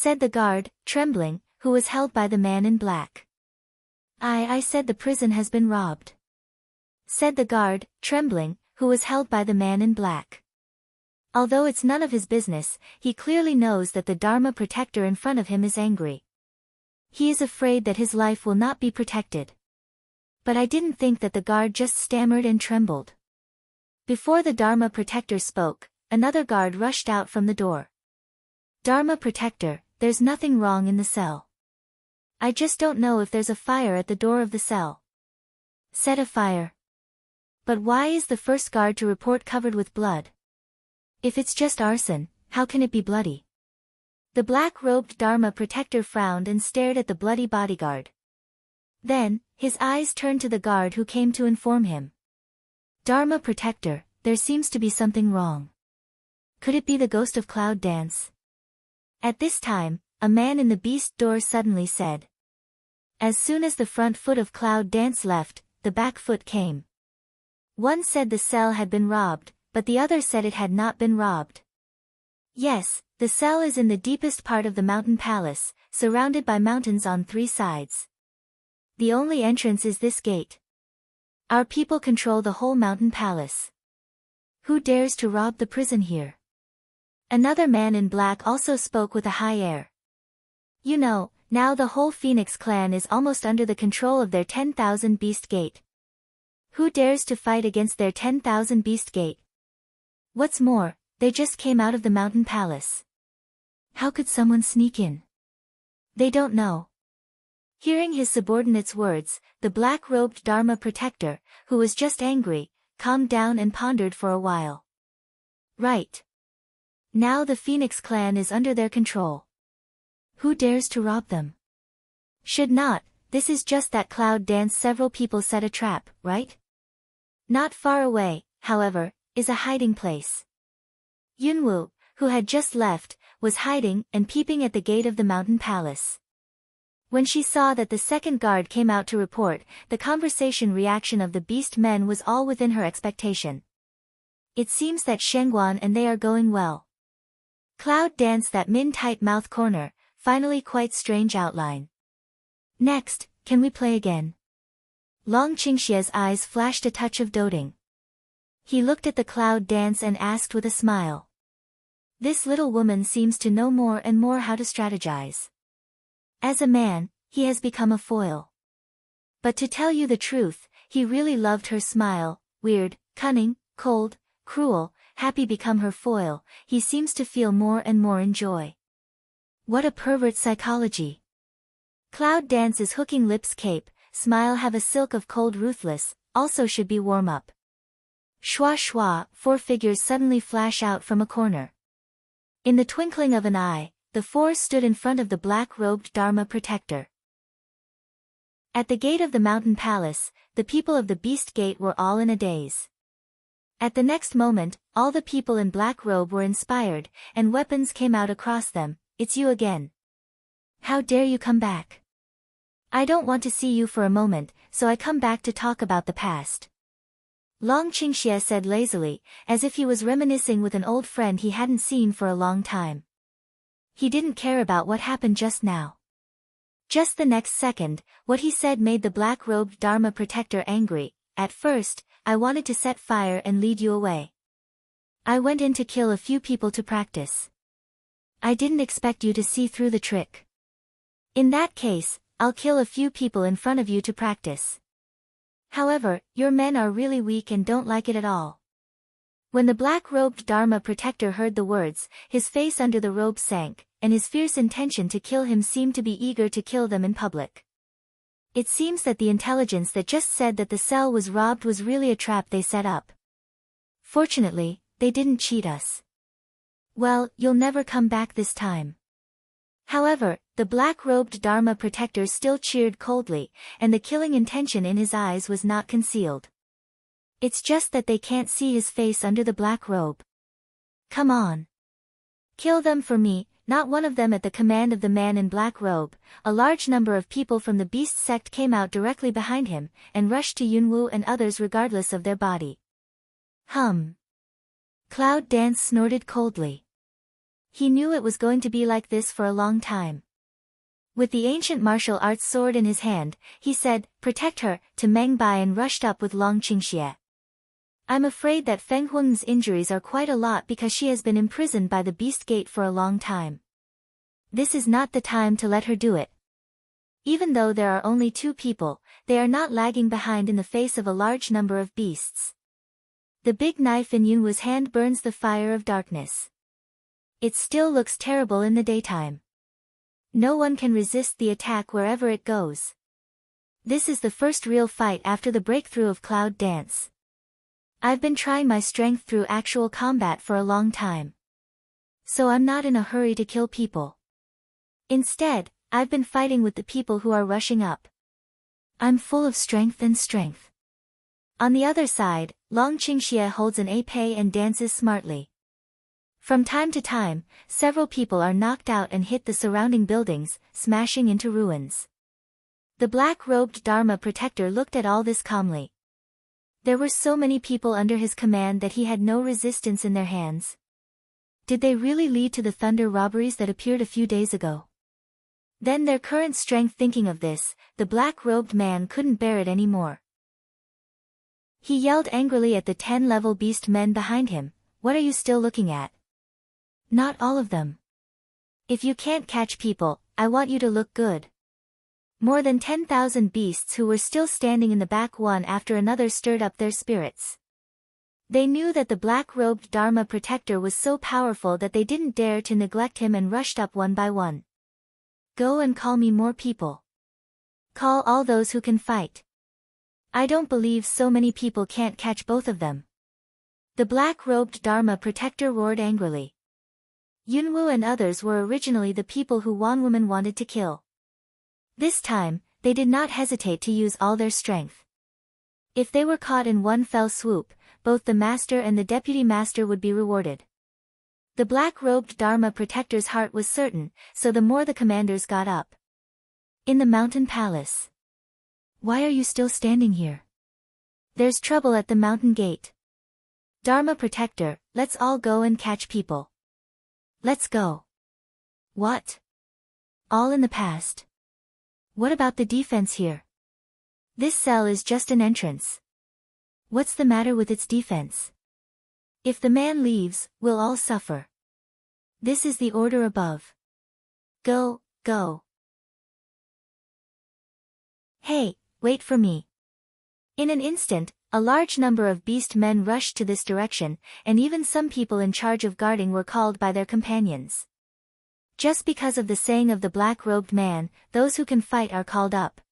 said the guard, trembling, who was held by the man in black. I said the prison has been robbed, said the guard, trembling, who was held by the man in black. Although it's none of his business, he clearly knows that the Dharma protector in front of him is angry. He is afraid that his life will not be protected. But I didn't think that the guard just stammered and trembled. Before the Dharma protector spoke, another guard rushed out from the door. Dharma protector, there's nothing wrong in the cell. I just don't know if there's a fire at the door of the cell. Set a fire. But why is the first guard to report covered with blood? If it's just arson, how can it be bloody? The black-robed Dharma protector frowned and stared at the bloody bodyguard. Then, his eyes turned to the guard who came to inform him. Dharma protector, there seems to be something wrong. Could it be the ghost of Cloud Dance? At this time, a man in the beast door suddenly said. As soon as the front foot of Cloud Dance left, the back foot came. One said the cell had been robbed, but the other said it had not been robbed. Yes, the cell is in the deepest part of the mountain palace, surrounded by mountains on 3 sides. The only entrance is this gate. Our people control the whole mountain palace. Who dares to rob the prison here? Another man in black also spoke with a high air. You know, now the whole Phoenix clan is almost under the control of their 10,000 beast gate. Who dares to fight against their 10,000 beast gate? What's more, they just came out of the mountain palace. How could someone sneak in? They don't know. Hearing his subordinate's words, the black-robed Dharma protector, who was just angry, calmed down and pondered for a while. Right. Now the Phoenix clan is under their control. Who dares to rob them? Should not, this is just that Cloud Dance. Several people set a trap, right? Not far away, however, is a hiding place. Yunwu, who had just left, was hiding and peeping at the gate of the mountain palace. When she saw that the second guard came out to report, the conversation reaction of the beast men was all within her expectation. It seems that Shengguan and they are going well. Cloud Dance, that min-tight mouth corner, finally quite strange outline. Next, can we play again? Long Qingxia's eyes flashed a touch of doting. He looked at the Cloud Dance and asked with a smile. This little woman seems to know more and more how to strategize. As a man, he has become a foil. But to tell you the truth, he really loved her smile, weird, cunning, cold, cruel, happy become her foil, he seems to feel more and more in joy. What a pervert psychology. Cloud Dance's hooking lips cape, smile have a silk of cold ruthless, also should be warm up. Schwa schwa, 4 figures suddenly flash out from a corner. In the twinkling of an eye, the 4 stood in front of the black-robed Dharma protector. At the gate of the mountain palace, the people of the beast gate were all in a daze. At the next moment, all the people in black robe were inspired, and weapons came out across them. It's you again. How dare you come back? I don't want to see you for a moment, so I come back to talk about the past. Long Qingxia said lazily, as if he was reminiscing with an old friend he hadn't seen for a long time. He didn't care about what happened just now. Just the next second, what he said made the black-robed Dharma protector angry. At first, I wanted to set fire and lead you away. I went in to kill a few people to practice. I didn't expect you to see through the trick. In that case, I'll kill a few people in front of you to practice. However, your men are really weak and don't like it at all. When the black-robed Dharma protector heard the words, his face under the robe sank, and his fierce intention to kill him seemed to be eager to kill them in public. It seems that the intelligence that just said that the cell was robbed was really a trap they set up. Fortunately, they didn't cheat us. Well, you'll never come back this time. However, the black-robed Dharma protector still cheered coldly, and the killing intention in his eyes was not concealed. It's just that they can't see his face under the black robe. Come on. Kill them for me. Not one of them at the command of the man in black robe. A large number of people from the beast sect came out directly behind him, and rushed to Yunwu and others regardless of their body. Cloud Dance snorted coldly. He knew it was going to be like this for a long time. With the ancient martial arts sword in his hand, he said, "Protect her," to Meng Bai and rushed up with Long Qingxie. I'm afraid that Feng Huang's injuries are quite a lot because she has been imprisoned by the Beast Gate for a long time. This is not the time to let her do it. Even though there are only 2 people, they are not lagging behind in the face of a large number of beasts. The big knife in Yunwu's hand burns the fire of darkness. It still looks terrible in the daytime. No one can resist the attack wherever it goes. This is the first real fight after the breakthrough of Cloud Dance. I've been trying my strength through actual combat for a long time. So I'm not in a hurry to kill people. Instead, I've been fighting with the people who are rushing up. I'm full of strength and strength. On the other side, Long Qingxie holds an épée and dances smartly. From time to time, several people are knocked out and hit the surrounding buildings, smashing into ruins. The black-robed Dharma protector looked at all this calmly. There were so many people under his command that he had no resistance in their hands. Did they really lead to the thunder robberies that appeared a few days ago? Then their current strength. Thinking of this, the black-robed man couldn't bear it anymore. He yelled angrily at the 10-level beast men behind him, "What are you still looking at? Not all of them. If you can't catch people, I want you to look good." More than 10,000 beasts who were still standing in the back one after another stirred up their spirits. They knew that the black-robed Dharma protector was so powerful that they didn't dare to neglect him and rushed up one by one. "Go and call me more people. Call all those who can fight. I don't believe so many people can't catch both of them." The black-robed Dharma protector roared angrily. Yunwu and others were originally the people who one woman wanted to kill. This time, they did not hesitate to use all their strength. If they were caught in one fell swoop, both the master and the deputy master would be rewarded. The black-robed Dharma protector's heart was certain, so the more the commanders got up. In the mountain palace. "Why are you still standing here? There's trouble at the mountain gate." "Dharma protector, let's all go and catch people." "Let's go." "What? All in the past. What about the defense here? This cell is just an entrance. What's the matter with its defense? If the man leaves, we'll all suffer. This is the order above. Go, go." "Hey, wait for me." In an instant, a large number of beast men rushed to this direction, and even some people in charge of guarding were called by their companions. Just because of the saying of the black-robed man, those who can fight are called up.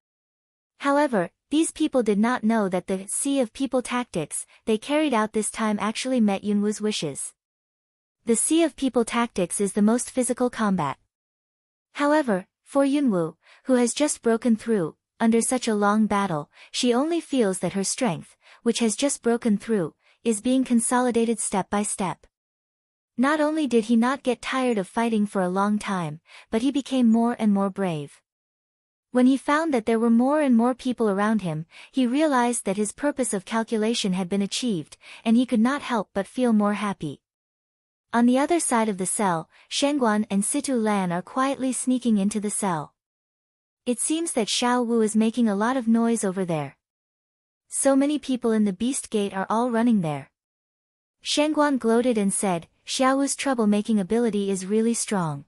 However, these people did not know that the sea of people tactics they carried out this time actually met Yunwu's wishes. The sea of people tactics is the most physical combat. However, for Yunwu, who has just broken through, under such a long battle, she only feels that her strength, which has just broken through, is being consolidated step by step. Not only did he not get tired of fighting for a long time, but he became more and more brave. When he found that there were more and more people around him, he realized that his purpose of calculation had been achieved, and he could not help but feel more happy. On the other side of the cell, Shengguan and Situ Lan are quietly sneaking into the cell. It seems that Xiao Wu is making a lot of noise over there. So many people in the Beast Gate are all running there. Shengguan gloated and said, "Xiao Wu's troublemaking ability is really strong."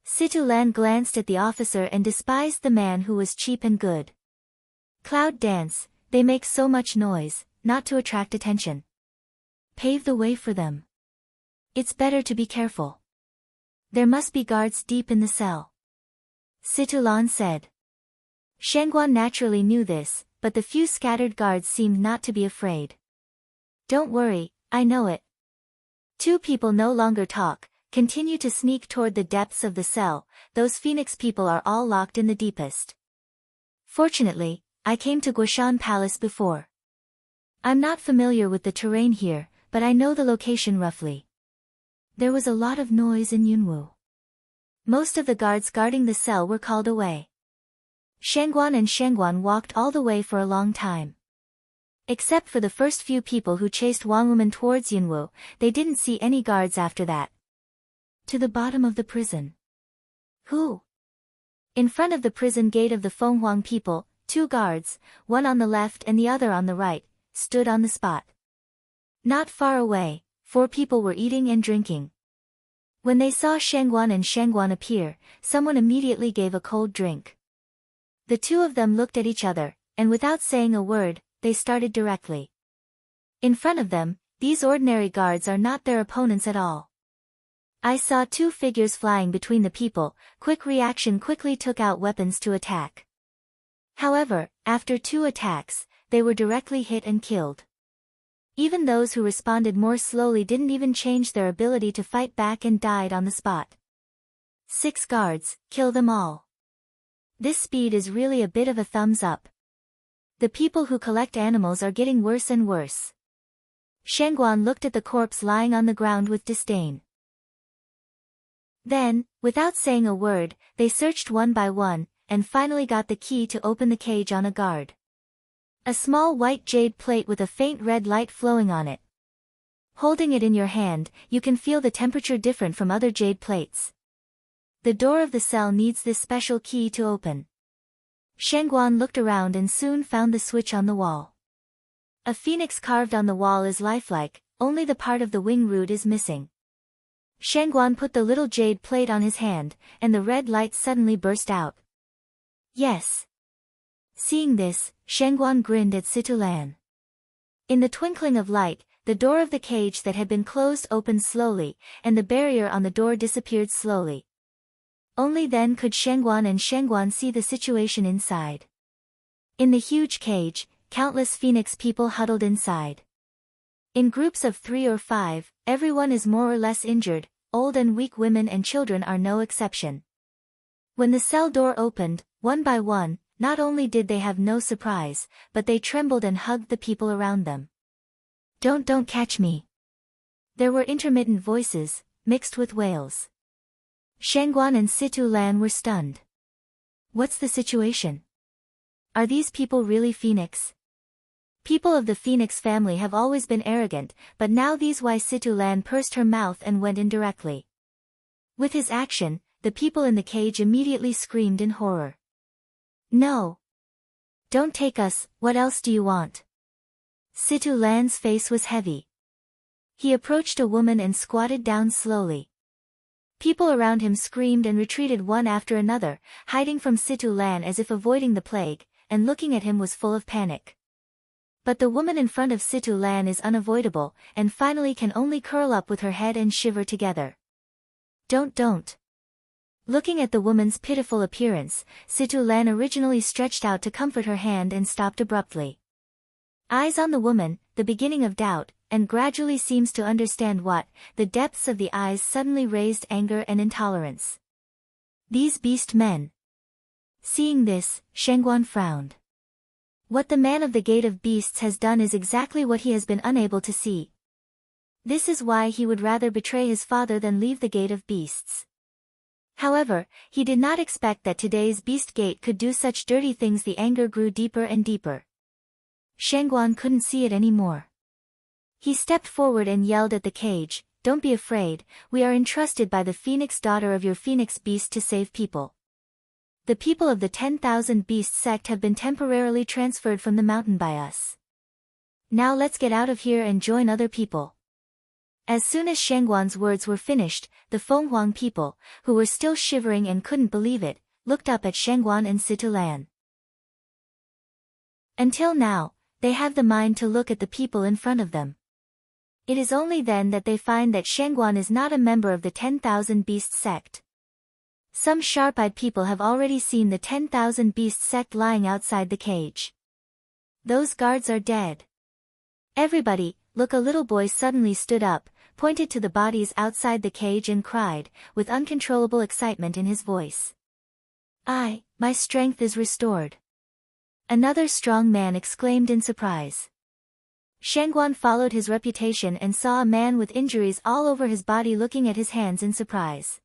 Situ Lan glanced at the officer and despised the man who was cheap and good. Cloud Dance, they make so much noise, not to attract attention. Pave the way for them. It's better to be careful. There must be guards deep in the cell. Situ Lan said. Shengguan naturally knew this, but the few scattered guards seemed not to be afraid. "Don't worry, I know it." Two people no longer talk, continue to sneak toward the depths of the cell. Those Phoenix people are all locked in the deepest. Fortunately, I came to Guoshan Palace before. I'm not familiar with the terrain here, but I know the location roughly. There was a lot of noise in Yunwu. Most of the guards guarding the cell were called away. Shengguan walked all the way for a long time. Except for the first few people who chased Wang Woman towards Yunwu, they didn't see any guards after that. To the bottom of the prison. Who? In front of the prison gate of the Fenghuang people, 2 guards, one on the left and the other on the right, stood on the spot. Not far away, 4 people were eating and drinking. When they saw Shangguan and Shangguan appear, someone immediately gave a cold drink. The 2 of them looked at each other, and without saying a word, they started directly. In front of them, these ordinary guards are not their opponents at all. I saw 2 figures flying between the people. Quick reaction quickly took out weapons to attack. However, after 2 attacks, they were directly hit and killed. Even those who responded more slowly didn't even change their ability to fight back and died on the spot. 6 guards, kill them all. This speed is really a bit of a thumbs up. The people who collect animals are getting worse and worse. Shangguan looked at the corpse lying on the ground with disdain. Then, without saying a word, they searched one by one, and finally got the key to open the cage on a guard. A small white jade plate with a faint red light flowing on it. Holding it in your hand, you can feel the temperature different from other jade plates. The door of the cell needs this special key to open. Shangguan looked around and soon found the switch on the wall. A phoenix carved on the wall is lifelike, only the part of the wing root is missing. Shangguan put the little jade plate on his hand, and the red light suddenly burst out. Yes. Seeing this, Shangguan grinned at Situlan. In the twinkling of light, the door of the cage that had been closed opened slowly, and the barrier on the door disappeared slowly. Only then could Shangguan and Shangguan see the situation inside. In the huge cage, countless phoenix people huddled inside. In groups of 3 or 5, everyone is more or less injured, old and weak women and children are no exception. When the cell door opened, one by one, not only did they have no surprise, but they trembled and hugged the people around them. Don't catch me. There were intermittent voices, mixed with wails. Shangguan and Situlan were stunned. What's the situation? Are these people really phoenix? People of the phoenix family have always been arrogant, but now these why Situlan pursed her mouth and went in directly. With his action, the people in the cage immediately screamed in horror. No. Don't take us, what else do you want? Situlan's face was heavy. He approached a woman and squatted down slowly. People around him screamed and retreated one after another, hiding from Situlan as if avoiding the plague, and looking at him was full of panic. But the woman in front of Situlan is unavoidable, and finally can only curl up with her head and shiver together. Don't. Looking at the woman's pitiful appearance, Situlan originally stretched out to comfort her hand and stopped abruptly. Eyes on the woman, the beginning of doubt, and gradually seems to understand what, the depths of the eyes suddenly raised anger and intolerance. These beast men. Seeing this, Shangguan frowned. What the man of the Gate of Beasts has done is exactly what he has been unable to see. This is why he would rather betray his father than leave the Gate of Beasts. However, he did not expect that today's Beast Gate could do such dirty things. The anger grew deeper and deeper. Shangguan couldn't see it anymore. He stepped forward and yelled at the cage, "Don't be afraid, we are entrusted by the Phoenix daughter of your Phoenix Beast to save people. The people of the 10,000 Beast sect have been temporarily transferred from the mountain by us. Now let's get out of here and join other people." As soon as Shangguan's words were finished, the Fenghuang people, who were still shivering and couldn't believe it, looked up at Shangguan and Situlan. Until now, they have the mind to look at the people in front of them. It is only then that they find that Shangguan is not a member of the 10,000 Beast sect. Some sharp-eyed people have already seen the 10,000 Beast sect lying outside the cage. Those guards are dead. Everybody, look! A little boy suddenly stood up, pointed to the bodies outside the cage and cried, with uncontrollable excitement in his voice. My strength is restored. Another strong man exclaimed in surprise. Shangguan followed his reputation and saw a man with injuries all over his body looking at his hands in surprise.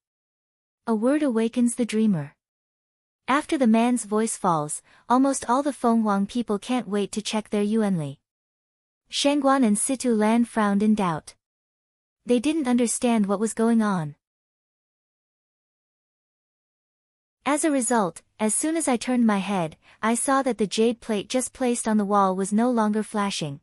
A word awakens the dreamer. After the man's voice falls, almost all the Fenghuang people can't wait to check their Yuanli. Shangguan and Situlan frowned in doubt. They didn't understand what was going on. As a result, as soon as I turned my head, I saw that the jade plate just placed on the wall was no longer flashing.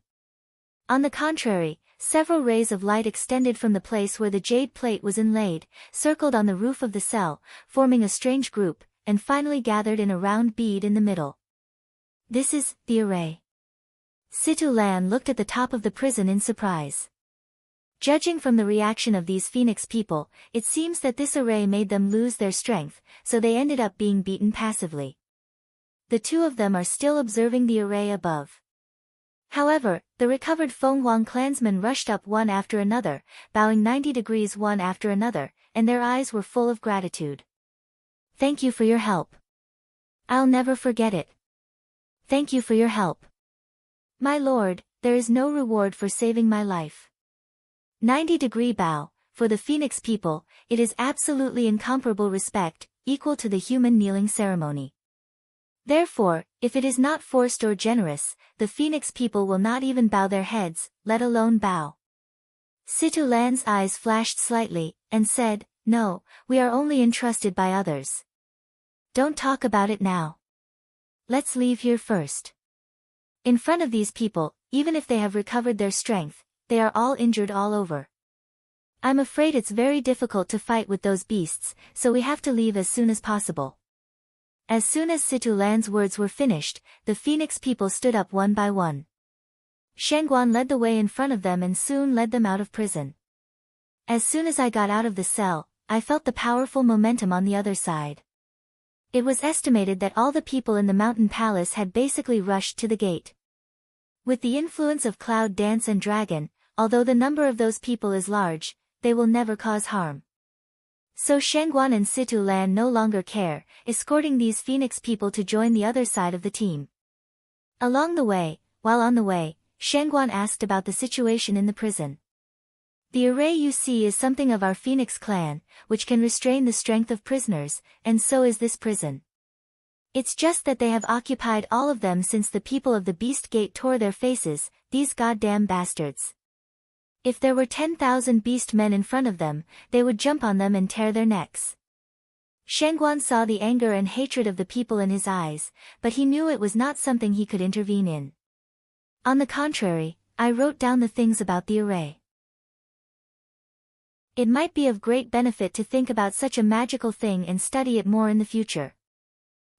On the contrary, several rays of light extended from the place where the jade plate was inlaid, circled on the roof of the cell, forming a strange group, and finally gathered in a round bead in the middle. This is the array. Situ Lan looked at the top of the prison in surprise. Judging from the reaction of these Phoenix people, it seems that this array made them lose their strength, so they ended up being beaten passively. The two of them are still observing the array above. However, the recovered Feng Huang clansmen rushed up one after another, bowing 90 degrees one after another, and their eyes were full of gratitude. Thank you for your help. I'll never forget it. Thank you for your help. My lord, there is no reward for saving my life. 90-degree bow, for the Phoenix people, it is absolutely incomparable respect, equal to the human kneeling ceremony. Therefore, if it is not forced or generous, the Phoenix people will not even bow their heads, let alone bow. Situ Lan's eyes flashed slightly, and said, No, we are only entrusted by others. Don't talk about it now. Let's leave here first. In front of these people, even if they have recovered their strength, they are all injured all over. I'm afraid it's very difficult to fight with those beasts, so we have to leave as soon as possible. As soon as Situ Lan's words were finished, the Phoenix people stood up one by one. Shangguan led the way in front of them and soon led them out of prison. As soon as I got out of the cell, I felt the powerful momentum on the other side. It was estimated that all the people in the mountain palace had basically rushed to the gate. With the influence of Cloud Dance and Dragon, although the number of those people is large, they will never cause harm. So Shangguan and Situ Lan no longer care, escorting these Phoenix people to join the other side of the team. While on the way, Shangguan asked about the situation in the prison. The array you see is something of our Phoenix clan, which can restrain the strength of prisoners, and so is this prison. It's just that they have occupied all of them since the people of the Beast Gate tore their faces, these goddamn bastards. If there were 10,000 beast men in front of them, they would jump on them and tear their necks. Shangguan saw the anger and hatred of the people in his eyes, but he knew it was not something he could intervene in. On the contrary, I wrote down the things about the array. It might be of great benefit to think about such a magical thing and study it more in the future.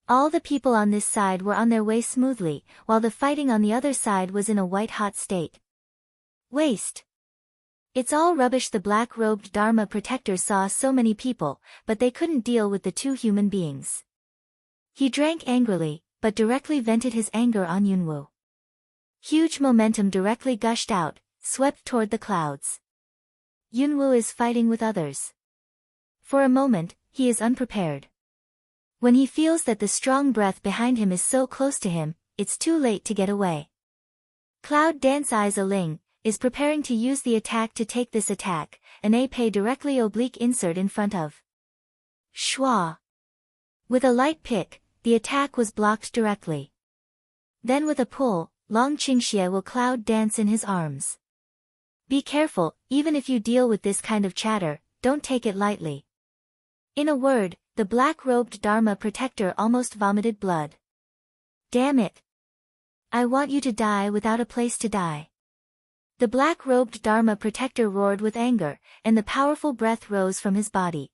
All the people on this side were on their way smoothly, while the fighting on the other side was in a white-hot state. Waste. It's all rubbish. The black-robed Dharma protector saw so many people, but they couldn't deal with the two human beings. He drank angrily, but directly vented his anger on Yunwu. Huge momentum directly gushed out, swept toward the clouds. Yunwu is fighting with others. For a moment, he is unprepared. When he feels that the strong breath behind him is so close to him, it's too late to get away. Cloud Dance Eyes Ling is preparing to use the attack to take this attack, an AP directly oblique insert in front of Schwa. With a light pick, the attack was blocked directly. Then with a pull, Long Qingxie will cloud dance in his arms. Be careful, even if you deal with this kind of chatter, don't take it lightly. In a word, the black-robed Dharma protector almost vomited blood. Damn it! I want you to die without a place to die. The black-robed Dharma protector roared with anger, and the powerful breath rose from his body.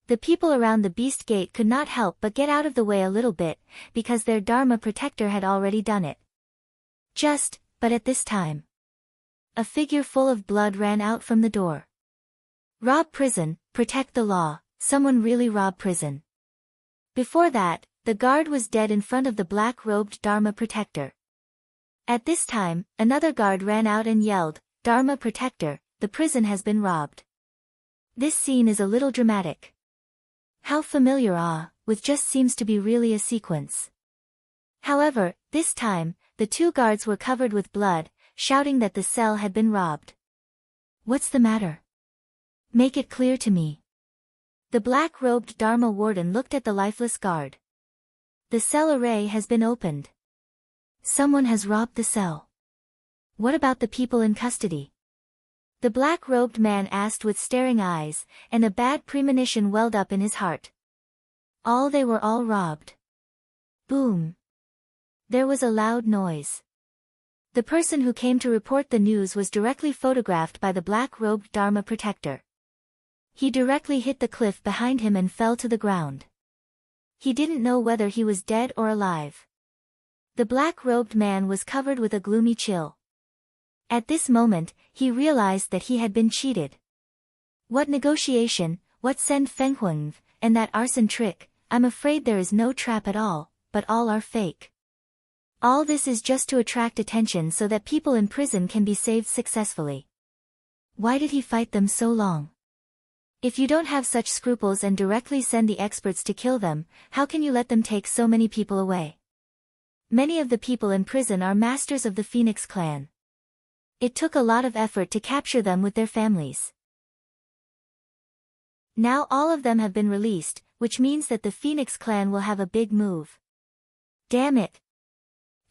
The people around the Beast Gate could not help but get out of the way a little bit, because their Dharma protector had already done it. But at this time, a figure full of blood ran out from the door. Rob prison, protect the law, someone really rob prison. Before that, the guard was dead in front of the black-robed Dharma protector. At this time, another guard ran out and yelled, Dharma protector, the prison has been robbed. This scene is a little dramatic. How familiar, with just seems to be really a sequence. However, this time, the two guards were covered with blood, shouting that the cell had been robbed. What's the matter? Make it clear to me. The black-robed Dharma warden looked at the lifeless guard. The cell array has been opened. Someone has robbed the cell. What about the people in custody? The black-robed man asked with staring eyes, and a bad premonition welled up in his heart. They were all robbed. Boom. There was a loud noise. The person who came to report the news was directly photographed by the black-robed Dharma protector. He directly hit the cliff behind him and fell to the ground. He didn't know whether he was dead or alive. The black-robed man was covered with a gloomy chill. At this moment, he realized that he had been cheated. What negotiation, what send Fenghuang, and that arson trick, I'm afraid there is no trap at all, but all are fake. All this is just to attract attention so that people in prison can be saved successfully. Why did he fight them so long? If you don't have such scruples and directly send the experts to kill them, how can you let them take so many people away? Many of the people in prison are masters of the Phoenix clan. It took a lot of effort to capture them with their families. Now all of them have been released, which means that the Phoenix clan will have a big move. Damn it!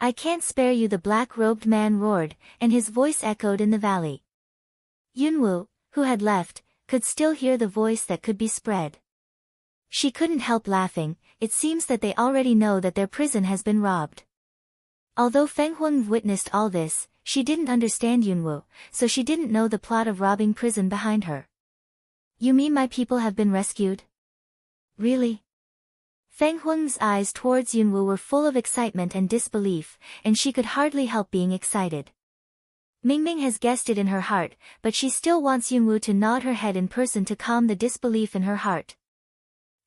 I can't spare you, the black-robed man roared, and his voice echoed in the valley. Yunwu, who had left, could still hear the voice that could be spread. She couldn't help laughing. It seems that they already know that their prison has been robbed. Although Fenghuang witnessed all this, she didn't understand Yunwu, so she didn't know the plot of robbing prison behind her. You mean my people have been rescued? Really? Fenghuang's eyes towards Yunwu were full of excitement and disbelief, and she could hardly help being excited. Mingming has guessed it in her heart, but she still wants Yunwu to nod her head in person to calm the disbelief in her heart.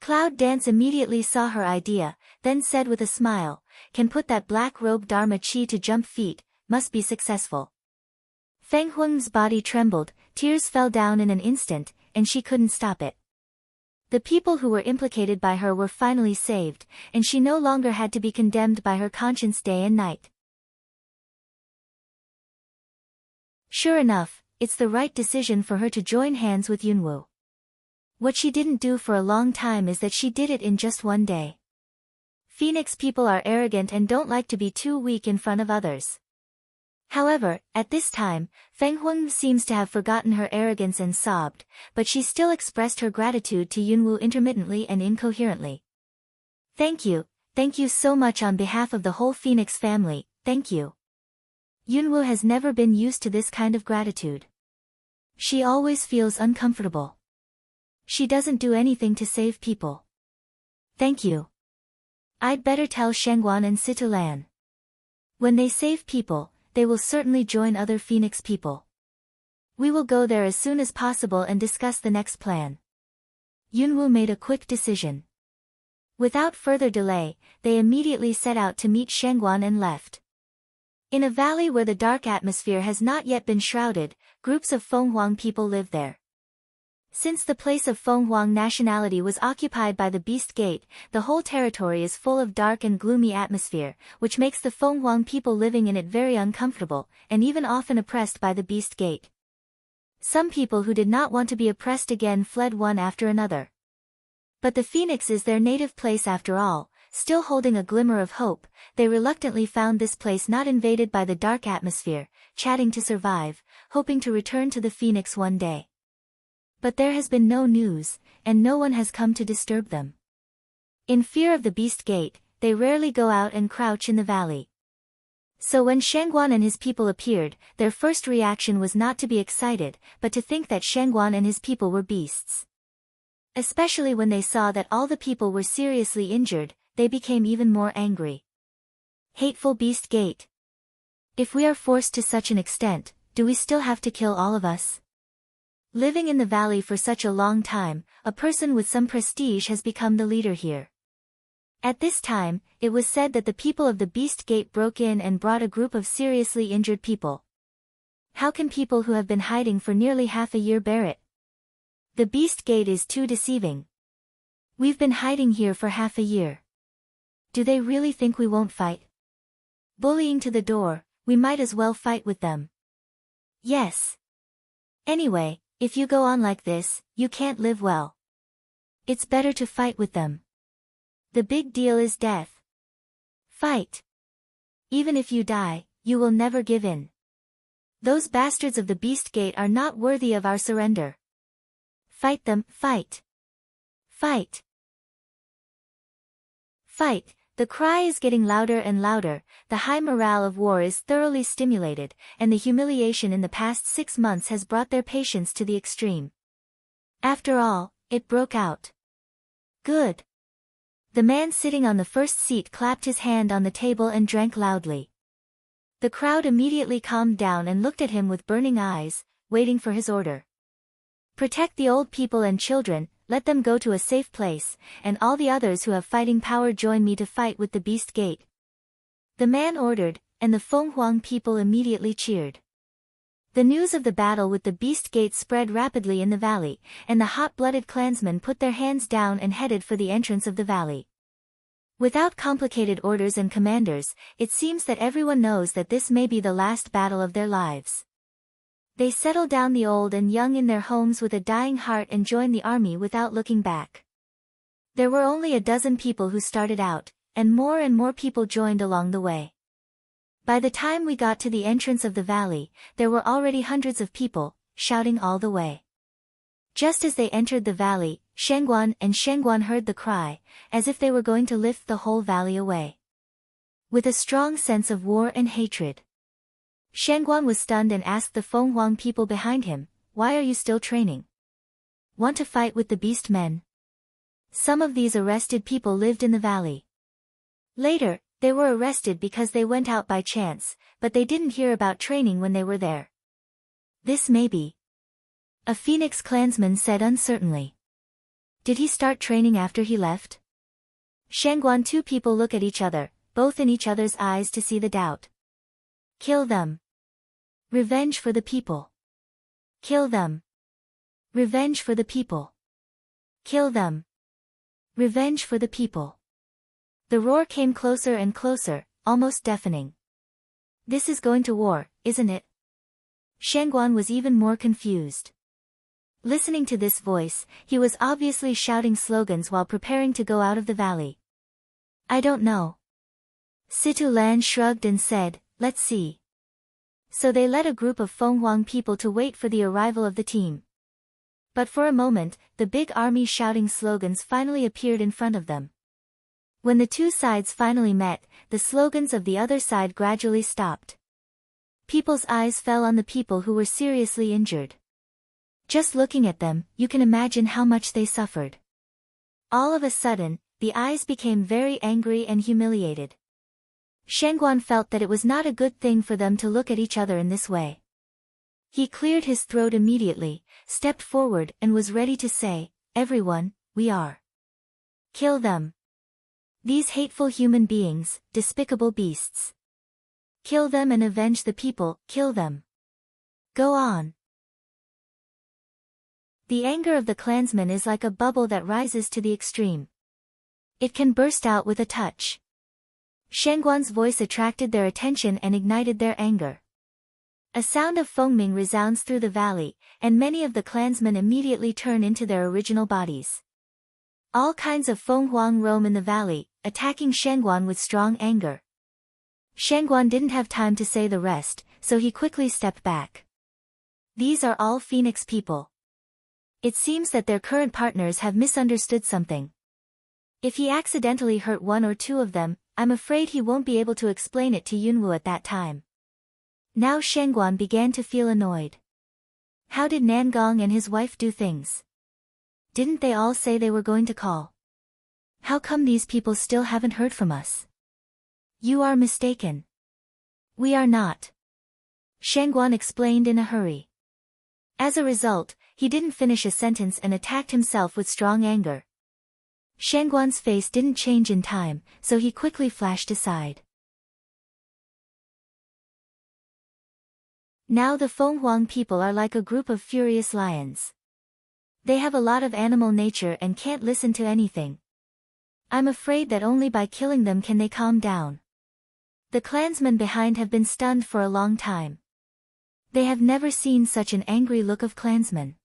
Cloud Dance immediately saw her idea, then said with a smile, can put that black-robed Dharma Chi to jump feet, must be successful. Fenghuang's body trembled, tears fell down in an instant, and she couldn't stop it. The people who were implicated by her were finally saved, and she no longer had to be condemned by her conscience day and night. Sure enough, it's the right decision for her to join hands with Yunwu. What she didn't do for a long time is that she did it in just one day. Phoenix people are arrogant and don't like to be too weak in front of others. However, at this time, Fenghuang seems to have forgotten her arrogance and sobbed, but she still expressed her gratitude to Yunwu intermittently and incoherently. Thank you so much on behalf of the whole Phoenix family, thank you. Yunwu has never been used to this kind of gratitude. She always feels uncomfortable. She doesn't do anything to save people. Thank you. I'd better tell Shangguan and Situlan. When they save people, they will certainly join other Phoenix people. We will go there as soon as possible and discuss the next plan. Yunwu made a quick decision. Without further delay, they immediately set out to meet Shangguan and left. In a valley where the dark atmosphere has not yet been shrouded, groups of Fenghuang people live there. Since the place of Fenghuang nationality was occupied by the Beast Gate, the whole territory is full of dark and gloomy atmosphere, which makes the Fenghuang people living in it very uncomfortable, and even often oppressed by the Beast Gate. Some people who did not want to be oppressed again fled one after another. But the Phoenix is their native place after all, still holding a glimmer of hope, they reluctantly found this place not invaded by the dark atmosphere, chatting to survive, hoping to return to the Phoenix one day. But there has been no news, and no one has come to disturb them. In fear of the Beast Gate, they rarely go out and crouch in the valley. So when Shangguan and his people appeared, their first reaction was not to be excited, but to think that Shangguan and his people were beasts. Especially when they saw that all the people were seriously injured, they became even more angry. Hateful Beast Gate! If we are forced to such an extent, do we still have to kill all of us? Living in the valley for such a long time, a person with some prestige has become the leader here. At this time, it was said that the people of the Beast Gate broke in and brought a group of seriously injured people. How can people who have been hiding for nearly half a year bear it? The Beast Gate is too deceiving. We've been hiding here for half a year. Do they really think we won't fight? Bullying to the door, we might as well fight with them. Yes. Anyway, if you go on like this, you can't live well. It's better to fight with them. The big deal is death. Fight. Even if you die, you will never give in. Those bastards of the Beast Gate are not worthy of our surrender. Fight them, fight. Fight. Fight! The cry is getting louder and louder, the high morale of war is thoroughly stimulated, and the humiliation in the past 6 months has brought their patience to the extreme. After all, it broke out. Good. The man sitting on the first seat clapped his hand on the table and drank loudly. The crowd immediately calmed down and looked at him with burning eyes, waiting for his order. Protect the old people and children, let them go to a safe place, and all the others who have fighting power join me to fight with the Beast Gate. The man ordered, and the Feng Huang people immediately cheered. The news of the battle with the Beast Gate spread rapidly in the valley, and the hot-blooded clansmen put their hands down and headed for the entrance of the valley. Without complicated orders and commanders, it seems that everyone knows that this may be the last battle of their lives. They settle down the old and young in their homes with a dying heart and join the army without looking back. There were only a dozen people who started out, and more people joined along the way. By the time we got to the entrance of the valley, there were already hundreds of people, shouting all the way. Just as they entered the valley, Shengguan and Shengguan heard the cry, as if they were going to lift the whole valley away. With a strong sense of war and hatred, Shengguan was stunned and asked the Feng Huang people behind him, "Why are you still training? Want to fight with the beast men?" Some of these arrested people lived in the valley. Later, they were arrested because they went out by chance, but they didn't hear about training when they were there. "This may be," a Phoenix clansman said uncertainly. "Did he start training after he left?" Shengguan. Two people look at each other, both in each other's eyes to see the doubt. "Kill them. Revenge for the people. Kill them. Revenge for the people. Kill them. Revenge for the people." The roar came closer and closer, almost deafening. "This is going to war, isn't it?" Shengguan was even more confused. Listening to this voice, he was obviously shouting slogans while preparing to go out of the valley. "I don't know." Situ Lan shrugged and said, "Let's see." So they led a group of Feng Huang people to wait for the arrival of the team. But for a moment, the big army shouting slogans finally appeared in front of them. When the two sides finally met, the slogans of the other side gradually stopped. People's eyes fell on the people who were seriously injured. Just looking at them, you can imagine how much they suffered. All of a sudden, the eyes became very angry and humiliated. Shengguan felt that it was not a good thing for them to look at each other in this way. He cleared his throat immediately, stepped forward and was ready to say, "Everyone, we are. Kill them. These hateful human beings, despicable beasts. Kill them and avenge the people, kill them. Go on." The anger of the clansmen is like a bubble that rises to the extreme. It can burst out with a touch. Shengguan's voice attracted their attention and ignited their anger. A sound of foaming resounds through the valley, and many of the clansmen immediately turn into their original bodies. All kinds of Feng Huang roam in the valley, attacking Shengguan with strong anger. Shengguan didn't have time to say the rest, so he quickly stepped back. These are all Phoenix people. It seems that their current partners have misunderstood something. If he accidentally hurt one or two of them, I'm afraid he won't be able to explain it to Yunwu at that time. Now Shengguan began to feel annoyed. How did Nangong and his wife do things? Didn't they all say they were going to call? How come these people still haven't heard from us? You are mistaken. We are not. Shengguan explained in a hurry. As a result, he didn't finish a sentence and attacked himself with strong anger. Shengguan's face didn't change in time, so he quickly flashed aside. Now the Feng Huang people are like a group of furious lions. They have a lot of animal nature and can't listen to anything. I'm afraid that only by killing them can they calm down. The clansmen behind have been stunned for a long time. They have never seen such an angry look of clansmen.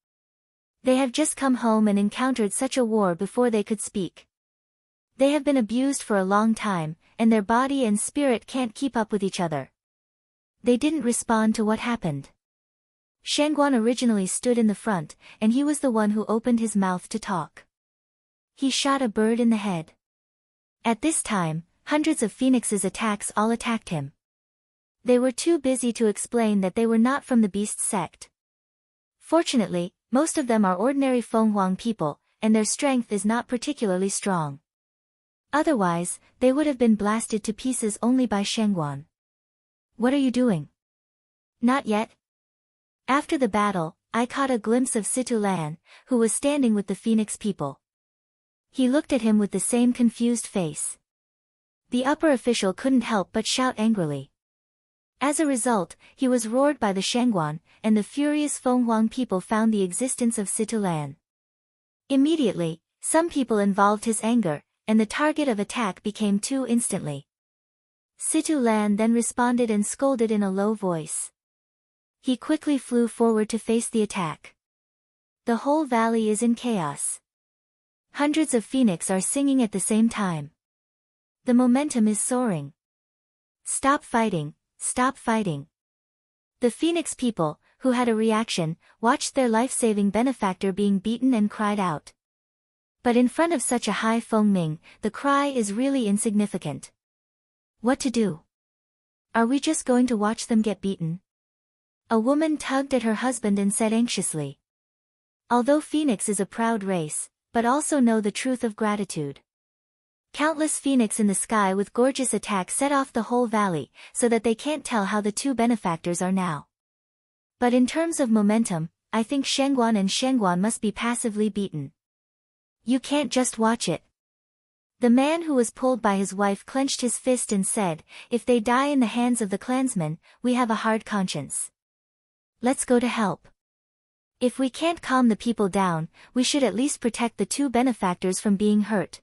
They have just come home and encountered such a war before they could speak. They have been abused for a long time, and their body and spirit can't keep up with each other. They didn't respond to what happened. Shengguan originally stood in the front, and he was the one who opened his mouth to talk. He shot a bird in the head. At this time, hundreds of phoenixes' attacks all attacked him. They were too busy to explain that they were not from the beast sect. Fortunately, most of them are ordinary Fenghuang people, and their strength is not particularly strong. Otherwise, they would have been blasted to pieces only by Shengguan. What are you doing? Not yet. After the battle, I caught a glimpse of Situ Lan, who was standing with the Phoenix people. He looked at him with the same confused face. The upper official couldn't help but shout angrily. As a result, he was roared by the Shengguan, and the furious Fenghuang people found the existence of Situ Lan. Immediately, some people involved his anger, and the target of attack became two instantly. Situ Lan then responded and scolded in a low voice. He quickly flew forward to face the attack. The whole valley is in chaos. Hundreds of phoenix are singing at the same time. The momentum is soaring. Stop fighting, stop fighting. The Phoenix people, who had a reaction, watched their life-saving benefactor being beaten and cried out. But in front of such a high Fengming, the cry is really insignificant. What to do? Are we just going to watch them get beaten? A woman tugged at her husband and said anxiously. Although Phoenix is a proud race, but also know the truth of gratitude. Countless phoenix in the sky with gorgeous attack set off the whole valley, so that they can't tell how the two benefactors are now. But in terms of momentum, I think Shengguan and Shengguan must be passively beaten. You can't just watch it. The man who was pulled by his wife clenched his fist and said, if they die in the hands of the clansmen, we have a hard conscience. Let's go to help. If we can't calm the people down, we should at least protect the two benefactors from being hurt.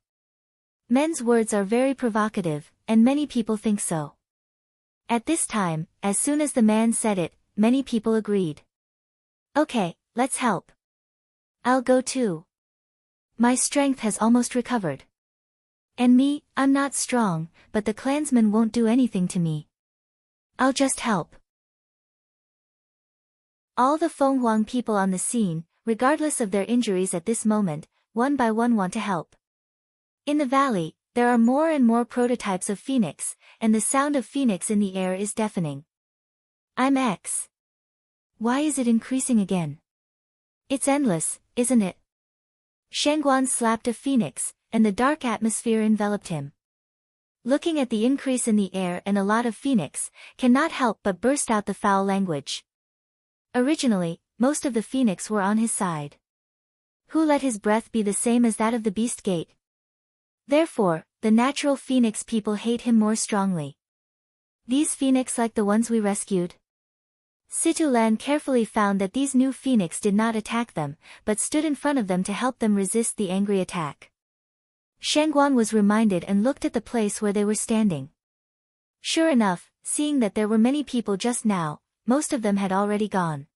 Men's words are very provocative, and many people think so. At this time, as soon as the man said it, many people agreed. Okay, let's help. I'll go too. My strength has almost recovered. And me, I'm not strong, but the clansmen won't do anything to me. I'll just help. All the Fenghuang people on the scene, regardless of their injuries at this moment, one by one want to help. In the valley, there are more and more prototypes of Phoenix, and the sound of Phoenix in the air is deafening. I'm X. Why is it increasing again? It's endless, isn't it? Shengguan slapped a Phoenix, and the dark atmosphere enveloped him. Looking at the increase in the air and a lot of Phoenix, cannot help but burst out the foul language. Originally, most of the Phoenix were on his side. Who let his breath be the same as that of the Beast Gate? Therefore, the natural Phoenix people hate him more strongly. These Phoenix like the ones we rescued? Situ Lan carefully found that these new Phoenix did not attack them, but stood in front of them to help them resist the angry attack. Shengguan was reminded and looked at the place where they were standing. Sure enough, seeing that there were many people just now, most of them had already gone.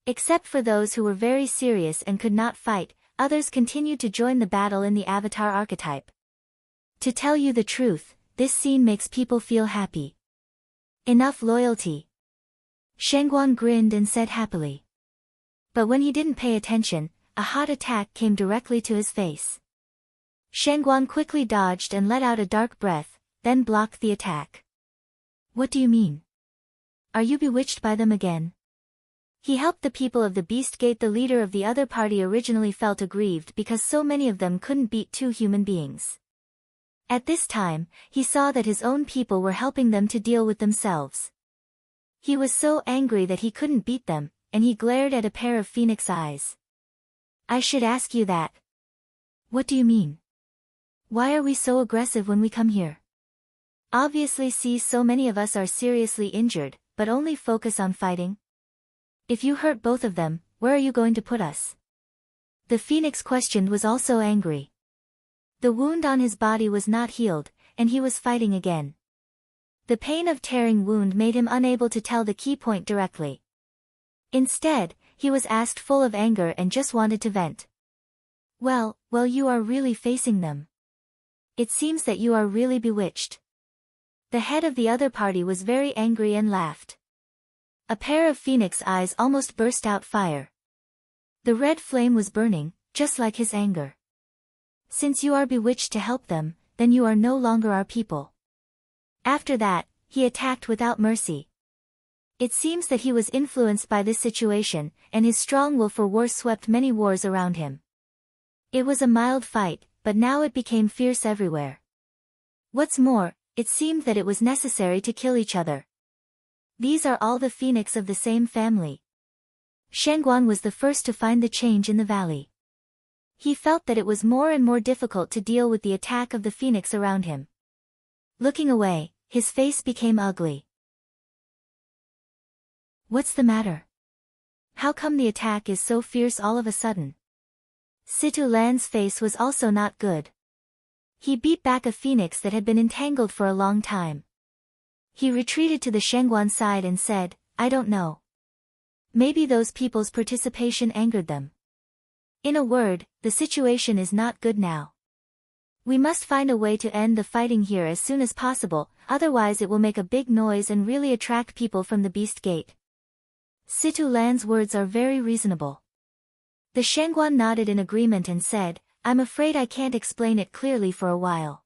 Except for those who were very serious and could not fight, others continued to join the battle in the avatar archetype. To tell you the truth, this scene makes people feel happy. Enough loyalty. Shengguan grinned and said happily. But when he didn't pay attention, a hot attack came directly to his face. Shengguan quickly dodged and let out a dark breath, then blocked the attack. What do you mean? Are you bewitched by them again? He helped the people of the Beast Gate. The leader of the other party originally felt aggrieved because so many of them couldn't beat two human beings. At this time, he saw that his own people were helping them to deal with themselves. He was so angry that he couldn't beat them, and he glared at a pair of phoenix eyes. I should ask you that. What do you mean? Why are we so aggressive when we come here? Obviously see so many of us are seriously injured, but only focus on fighting. If you hurt both of them, where are you going to put us? The Phoenix questioned was also angry. The wound on his body was not healed, and he was fighting again. The pain of tearing wound made him unable to tell the key point directly. Instead, he was asked full of anger and just wanted to vent. Well, you are really facing them. It seems that you are really bewitched. The head of the other party was very angry and laughed. A pair of phoenix eyes almost burst out fire. The red flame was burning, just like his anger. Since you are bewitched to help them, then you are no longer our people." After that, he attacked without mercy. It seems that he was influenced by this situation, and his strong will for war swept many wars around him. It was a mild fight, but now it became fierce everywhere. What's more, it seemed that it was necessary to kill each other. These are all the phoenix of the same family. Shangguan was the first to find the change in the valley. He felt that it was more and more difficult to deal with the attack of the phoenix around him. Looking away, his face became ugly. "What's the matter? How come the attack is so fierce all of a sudden?" Situ Lan's face was also not good. He beat back a phoenix that had been entangled for a long time. He retreated to the Shangguan side and said, "I don't know. Maybe those people's participation angered them. In a word, the situation is not good now. We must find a way to end the fighting here as soon as possible, otherwise it will make a big noise and really attract people from the Beast Gate." Situ Lan's words are very reasonable. The Shangguan nodded in agreement and said, "I'm afraid I can't explain it clearly for a while.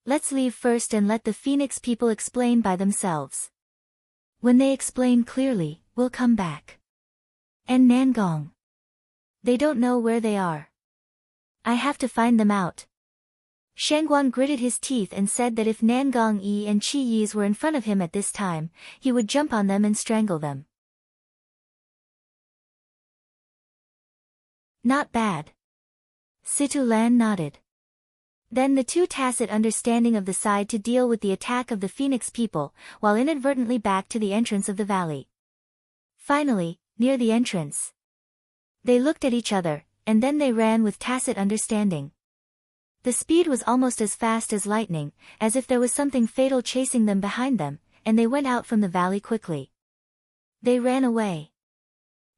Let's leave first and let the Phoenix people explain by themselves. When they explain clearly, we'll come back." "And Nangong? They don't know where they are. I have to find them out." Shangguan gritted his teeth and said that if Nangong Yi and Qi Yi's were in front of him at this time, he would jump on them and strangle them. "Not bad." Situ Lan nodded. Then the two tacit understanding of the side to deal with the attack of the Phoenix people, while inadvertently back to the entrance of the valley. Finally, near the entrance, they looked at each other, and then they ran with tacit understanding. The speed was almost as fast as lightning, as if there was something fatal chasing them behind them, and they went out from the valley quickly. They ran away.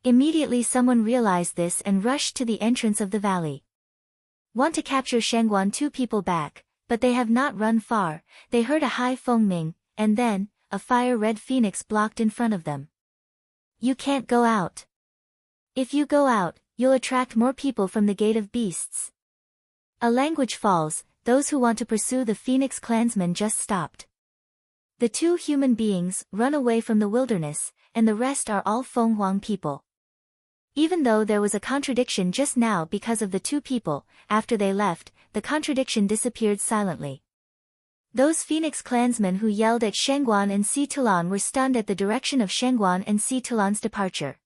Immediately someone realized this and rushed to the entrance of the valley. "Want to capture Shangguan?" Two people back, but they have not run far. They heard a high Fengming, and then, a fire-red phoenix blocked in front of them. "You can't go out. If you go out, you'll attract more people from the Gate of Beasts." A language falls, those who want to pursue the Phoenix clansmen just stopped. The two human beings run away from the wilderness, and the rest are all Fenghuang people. Even though there was a contradiction just now because of the two people, after they left, the contradiction disappeared silently. Those Phoenix clansmen who yelled at Shangguan and Si Tulan were stunned at the direction of Shangguan and Si Tulan's departure.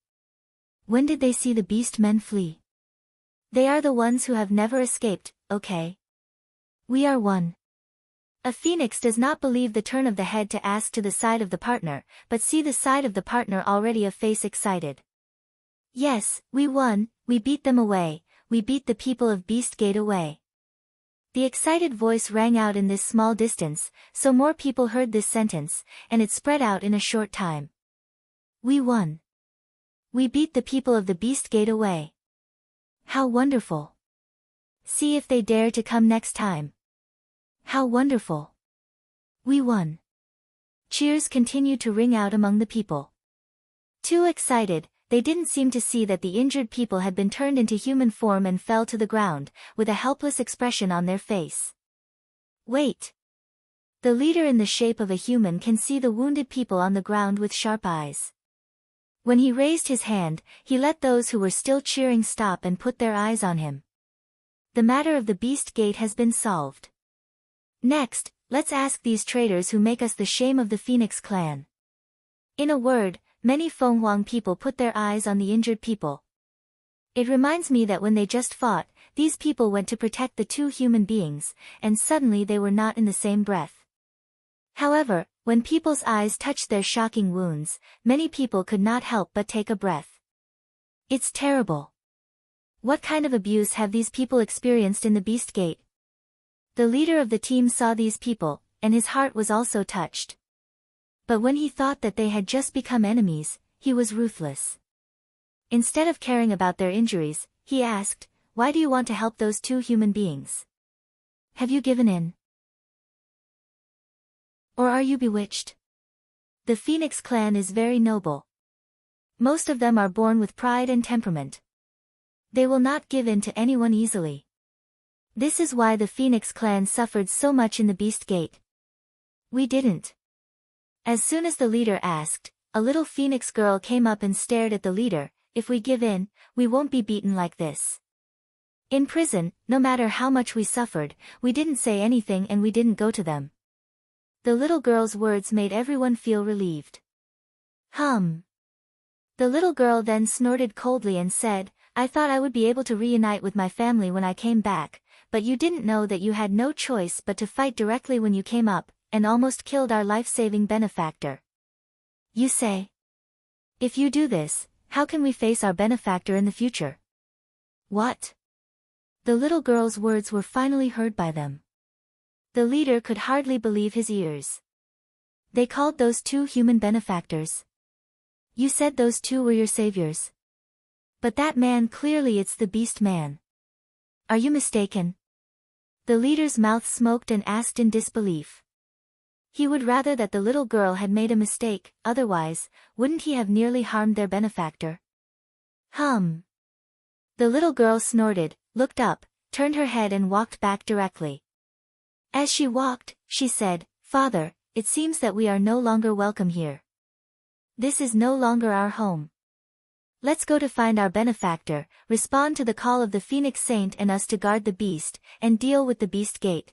When did they see the beast men flee? They are the ones who have never escaped, okay? We are one. A phoenix does not believe the turn of the head to ask to the side of the partner, but see the side of the partner already a face excited. "Yes, we won, we beat them away, we beat the people of Beast Gate away." The excited voice rang out in this small distance, so more people heard this sentence, and it spread out in a short time. "We won. We beat the people of the Beast Gate away. How wonderful. See if they dare to come next time. How wonderful. We won." Cheers continued to ring out among the people. Too excited, they didn't seem to see that the injured people had been turned into human form and fell to the ground, with a helpless expression on their face. "Wait. The leader in the shape of a human can see the wounded people on the ground with sharp eyes." When he raised his hand, he let those who were still cheering stop and put their eyes on him. "The matter of the Beast Gate has been solved. Next, let's ask these traitors who make us the shame of the Phoenix clan." In a word, many Fenghuang people put their eyes on the injured people. It reminds me that when they just fought, these people went to protect the two human beings, and suddenly they were not in the same breath. However, when people's eyes touched their shocking wounds, many people could not help but take a breath. It's terrible. What kind of abuse have these people experienced in the Beast Gate? The leader of the team saw these people, and his heart was also touched. But when he thought that they had just become enemies, he was ruthless. Instead of caring about their injuries, he asked, "Why do you want to help those two human beings? Have you given in? Or are you bewitched?" The Phoenix clan is very noble. Most of them are born with pride and temperament. They will not give in to anyone easily. This is why the Phoenix clan suffered so much in the Beast Gate. We didn't. As soon as the leader asked, a little Phoenix girl came up and stared at the leader. If we give in, we won't be beaten like this. In prison, no matter how much we suffered, we didn't say anything and we didn't go to them. The little girl's words made everyone feel relieved. The little girl then snorted coldly and said, I thought I would be able to reunite with my family when I came back, but you didn't know that you had no choice but to fight directly when you came up, and almost killed our life-saving benefactor. You say? If you do this, how can we face our benefactor in the future? What? The little girl's words were finally heard by them. The leader could hardly believe his ears. They called those two human benefactors. You said those two were your saviors. But that man, clearly it's the Beast Man. Are you mistaken? The leader's mouth smoked and asked in disbelief. He would rather that the little girl had made a mistake, otherwise, wouldn't he have nearly harmed their benefactor? The little girl snorted, looked up, turned her head and walked back directly. As she walked, she said, Father, it seems that we are no longer welcome here. This is no longer our home. Let's go to find our benefactor, respond to the call of the Phoenix Saint and us to guard the beast, and deal with the Beast Gate.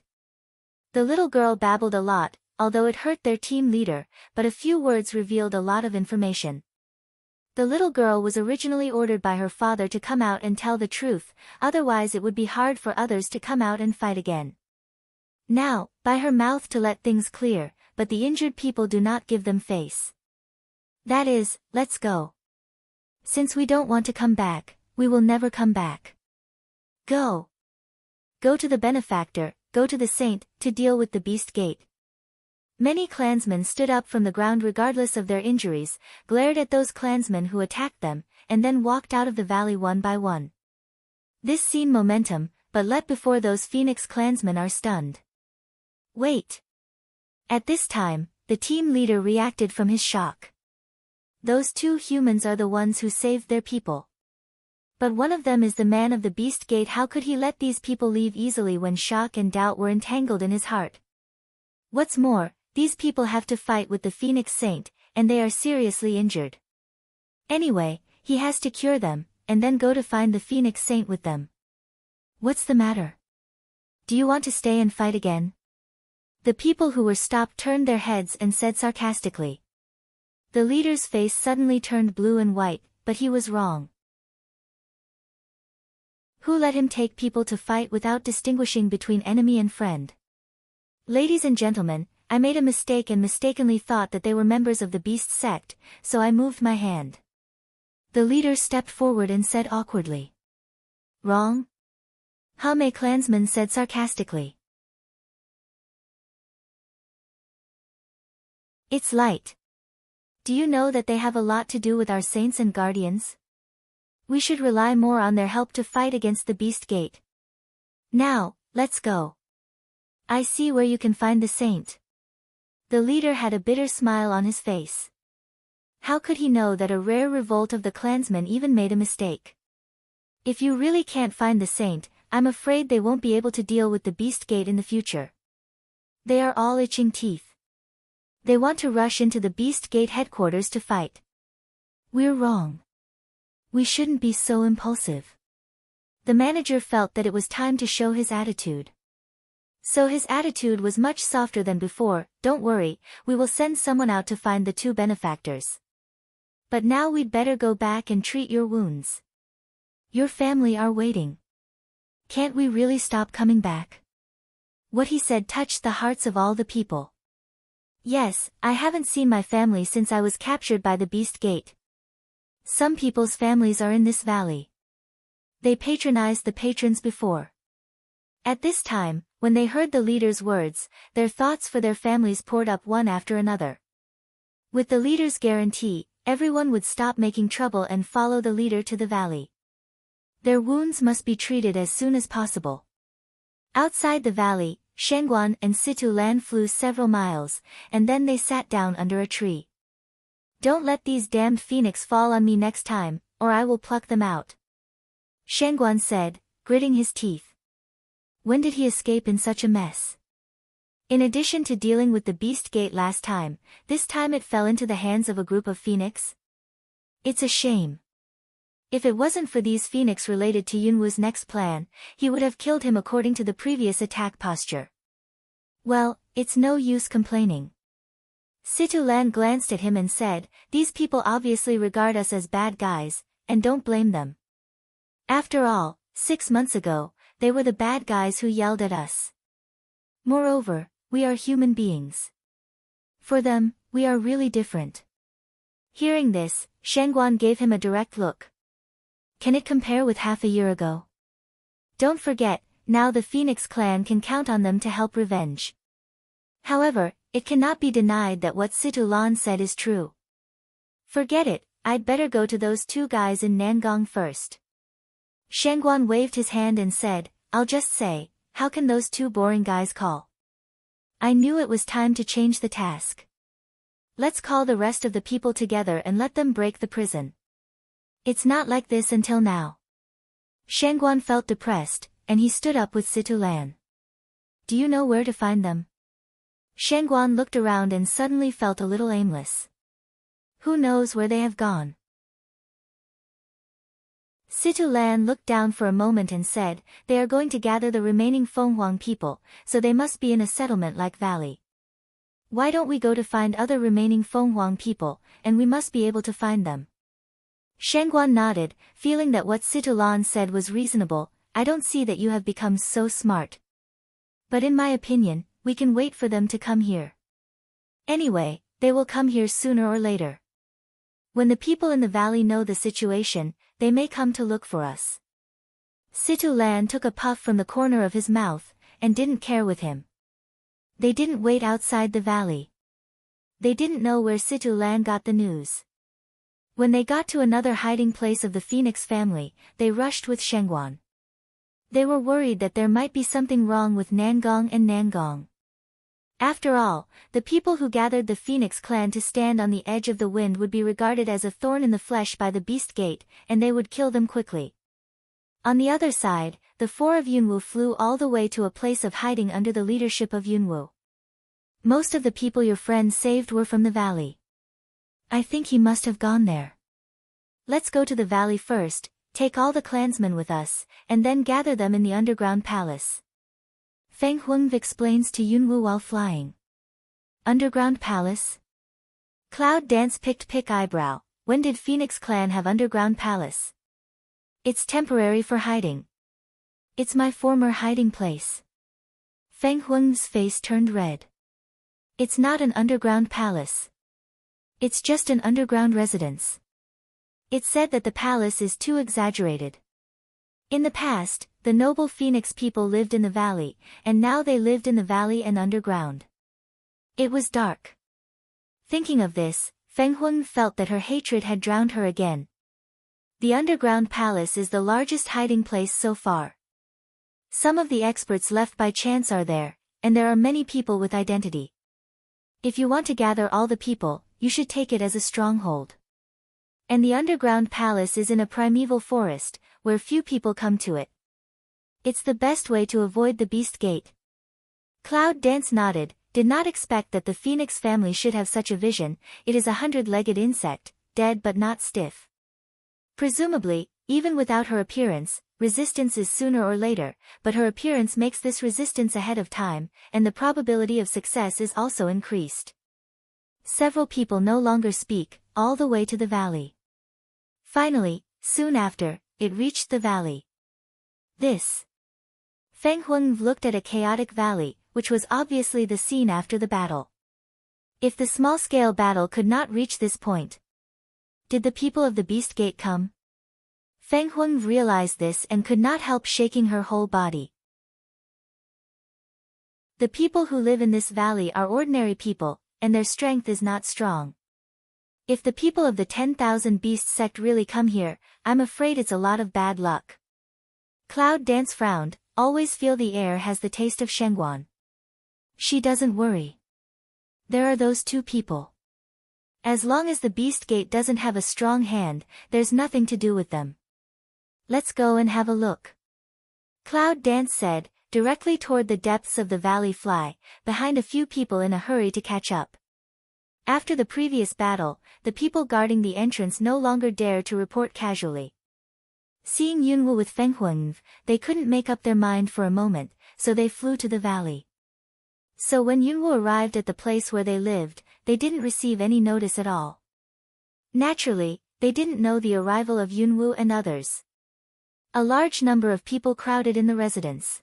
The little girl babbled a lot, although it hurt their team leader, but a few words revealed a lot of information. The little girl was originally ordered by her father to come out and tell the truth, otherwise it would be hard for others to come out and fight again. Now, by her mouth to let things clear, but the injured people do not give them face. That is, let's go. Since we don't want to come back, we will never come back. Go. Go to the benefactor, go to the saint, to deal with the Beast Gate. Many clansmen stood up from the ground regardless of their injuries, glared at those clansmen who attacked them, and then walked out of the valley one by one. This scene momentum, but let before those Phoenix clansmen are stunned. Wait. At this time, the team leader reacted from his shock. Those two humans are the ones who saved their people. But one of them is the man of the Beast Gate. How could he let these people leave easily when shock and doubt were entangled in his heart? What's more, these people have to fight with the Phoenix Saint, and they are seriously injured. Anyway, he has to cure them, and then go to find the Phoenix Saint with them. What's the matter? Do you want to stay and fight again? The people who were stopped turned their heads and said sarcastically. The leader's face suddenly turned blue and white, but he was wrong. Who let him take people to fight without distinguishing between enemy and friend? Ladies and gentlemen, I made a mistake and mistakenly thought that they were members of the Beast sect, so I moved my hand. The leader stepped forward and said awkwardly. Wrong? A clansman said sarcastically. It's light. Do you know that they have a lot to do with our saints and guardians? We should rely more on their help to fight against the Beast Gate. Now, let's go. I see where you can find the saint. The leader had a bitter smile on his face. How could he know that a rare revolt of the clansmen even made a mistake? If you really can't find the saint, I'm afraid they won't be able to deal with the Beast Gate in the future. They are all itching teeth. They want to rush into the Beast Gate headquarters to fight. We're wrong. We shouldn't be so impulsive. The manager felt that it was time to show his attitude. So his attitude was much softer than before. Don't worry, we will send someone out to find the two benefactors. But now we'd better go back and treat your wounds. Your family are waiting. Can't we really stop coming back? What he said touched the hearts of all the people. Yes, I haven't seen my family since I was captured by the Beast Gate. Some people's families are in this valley. They patronized the patrons before. At this time, when they heard the leader's words, their thoughts for their families poured up one after another. With the leader's guarantee, everyone would stop making trouble and follow the leader to the valley. Their wounds must be treated as soon as possible. Outside the valley, Shengguan and Situ Lan flew several miles, and then they sat down under a tree. Don't let these damned phoenix fall on me next time, or I will pluck them out. Shengguan said, gritting his teeth. When did he escape in such a mess? In addition to dealing with the Beast Gate last time, this time it fell into the hands of a group of Phoenix? It's a shame. If it wasn't for these Phoenix related to Yunwoo's next plan, he would have killed him according to the previous attack posture. Well, it's no use complaining. Situ Lan glanced at him and said, "These people obviously regard us as bad guys, and don't blame them. After all, 6 months ago, they were the bad guys who yelled at us. Moreover, we are human beings. For them, we are really different." Hearing this, Shangguan gave him a direct look. Can it compare with half a year ago? Don't forget, now the Phoenix clan can count on them to help revenge. However, it cannot be denied that what Situ Lan said is true. Forget it, I'd better go to those 2 guys in Nangong first. Shangguan waved his hand and said, "I'll just say, how can those 2 boring guys call?" I knew it was time to change the task. Let's call the rest of the people together and let them break the prison. It's not like this until now. Shangguan felt depressed, and he stood up with Situ Lan. Do you know where to find them? Shangguan looked around and suddenly felt a little aimless. Who knows where they have gone? Situ Lan looked down for a moment and said, "They are going to gather the remaining Fenghuang people, so they must be in a settlement-like valley. Why don't we go to find other remaining Fenghuang people, and we must be able to find them." Shangguan nodded, feeling that what Situ Lan said was reasonable. "I don't see that you have become so smart. But in my opinion, we can wait for them to come here. Anyway, they will come here sooner or later. When the people in the valley know the situation, they may come to look for us." Situ Lan took a puff from the corner of his mouth, and didn't care with him. They didn't wait outside the valley. They didn't know where Situ Lan got the news. When they got to another hiding place of the Phoenix family, they rushed with Shangguan. They were worried that there might be something wrong with Nangong and Nangong. After all, the people who gathered the Phoenix clan to stand on the edge of the wind would be regarded as a thorn in the flesh by the Beast Gate, and they would kill them quickly. On the other side, the 4 of Yunwoo flew all the way to a place of hiding under the leadership of Yunwoo. Most of the people your friend saved were from the valley. I think he must have gone there. Let's go to the valley first, take all the clansmen with us, and then gather them in the underground palace. Feng Huang explains to Yunwoo while flying. Underground palace? Cloud Dance picked eyebrow. When did Phoenix clan have underground palace? It's temporary for hiding. It's my former hiding place. Feng Huang's face turned red. It's not an underground palace. It's just an underground residence. It's said that the palace is too exaggerated. In the past, the noble Phoenix people lived in the valley, and now they lived in the valley and underground. It was dark. Thinking of this, Feng Huang felt that her hatred had drowned her again. The underground palace is the largest hiding place so far. Some of the experts left by chance are there, and there are many people with identity. If you want to gather all the people, you should take it as a stronghold. And the underground palace is in a primeval forest, where few people come to it. It's the best way to avoid the Beast Gate. Cloud Dance nodded, did not expect that the Phoenix family should have such a vision. It is a 100-legged insect, dead but not stiff. Presumably, even without her appearance, resistance is sooner or later, but her appearance makes this resistance ahead of time, and the probability of success is also increased. Several people no longer speak, all the way to the valley. Finally, soon after, it reached the valley. This. Feng Huang looked at a chaotic valley, which was obviously the scene after the battle. If the small-scale battle could not reach this point. Did the people of the Beast Gate come? Feng Huang realized this and could not help shaking her whole body. The people who live in this valley are ordinary people, and their strength is not strong. If the people of the 10,000 Beast sect really come here, I'm afraid it's a lot of bad luck. Cloud Dance frowned, always feel the air has the taste of Shangguan. She doesn't worry. There are those 2 people. As long as the Beast Gate doesn't have a strong hand, there's nothing to do with them. Let's go and have a look. Cloud Dance said, directly toward the depths of the valley fly, behind a few people in a hurry to catch up. After the previous battle, the people guarding the entrance no longer dare to report casually. Seeing Yunwu with Feng Huangve, they couldn't make up their mind for a moment, so they flew to the valley. So when Yunwu arrived at the place where they lived, they didn't receive any notice at all. Naturally, they didn't know the arrival of Yunwu and others. A large number of people crowded in the residence.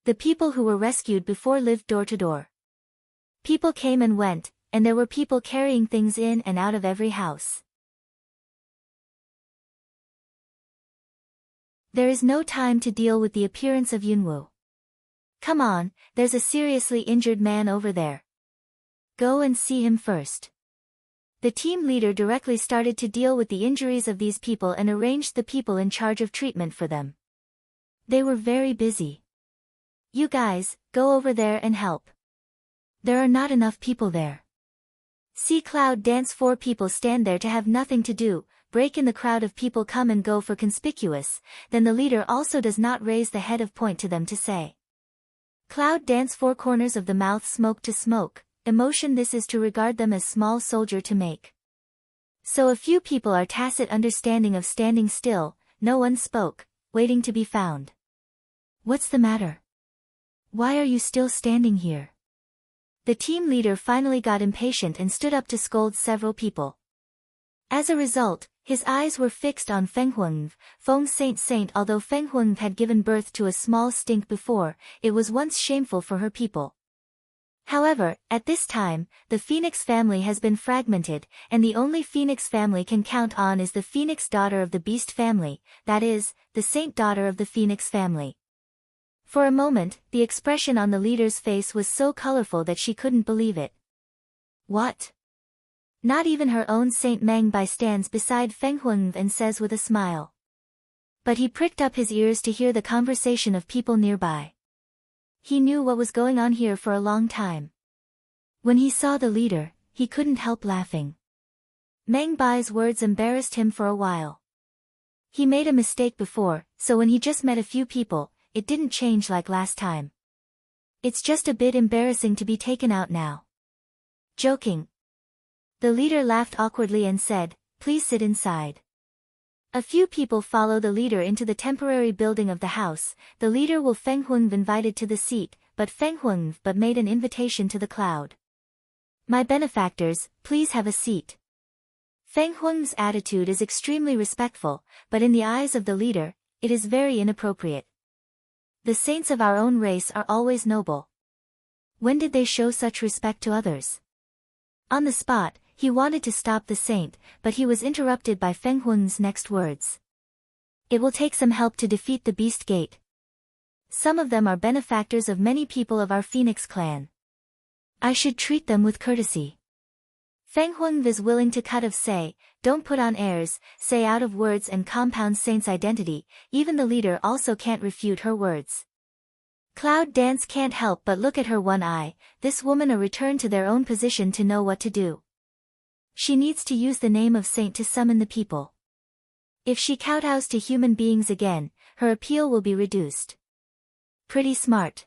The people who were rescued before lived door to door. People came and went, and there were people carrying things in and out of every house. There is no time to deal with the appearance of Yunwu. Come on, there's a seriously injured man over there. Go and see him first. The team leader directly started to deal with the injuries of these people and arranged the people in charge of treatment for them. They were very busy. You guys, go over there and help. There are not enough people there. See Cloud dance. 4 people stand there to have nothing to do, break in the crowd of people come and go for conspicuous, then the leader also does not raise the head of point to them to say. Cloud dance. 4 corners of the mouth smoke to smoke, emotion. This is to regard them as small soldier to make. So a few people are tacit understanding of standing still, no one spoke, waiting to be found. What's the matter? Why are you still standing here? The team leader finally got impatient and stood up to scold several people. As a result, his eyes were fixed on Feng Huangve, Feng Saint. Although Feng Huangve had given birth to a small stink before, it was once shameful for her people. However, at this time, the Phoenix family has been fragmented, and the only Phoenix family can count on is the Phoenix daughter of the Beast family, that is, the Saint daughter of the Phoenix family. For a moment, the expression on the leader's face was so colorful that she couldn't believe it. What? Not even her own Saint Mangbai stands beside Feng Huangve and says with a smile. But he pricked up his ears to hear the conversation of people nearby. He knew what was going on here for a long time. When he saw the leader, he couldn't help laughing. Mangbai's words embarrassed him for a while. He made a mistake before, so when he just met a few people, it didn't change like last time. It's just a bit embarrassing to be taken out now. Joking. The leader laughed awkwardly and said, please sit inside. A few people follow the leader into the temporary building of the house. The leader will Feng Huangve invited to the seat, but Feng Huangve made an invitation to the cloud. My benefactors, please have a seat. Feng Huangve's attitude is extremely respectful, but in the eyes of the leader, it is very inappropriate. The saints of our own race are always noble. When did they show such respect to others? On the spot, he wanted to stop the saint, but he was interrupted by Feng Huangve's next words. It will take some help to defeat the Beast Gate. Some of them are benefactors of many people of our Phoenix clan. I should treat them with courtesy. Feng Huangve is willing to cut of say, don't put on airs, say out of words and compound saint's identity, even the leader also can't refute her words. Cloud Dance can't help but look at her one eye, this woman a return to their own position to know what to do. She needs to use the name of saint to summon the people. If she kowtows to human beings again, her appeal will be reduced. Pretty smart.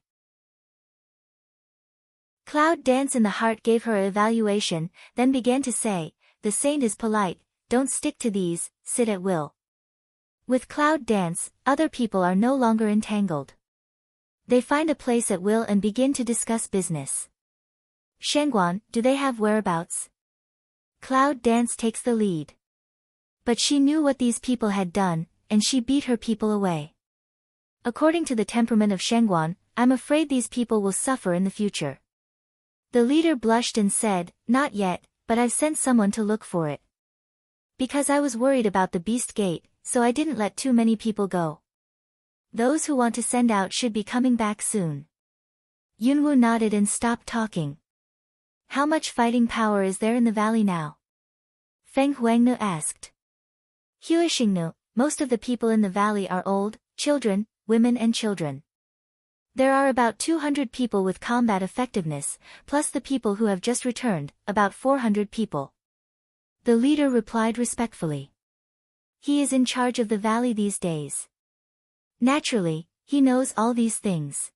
Cloud Dance in the heart gave her an evaluation, then began to say, the saint is polite, don't stick to these, sit at will. With Cloud Dance, other people are no longer entangled. They find a place at will and begin to discuss business. Shangguan, do they have whereabouts? Cloud Dance takes the lead. But she knew what these people had done, and she beat her people away. According to the temperament of Shangguan, I'm afraid these people will suffer in the future. The leader blushed and said, not yet, but I've sent someone to look for it. Because I was worried about the Beast Gate, so I didn't let too many people go. Those who want to send out should be coming back soon. Yunwu nodded and stopped talking. How much fighting power is there in the valley now? Feng Huangnu asked. Huishingnu, most of the people in the valley are old, children, women and children. There are about 200 people with combat effectiveness, plus the people who have just returned, about 400 people. The leader replied respectfully. He is in charge of the valley these days. Naturally, He knows all these things.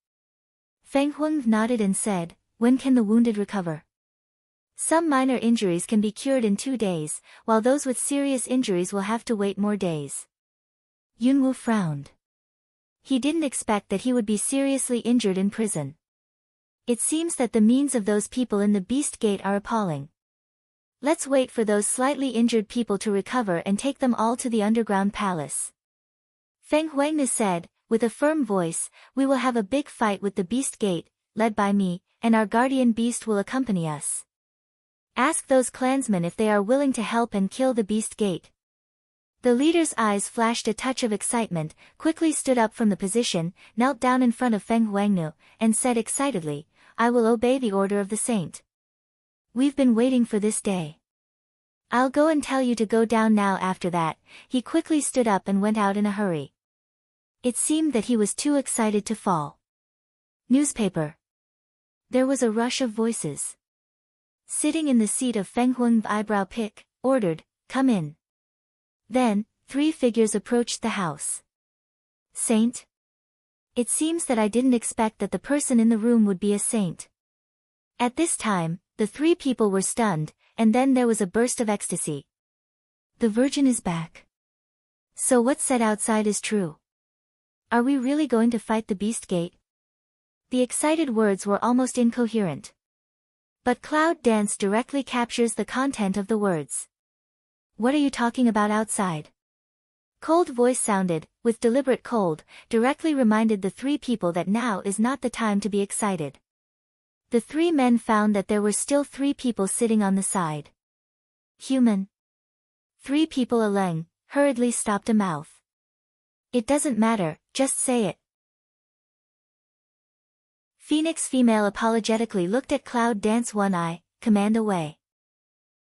Feng Huang nodded and said, when can the wounded recover? Some minor injuries can be cured in 2 days, while those with serious injuries will have to wait more days. Yunwu frowned. He didn't expect that he would be seriously injured in prison. It seems that the means of those people in the Beast Gate are appalling. Let's wait for those slightly injured people to recover and take them all to the underground palace. Feng Huang said, with a firm voice, we will have a big fight with the Beast Gate, led by me, and our guardian beast will accompany us. Ask those clansmen if they are willing to help and kill the Beast Gate. The leader's eyes flashed a touch of excitement, quickly stood up from the position, knelt down in front of Feng Huangnu, and said excitedly, I will obey the order of the saint. We've been waiting for this day. I'll go and tell you to go down now. After that, he quickly stood up and went out in a hurry. It seemed that he was too excited to fall. Newspaper. There was a rush of voices. Sitting in the seat of Feng Huang's eyebrow pick, ordered, come in. Then, 3 figures approached the house. Saint? It seems that I didn't expect that the person in the room would be a saint. At this time, the 3 people were stunned, and then there was a burst of ecstasy. The Virgin is back. So what's said outside is true. Are we really going to fight the Beast Gate? The excited words were almost incoherent. But Cloud Dance directly captures the content of the words. What are you talking about outside? Cold voice sounded, with deliberate cold, directly reminded the 3 people that now is not the time to be excited. The 3 men found that there were still 3 people sitting on the side. Human. 3 people Aleng, hurriedly stopped a mouth. It doesn't matter, just say it. Phoenix female apologetically looked at Cloud Dance one eye, command away.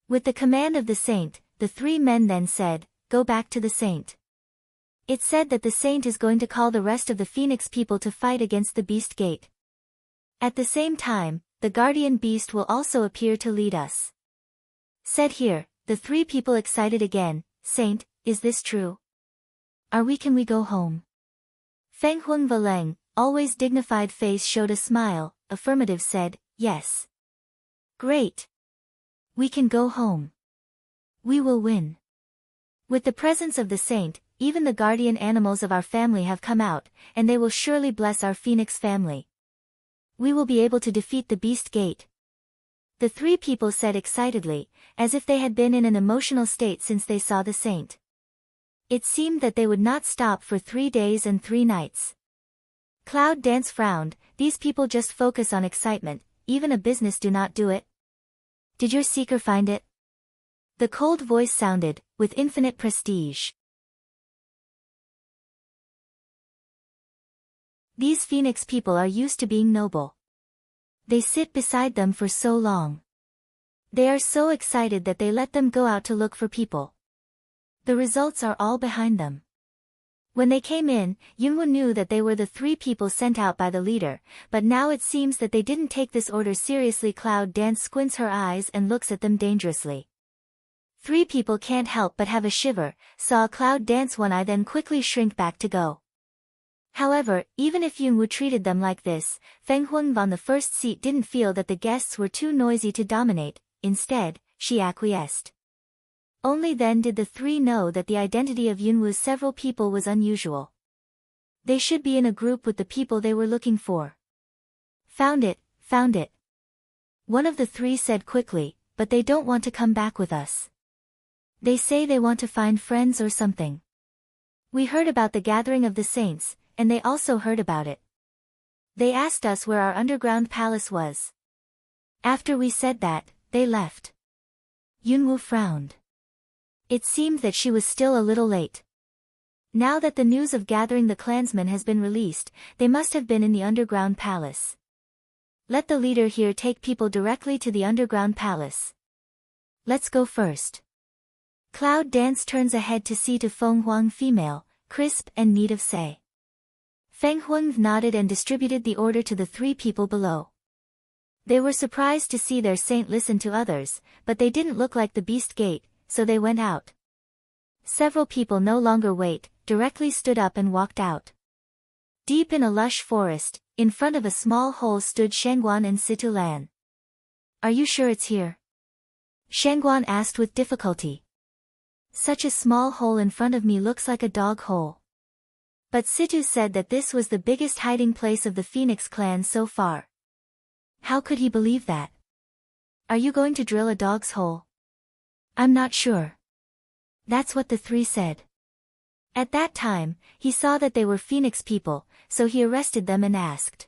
With the command of the saint, the 3 men then said, go back to the saint. It said that the saint is going to call the rest of the Phoenix people to fight against the Beast Gate. At the same time, the guardian beast will also appear to lead us. Said here, the 3 people excited again, Saint, is this true? Can we go home? Feng Huang Valeng, always dignified face showed a smile, affirmative said, yes. Great. We can go home. We will win. With the presence of the saint, even the guardian animals of our family have come out, and they will surely bless our Phoenix family. We will be able to defeat the Beast Gate. The 3 people said excitedly, as if they had been in an emotional state since they saw the saint. It seemed that they would not stop for 3 days and 3 nights. Cloud Dance frowned, these people just focus on excitement, even a business do not do it. Did your seeker find it? The cold voice sounded, with infinite prestige. These Phoenix people are used to being noble. They sit beside them for so long. They are so excited that they let them go out to look for people. The results are all behind them. When they came in, Yunwu knew that they were the 3 people sent out by the leader, but now it seems that they didn't take this order seriously. Cloud Dance squints her eyes and looks at them dangerously. 3 people can't help but have a shiver, saw Cloud Dance one eye then quickly shrink back to go. However, even if Yunwu treated them like this, Feng Huang on the first seat didn't feel that the guests were too noisy to dominate, instead, she acquiesced. Only then did the 3 know that the identity of Yunwu's several people was unusual. They should be in a group with the people they were looking for. Found it, found it. One of the 3 said quickly, but they don't want to come back with us. They say they want to find friends or something. We heard about the gathering of the saints, and they also heard about it. They asked us where our underground palace was. After we said that, they left. Yunwu frowned. It seemed that she was still a little late. Now that the news of gathering the clansmen has been released, they must have been in the underground palace. Let the leader here take people directly to the underground palace. Let's go first. Cloud Dance turns ahead to see to Feng Huang female, crisp and neat of say. Feng Huang nodded and distributed the order to the 3 people below. They were surprised to see their saint listen to others, but they didn't look like the Beast Gate, so they went out. Several people no longer wait, directly stood up and walked out. Deep in a lush forest, in front of a small hole stood Shangguan and Situ Lan. Are you sure it's here? Shangguan asked with difficulty. Such a small hole in front of me looks like a dog hole. But Situ said that this was the biggest hiding place of the Phoenix clan so far. How could he believe that? Are you going to drill a dog's hole? I'm not sure. That's what the three said. At that time, he saw that they were Phoenix people, so he arrested them and asked.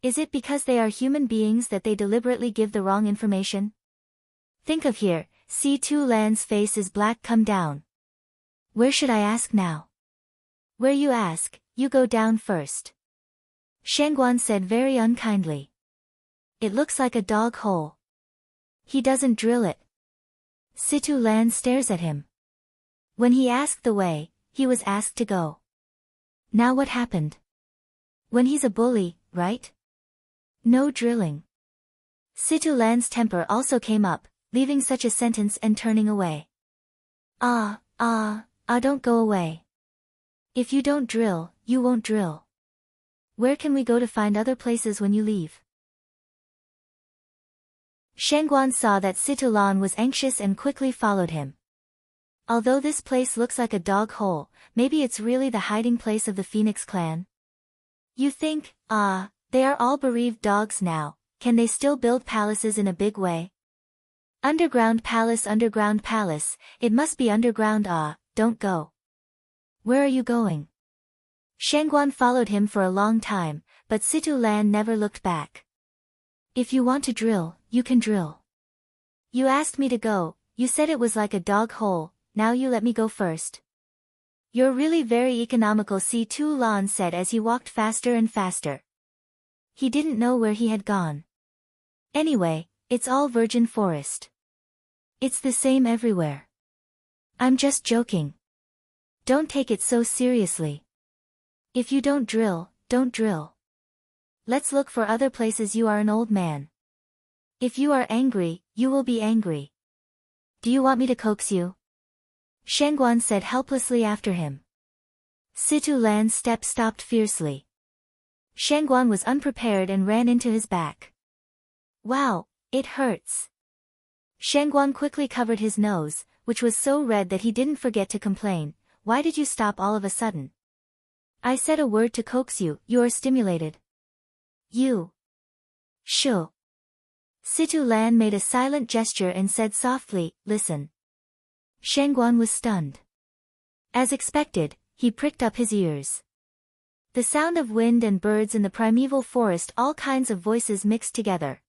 Is it because they are human beings that they deliberately give the wrong information? Think of here, see Tu Lan's face is black. Come down. Where should I ask now? Where you ask, you go down first. Shangguan said very unkindly. It looks like a dog hole. He doesn't drill it. Situ Lan stares at him. When he asked the way, he was asked to go. Now what happened? When he's a bully, right? No drilling. Situ Lan's temper also came up, leaving such a sentence and turning away. Don't go away. If you don't drill, you won't drill. Where can we go to find other places when you leave? Shangguan saw that Situ Lan was anxious and quickly followed him. Although this place looks like a dog hole, maybe it's really the hiding place of the Phoenix clan? You think, they are all bereaved dogs now, can they still build palaces in a big way? Underground palace, it must be underground. Don't go. Where are you going? Shangguan followed him for a long time, but Situ Lan never looked back. If you want to drill, you can drill. You asked me to go, you said it was like a dog hole, now you let me go first. You're really very economical, Situ Lan said as he walked faster and faster. He didn't know where he had gone. Anyway, it's all virgin forest. It's the same everywhere. I'm just joking. Don't take it so seriously. If you don't drill, don't drill. Let's look for other places. You are an old man. If you are angry, you will be angry. Do you want me to coax you? Shangguan said helplessly after him. Situ Lan's step stopped fiercely. Shangguan was unprepared and ran into his back. Wow, it hurts. Shangguan quickly covered his nose, which was so red that he didn't forget to complain. Why did you stop all of a sudden? I said a word to coax you, you are stimulated. You. Shoo. Situ Lan made a silent gesture and said softly, listen. Shangguan was stunned. As expected, he pricked up his ears. The sound of wind and birds in the primeval forest, all kinds of voices mixed together.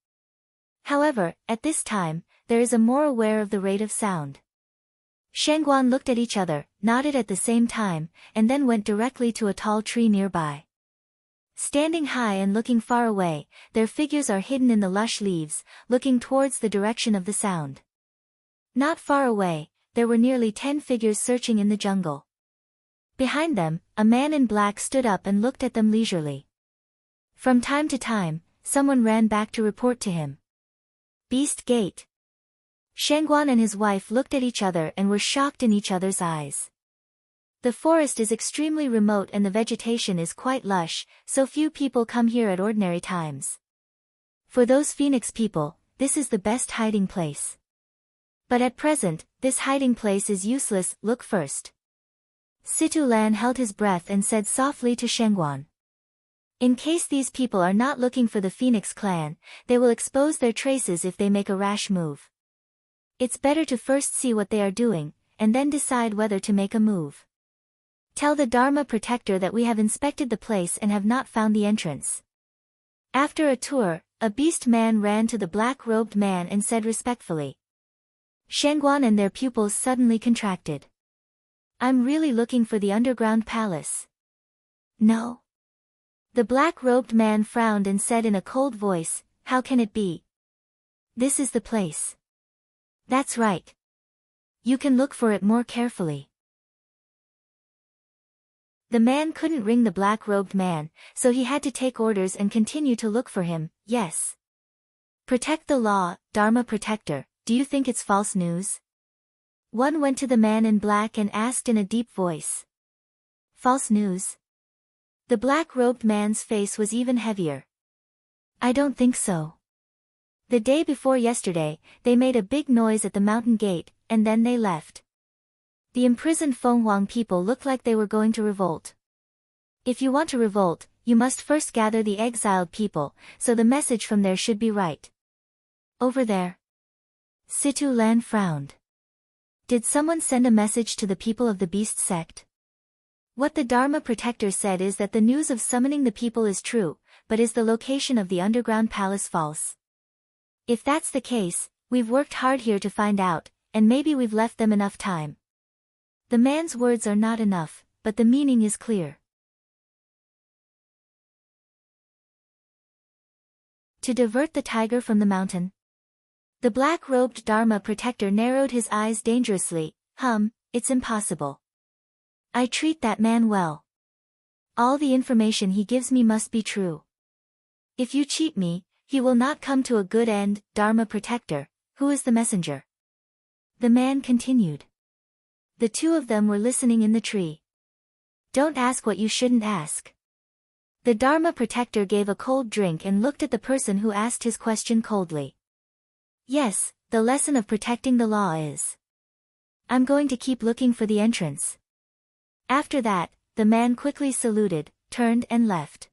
However, at this time, there is a more aware of the rate of sound. Shangguan looked at each other, nodded at the same time, and then went directly to a tall tree nearby. Standing high and looking far away, their figures are hidden in the lush leaves, looking towards the direction of the sound. Not far away, there were nearly 10 figures searching in the jungle. Behind them, a man in black stood up and looked at them leisurely. From time to time, someone ran back to report to him. Beast Gate. Shangguan and his wife looked at each other and were shocked in each other's eyes. The forest is extremely remote and the vegetation is quite lush, so few people come here at ordinary times. For those Phoenix people, this is the best hiding place. But at present, this hiding place is useless. Look first. Situ Lan held his breath and said softly to Shangguan. In case these people are not looking for the Phoenix clan, they will expose their traces if they make a rash move. It's better to first see what they are doing, and then decide whether to make a move. Tell the Dharma protector that we have inspected the place and have not found the entrance. After a tour, a beast man ran to the black-robed man and said respectfully. Shangguan and their pupils suddenly contracted. I'm really looking for the underground palace. No. The black-robed man frowned and said in a cold voice, how can it be? This is the place. That's right. You can look for it more carefully. The man couldn't ring the black-robed man, so he had to take orders and continue to look for him. Yes. Protect the law, Dharma protector, do you think it's false news? One went to the man in black and asked in a deep voice. False news? The black-robed man's face was even heavier. I don't think so. The day before yesterday, they made a big noise at the mountain gate, and then they left. The imprisoned Fenghuang people looked like they were going to revolt. If you want to revolt, you must first gather the exiled people, so the message from there should be right. Over there. Situ Lan frowned. Did someone send a message to the people of the beast sect? What the Dharma protector said is that the news of summoning the people is true, but is the location of the underground palace false? If that's the case, we've worked hard here to find out, and maybe we've left them enough time. The man's words are not enough, but the meaning is clear. To divert the tiger from the mountain. The black-robed Dharma protector narrowed his eyes dangerously. It's impossible. I treat that man well. All the information he gives me must be true. If you cheat me, he will not come to a good end. Dharma protector, who is the messenger? The man continued. The two of them were listening in the tree. Don't ask what you shouldn't ask. The Dharma protector gave a cold drink and looked at the person who asked his question coldly. Yes, the lesson of protecting the law is. I'm going to keep looking for the entrance. After that, the man quickly saluted, turned and left.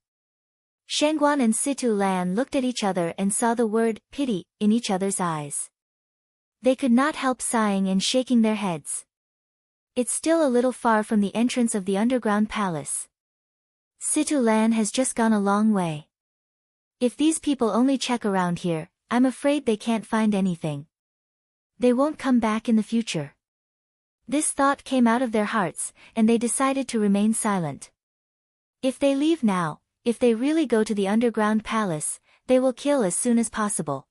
Shangguan and Situ Lan looked at each other and saw the word, pity, in each other's eyes. They could not help sighing and shaking their heads. It's still a little far from the entrance of the underground palace. Situ Lan has just gone a long way. If these people only check around here, I'm afraid they can't find anything. They won't come back in the future. This thought came out of their hearts, and they decided to remain silent. If they leave now, if they really go to the underground palace, they will kill as soon as possible.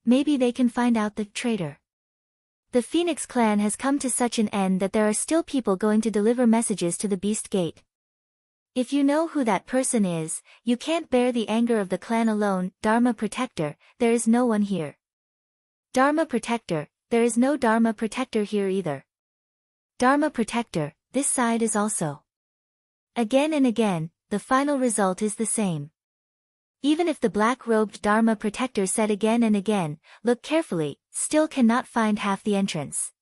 Maybe they can find out the traitor. The Phoenix clan has come to such an end that there are still people going to deliver messages to the Beast Gate. If you know who that person is, you can't bear the anger of the clan alone. Dharma protector, there is no one here. Dharma protector, there is no Dharma protector here either. Dharma protector, this side is also. Again and again, the final result is the same. Even if the black-robed Dharma protector said again and again, look carefully, still cannot find half the entrance.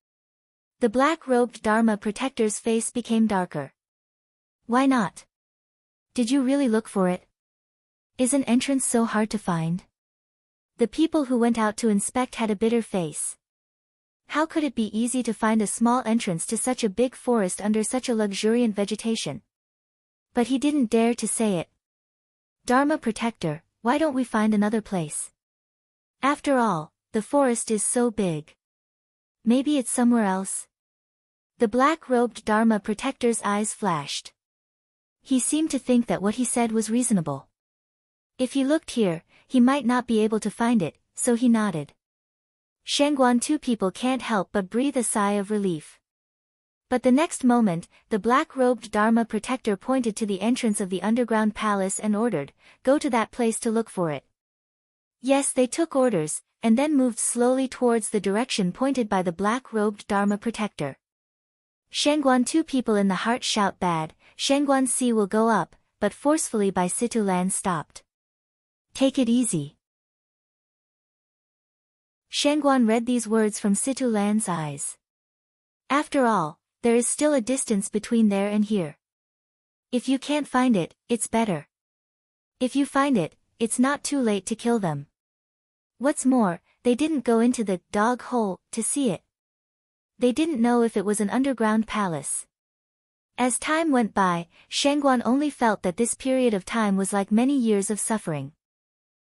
The black-robed Dharma protector's face became darker. Why not? Did you really look for it? Is an entrance so hard to find? The people who went out to inspect had a bitter face. How could it be easy to find a small entrance to such a big forest under such a luxuriant vegetation? But he didn't dare to say it. Dharma protector, why don't we find another place? After all, the forest is so big. Maybe it's somewhere else. The black-robed Dharma protector's eyes flashed. He seemed to think that what he said was reasonable. If he looked here, he might not be able to find it, so he nodded. Shangguan, two people can't help but breathe a sigh of relief. But the next moment, the black-robed Dharma protector pointed to the entrance of the underground palace and ordered, go to that place to look for it. Yes, they took orders, and then moved slowly towards the direction pointed by the black-robed Dharma protector. Shangguan, two people in the heart shout bad, Shangguan C will go up, but forcefully by Situ Lan stopped. Take it easy. Shangguan read these words from Situ Lan's eyes. After all, there is still a distance between there and here. If you can't find it, it's better. If you find it, it's not too late to kill them. What's more, they didn't go into the dog hole to see it. They didn't know if it was an underground palace. As time went by, Shangguan only felt that this period of time was like many years of suffering.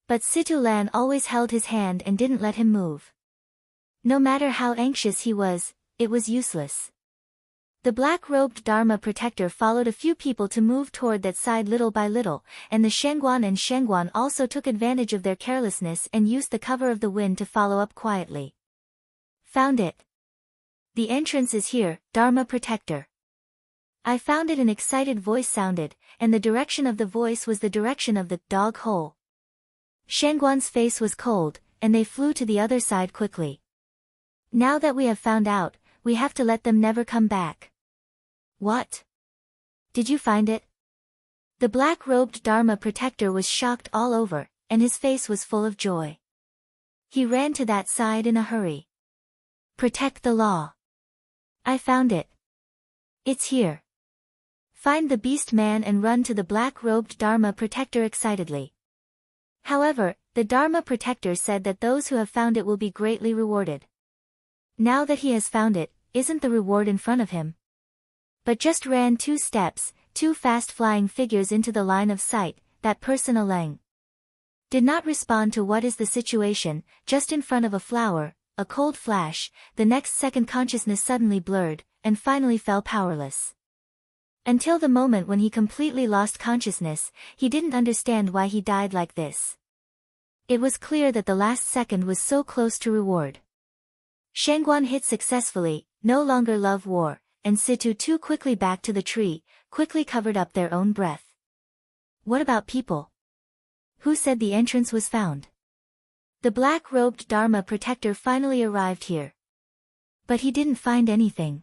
But Situ Lan always held his hand and didn't let him move. No matter how anxious he was, it was useless. The black-robed Dharma protector followed a few people to move toward that side little by little, and the Shangguan also took advantage of their carelessness and used the cover of the wind to follow up quietly. Found it. The entrance is here, Dharma protector. I found it, an excited voice sounded, and the direction of the voice was the direction of the dog hole. Shangguan's face was cold, and they flew to the other side quickly. Now that we have found out, we have to let them never come back. What? Did you find it? The black-robed Dharma protector was shocked all over, and his face was full of joy. He ran to that side in a hurry. Protect the law. I found it. It's here. Find the beast man and run to the black-robed Dharma protector excitedly. However, the Dharma protector said that those who have found it will be greatly rewarded. Now that he has found it, isn't the reward in front of him? But just ran 2 steps, 2 fast-flying figures into the line of sight, that person Aleng. Did not respond to what is the situation, just in front of a flower, a cold flash, the next second consciousness suddenly blurred, and finally fell powerless. Until the moment when he completely lost consciousness, he didn't understand why he died like this. It was clear that the last second was so close to reward. Shangguan hit successfully, no longer love war, and Situ too quickly back to the tree, quickly covered up their own breath. What about people? Who said the entrance was found? The black-robed Dharma protector finally arrived here. But he didn't find anything.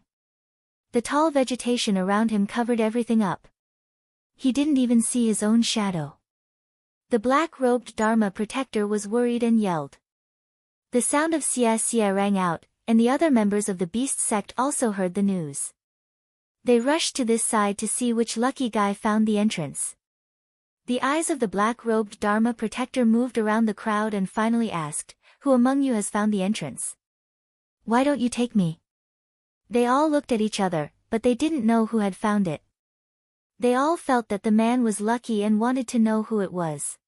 The tall vegetation around him covered everything up. He didn't even see his own shadow. The black-robed Dharma protector was worried and yelled. The sound of Xia Xia rang out, and the other members of the beast sect also heard the news. They rushed to this side to see which lucky guy found the entrance. The eyes of the black-robed Dharma protector moved around the crowd and finally asked, "Who among you has found the entrance? Why don't you take me?" They all looked at each other, but they didn't know who had found it. They all felt that the man was lucky and wanted to know who it was.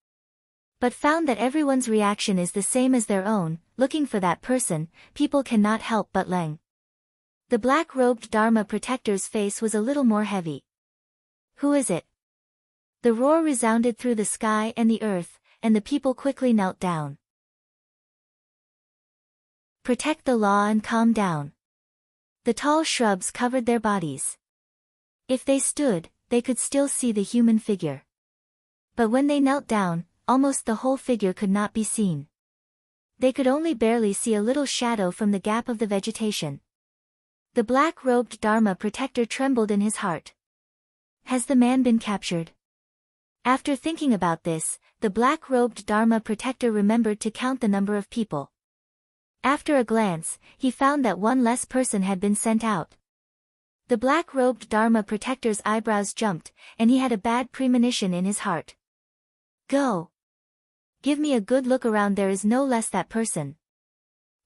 But found that everyone's reaction is the same as their own, looking for that person, people cannot help but Leng. The black-robed Dharma protector's face was a little more heavy. Who is it? The roar resounded through the sky and the earth, and the people quickly knelt down. Protect the law and calm down. The tall shrubs covered their bodies. If they stood, they could still see the human figure. But when they knelt down, almost the whole figure could not be seen. They could only barely see a little shadow from the gap of the vegetation. The black-robed Dharma protector trembled in his heart. Has the man been captured? After thinking about this, the black-robed Dharma protector remembered to count the number of people. After a glance, he found that one less person had been sent out. The black-robed Dharma protector's eyebrows jumped, and he had a bad premonition in his heart. Go. Give me a good look around, there is no less that person.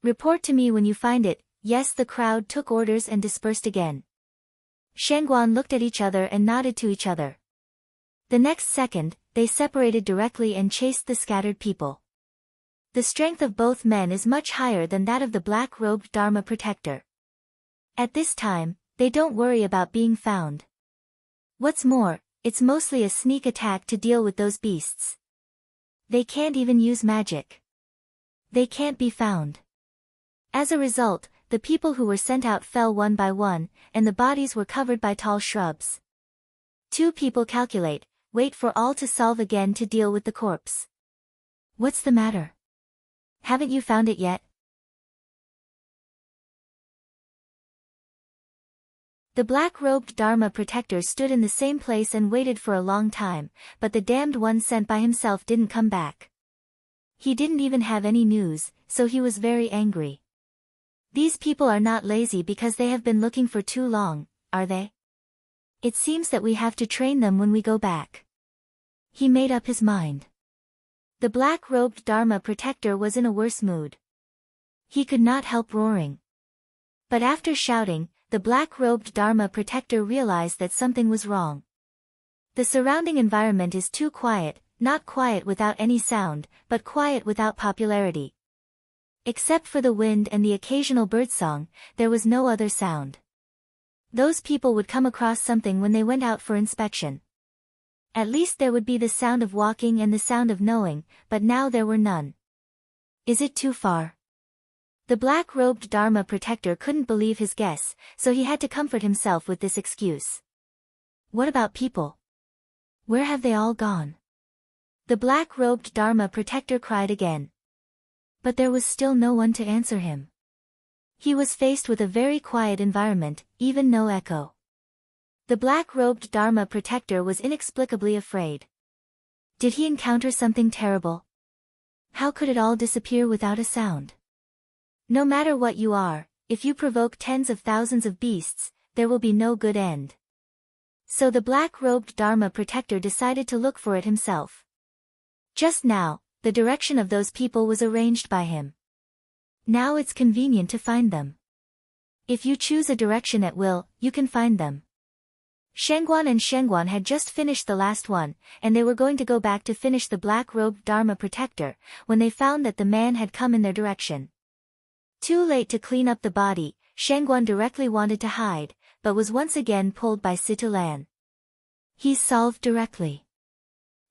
Report to me when you find it. Yes, the crowd took orders and dispersed again. Shangguan looked at each other and nodded to each other. The next second, they separated directly and chased the scattered people. The strength of both men is much higher than that of the black-robed Dharma protector. At this time, they don't worry about being found. What's more, it's mostly a sneak attack to deal with those beasts. They can't even use magic. They can't be found. As a result, the people who were sent out fell one by one, and the bodies were covered by tall shrubs. 2 people calculate, wait for all to solve again to deal with the corpse. What's the matter? Haven't you found it yet? The black-robed Dharma protector stood in the same place and waited for a long time, but the damned one sent by himself didn't come back. He didn't even have any news, so he was very angry. These people are not lazy because they have been looking for too long, are they? It seems that we have to train them when we go back. He made up his mind. The black-robed Dharma protector was in a worse mood. He could not help roaring. But after shouting, the black-robed Dharma protector realized that something was wrong. The surrounding environment is too quiet, not quiet without any sound, but quiet without popularity. Except for the wind and the occasional birdsong, there was no other sound. Those people would come across something when they went out for inspection. At least there would be the sound of walking and the sound of knowing, but now there were none. Is it too far? The black-robed Dharma protector couldn't believe his guess, so he had to comfort himself with this excuse. What about people? Where have they all gone? The black-robed Dharma protector cried again. But there was still no one to answer him. He was faced with a very quiet environment, even no echo. The black-robed Dharma protector was inexplicably afraid. Did he encounter something terrible? How could it all disappear without a sound? No matter what you are, if you provoke tens of thousands of beasts, there will be no good end. So the black-robed Dharma protector decided to look for it himself. Just now, the direction of those people was arranged by him. Now it's convenient to find them. If you choose a direction at will, you can find them. Shengguan and Shengguan had just finished the last one, and they were going to go back to finish the black-robed Dharma protector, when they found that the man had come in their direction. Too late to clean up the body, Shengguan directly wanted to hide, but was once again pulled by Situlan. He's solved directly.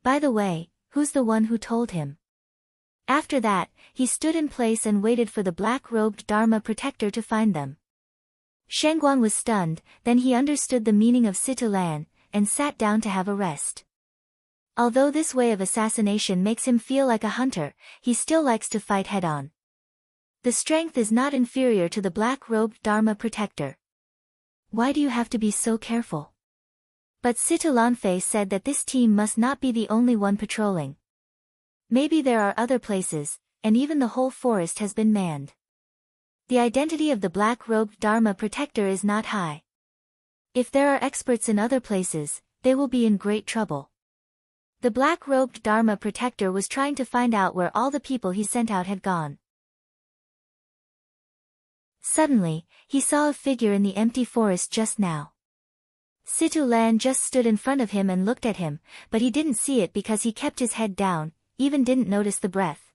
By the way, who's the one who told him? After that, he stood in place and waited for the black-robed Dharma protector to find them. Shengguan was stunned, then he understood the meaning of Situlan, and sat down to have a rest. Although this way of assassination makes him feel like a hunter, he still likes to fight head-on. The strength is not inferior to the black-robed Dharma protector. Why do you have to be so careful? But Situlanfei said that this team must not be the only one patrolling. Maybe there are other places, and even the whole forest has been manned. The identity of the black-robed Dharma protector is not high. If there are experts in other places, they will be in great trouble. The black-robed Dharma protector was trying to find out where all the people he sent out had gone. Suddenly, he saw a figure in the empty forest just now. Situlan just stood in front of him and looked at him, but he didn't see it because he kept his head down, even didn't notice the breath.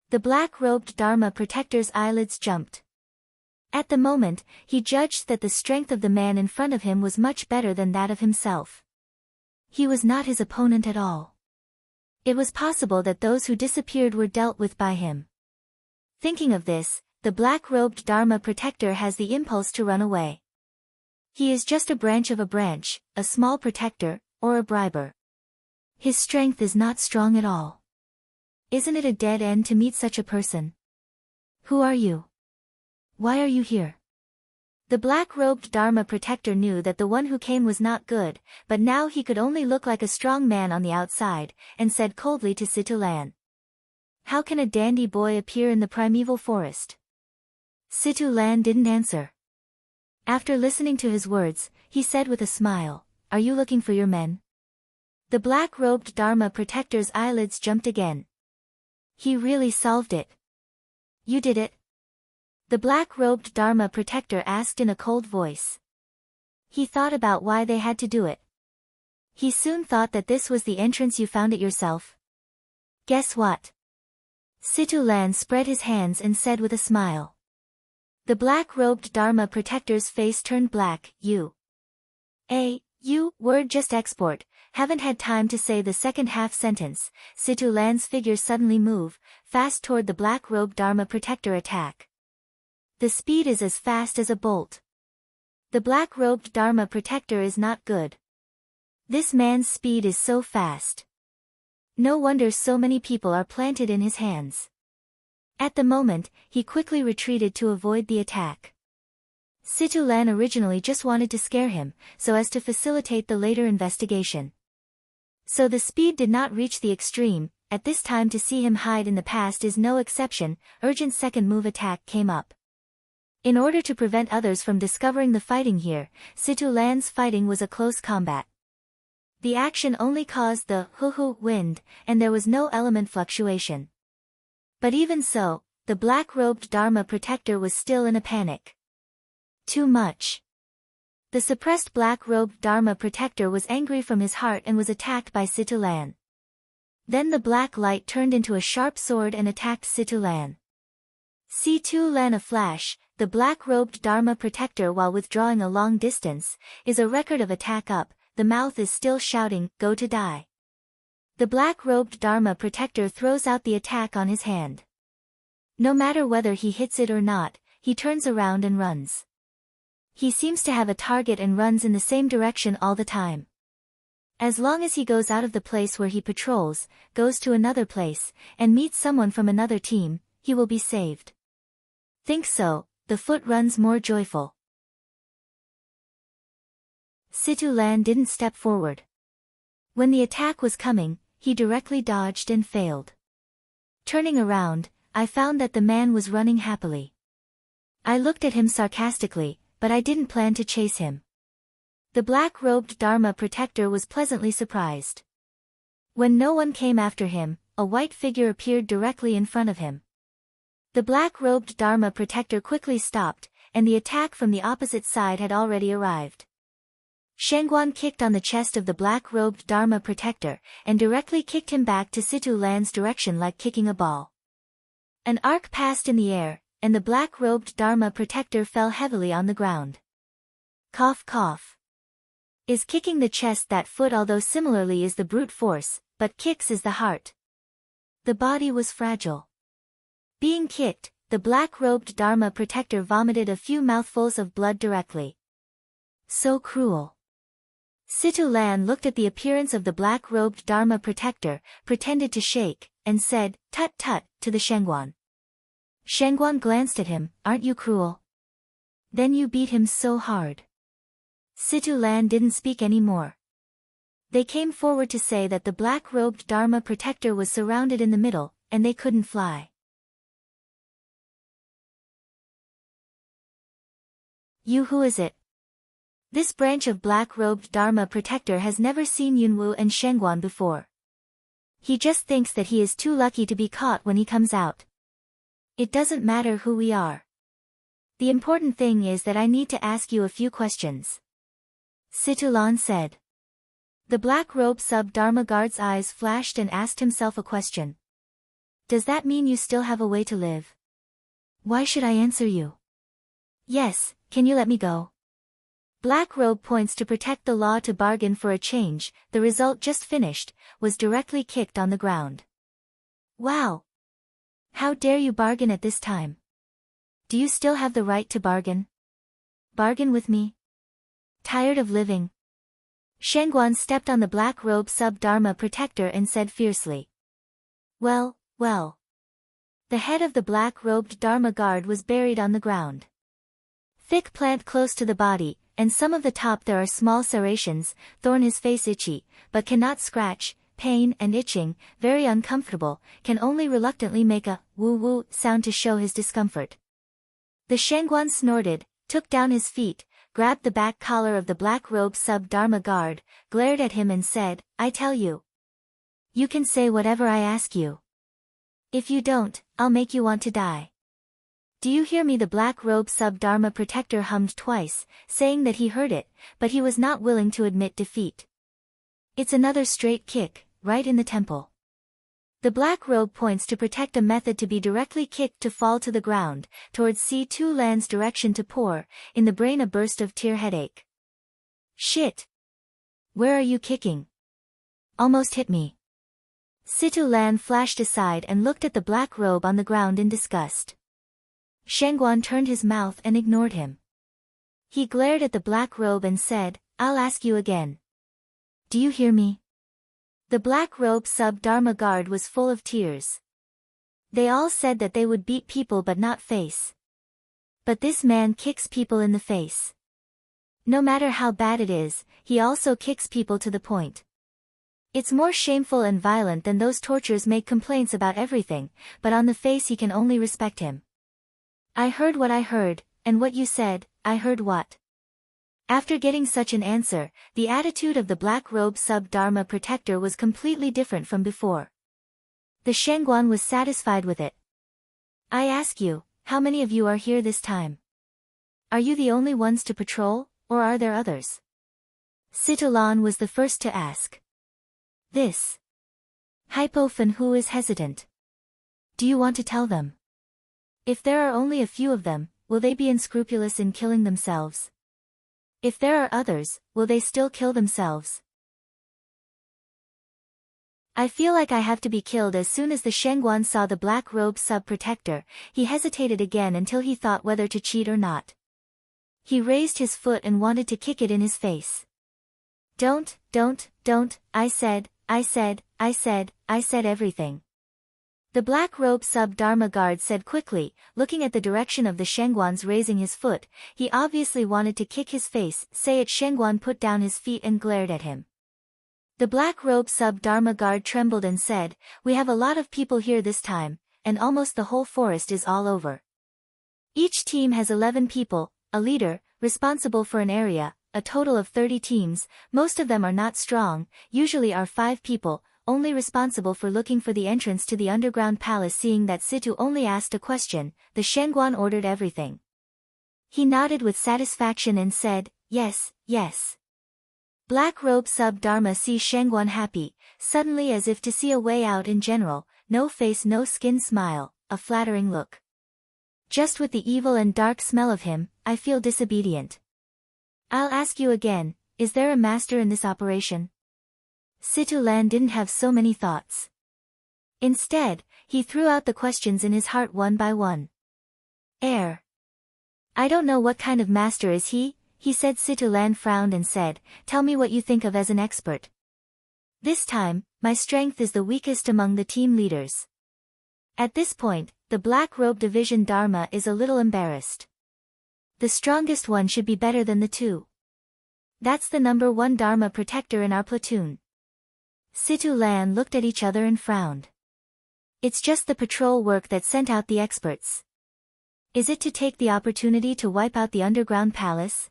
The black-robed Dharma protector's eyelids jumped. At the moment, he judged that the strength of the man in front of him was much better than that of himself. He was not his opponent at all. It was possible that those who disappeared were dealt with by him. Thinking of this, the black-robed Dharma protector has the impulse to run away. He is just a branch of a branch, a small protector, or a briber. His strength is not strong at all. Isn't it a dead end to meet such a person? Who are you? Why are you here? The black-robed Dharma protector knew that the one who came was not good, but now he could only look like a strong man on the outside, and said coldly to Situlan. How can a dandy boy appear in the primeval forest? Situlan didn't answer. After listening to his words, he said with a smile, Are you looking for your men? The black-robed Dharma protector's eyelids jumped again. He really solved it. You did it? The black-robed Dharma protector asked in a cold voice. He thought about why they had to do it. He soon thought that this was the entrance. You found it yourself. Guess what? Situlan spread his hands and said with a smile. The black-robed Dharma protector's face turned black. You word just export. Haven't had time to say the second half sentence. Situlan's figure suddenly move, fast toward the black-robed Dharma protector attack. The speed is as fast as a bolt. The black-robed Dharma protector is not good. This man's speed is so fast. No wonder so many people are planted in his hands. At the moment, he quickly retreated to avoid the attack. Situlan originally just wanted to scare him, so as to facilitate the later investigation. So the speed did not reach the extreme. At this time to see him hide in the past is no exception. Urgent second move attack came up. In order to prevent others from discovering the fighting here, Situlan's fighting was a close combat. The action only caused the hoo-hoo wind, and there was no element fluctuation. But even so, the black-robed Dharma protector was still in a panic. Too much. The suppressed black-robed Dharma protector was angry from his heart and was attacked by Situlan. Then the black light turned into a sharp sword and attacked Situlan. Situlan a flash, the black-robed Dharma protector while withdrawing a long distance, is a record of attack up, the mouth is still shouting, Go to die. The black-robed Dharma protector throws out the attack on his hand. No matter whether he hits it or not, he turns around and runs. He seems to have a target and runs in the same direction all the time. As long as he goes out of the place where he patrols, goes to another place, and meets someone from another team, he will be saved. Think so, the foot runs more joyful. Situ Lan didn't step forward. When the attack was coming, he directly dodged and failed. Turning around, I found that the man was running happily. I looked at him sarcastically, but I didn't plan to chase him. The black-robed Dharma protector was pleasantly surprised. When no one came after him, a white figure appeared directly in front of him. The black-robed Dharma protector quickly stopped, and the attack from the opposite side had already arrived. Shangguan kicked on the chest of the black-robed Dharma protector, and directly kicked him back to Situ Lan's direction like kicking a ball. An arc passed in the air, and the black-robed Dharma protector fell heavily on the ground. Cough cough. Is kicking the chest that foot? Although similarly is the brute force, but kicks is the heart. The body was fragile. Being kicked, the black-robed Dharma protector vomited a few mouthfuls of blood directly. So cruel. Situ Lan looked at the appearance of the black-robed Dharma protector, pretended to shake, and said, "Tut tut," to the Shangguan. Shangguan glanced at him, "Aren't you cruel? Then you beat him so hard." Situ Lan didn't speak any more. They came forward to say that the black-robed Dharma protector was surrounded in the middle, and they couldn't fly. Who is it? This branch of black-robed Dharma protector has never seen Yunwu and Shangguan before. He just thinks that he is too lucky to be caught when he comes out. It doesn't matter who we are. The important thing is that I need to ask you a few questions. Situ Lan said. The black-robe sub-Dharma guard's eyes flashed and asked himself a question. Does that mean you still have a way to live? Why should I answer you? Yes, can you let me go? Black Robe points to protect the law to bargain for a change, the result just finished, was directly kicked on the ground. Wow! How dare you bargain at this time? Do you still have the right to bargain? Bargain with me? Tired of living? Shangguan stepped on the Black Robe sub-Dharma protector and said fiercely. Well, well. The head of the black-robed Dharma guard was buried on the ground. Thick plant close to the body, and some of the top there are small serrations, thorn his face itchy, but cannot scratch, pain and itching, very uncomfortable, can only reluctantly make a woo-woo sound to show his discomfort. The Shangguan snorted, took down his feet, grabbed the back collar of the black robe sub-Dharma guard, glared at him and said, I tell you. You can say whatever I ask you. If you don't, I'll make you want to die. Do you hear me? The black robe sub-Dharma protector hummed twice, saying that he heard it, but he was not willing to admit defeat. It's another straight kick, right in the temple. The black robe points to protect a method to be directly kicked to fall to the ground, towards C2 Land's direction to pour, in the brain a burst of tear headache. Shit! Where are you kicking? Almost hit me. Situ Lan flashed aside and looked at the black robe on the ground in disgust. Shangguan turned his mouth and ignored him. He glared at the black robe and said, I'll ask you again. Do you hear me? The black robe sub-Dharma guard was full of tears. They all said that they would beat people but not face. But this man kicks people in the face. No matter how bad it is, he also kicks people to the point. It's more shameful and violent than those tortures. Make complaints about everything, but on the face he can only respect him. I heard what I heard, and what you said, I heard what. After getting such an answer, the attitude of the black robe sub-Dharma protector was completely different from before. The Shangguan was satisfied with it. I ask you, how many of you are here this time? Are you the only ones to patrol, or are there others? Situ Lan was the first to ask. This. Hypo Fan Hu is hesitant. Do you want to tell them? If there are only a few of them, will they be unscrupulous in killing themselves? If there are others, will they still kill themselves? I feel like I have to be killed. As soon as the Shangguan saw the black robe sub-protector, he hesitated again until he thought whether to cheat or not. He raised his foot and wanted to kick it in his face. Don't, I said everything. The black robe sub-dharma guard said quickly, looking at the direction of the Shangguan's raising his foot. He obviously wanted to kick his face. Say it. Shangguan put down his feet and glared at him. The black robe sub-dharma guard trembled and said, "We have a lot of people here this time, and almost the whole forest is all over. Each team has 11 people, a leader, responsible for an area, a total of 30 teams. Most of them are not strong, usually are 5 people, only responsible for looking for the entrance to the underground palace." Seeing that Situ only asked a question, the Shangguan ordered everything. He nodded with satisfaction and said, "Yes, yes." Black robe sub-dharma sees Shangguan happy, suddenly as if to see a way out in general, no face no skin smile, a flattering look. "Just with the evil and dark smell of him, I feel disobedient. I'll ask you again, is there a master in this operation?" Situ Lan didn't have so many thoughts. Instead, he threw out the questions in his heart one by one. "Air. I don't know what kind of master is he," he said. Situ Lan frowned and said, "Tell me what you think of as an expert." "This time, my strength is the weakest among the team leaders." At this point, the Black Robe Division Dharma is a little embarrassed. The strongest one should be better than the 2. That's the number 1 Dharma protector in our platoon. Situ Lan looked at each other and frowned. It's just the patrol work that sent out the experts. Is it to take the opportunity to wipe out the underground palace?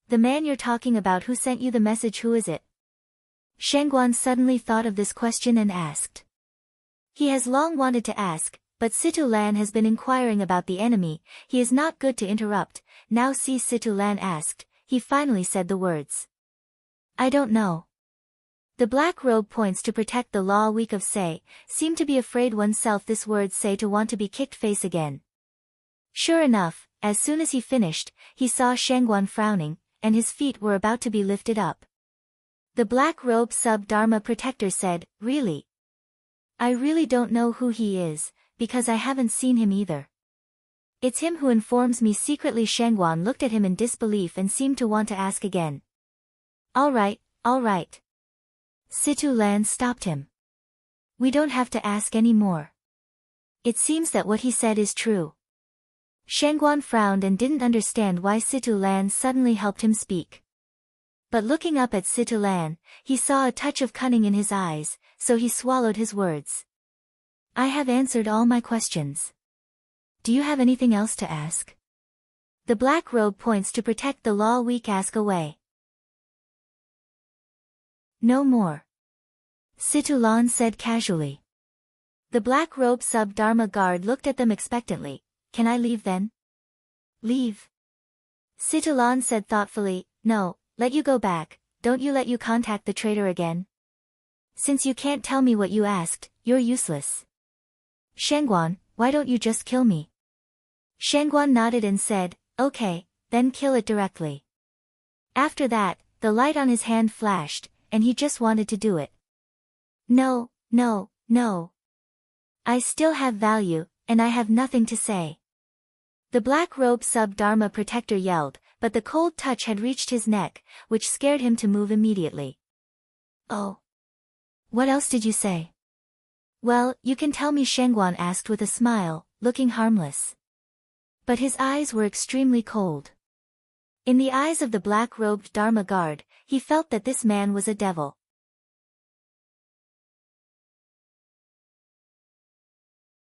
The man you're talking about who sent you the message, who is it? Shangguan suddenly thought of this question and asked. He has long wanted to ask, but Situ Lan has been inquiring about the enemy. He is not good to interrupt. Now see, Situ Lan asked, he finally said the words. "I don't know." The black robe points to protect the law weak of say, seem to be afraid oneself. This word say to want to be kicked face again. Sure enough, as soon as he finished, he saw Shangguan frowning, and his feet were about to be lifted up. The black robe sub-dharma protector said, "Really? I really don't know who he is, because I haven't seen him either. It's him who informs me secretly." Shangguan looked at him in disbelief and seemed to want to ask again. All right. Situ Lan stopped him. "We don't have to ask any more. It seems that what he said is true." Shangguan frowned and didn't understand why Situ Lan suddenly helped him speak. But looking up at Situ Lan, he saw a touch of cunning in his eyes, so he swallowed his words. "I have answered all my questions. Do you have anything else to ask?" The black robe points to protect the law weak. "Ask away." "No more," Situ Lan said casually. The black robe sub-dharma guard looked at them expectantly. "Can I leave then?" "Leave?" Situ Lan said thoughtfully. "No, let you go back. Don't you let you contact the traitor again. Since you can't tell me what you asked, you're useless." "Shangguan, why don't you just kill me?" Shangguan nodded and said, "Okay, then kill it directly." After that, the light on his hand flashed, and he just wanted to do it. No. I still have value, and I have nothing to say." The black robe sub-dharma protector yelled, but the cold touch had reached his neck, which scared him to move immediately. "Oh. What else did you say?" "Well, you can tell me," Shangguan asked with a smile, looking harmless. But his eyes were extremely cold. In the eyes of the black-robed Dharma guard, he felt that this man was a devil.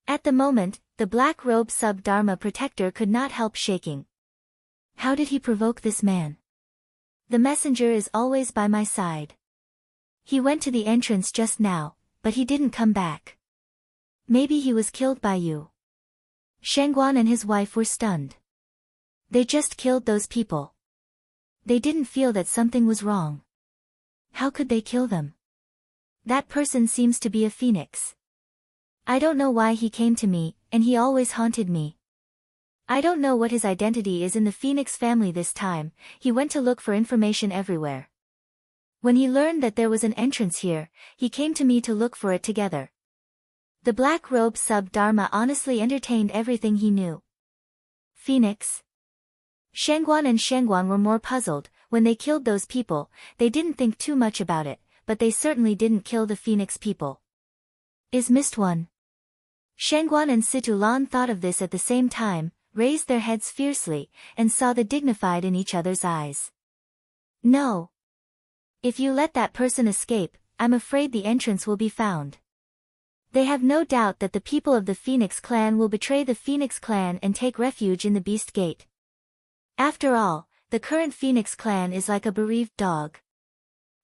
At the moment, the black robe sub-dharma protector could not help shaking. How did he provoke this man? The messenger is always by my side. He went to the entrance just now, but he didn't come back. Maybe he was killed by you. Shangguan and his wife were stunned. They just killed those people. They didn't feel that something was wrong. How could they kill them? That person seems to be a phoenix. I don't know why he came to me, and he always haunted me. I don't know what his identity is in the Phoenix family this time. He went to look for information everywhere. When he learned that there was an entrance here, he came to me to look for it together. The black robe sub-dharma honestly entertained everything he knew. Phoenix? Shangguan were more puzzled. When they killed those people, they didn't think too much about it, but they certainly didn't kill the Phoenix people. Is Mist one? Shangguan and Situlan thought of this at the same time, raised their heads fiercely, and saw the dignified in each other's eyes. No. If you let that person escape, I'm afraid the entrance will be found. They have no doubt that the people of the Phoenix clan will betray the Phoenix clan and take refuge in the Beast Gate. After all, the current Phoenix clan is like a bereaved dog.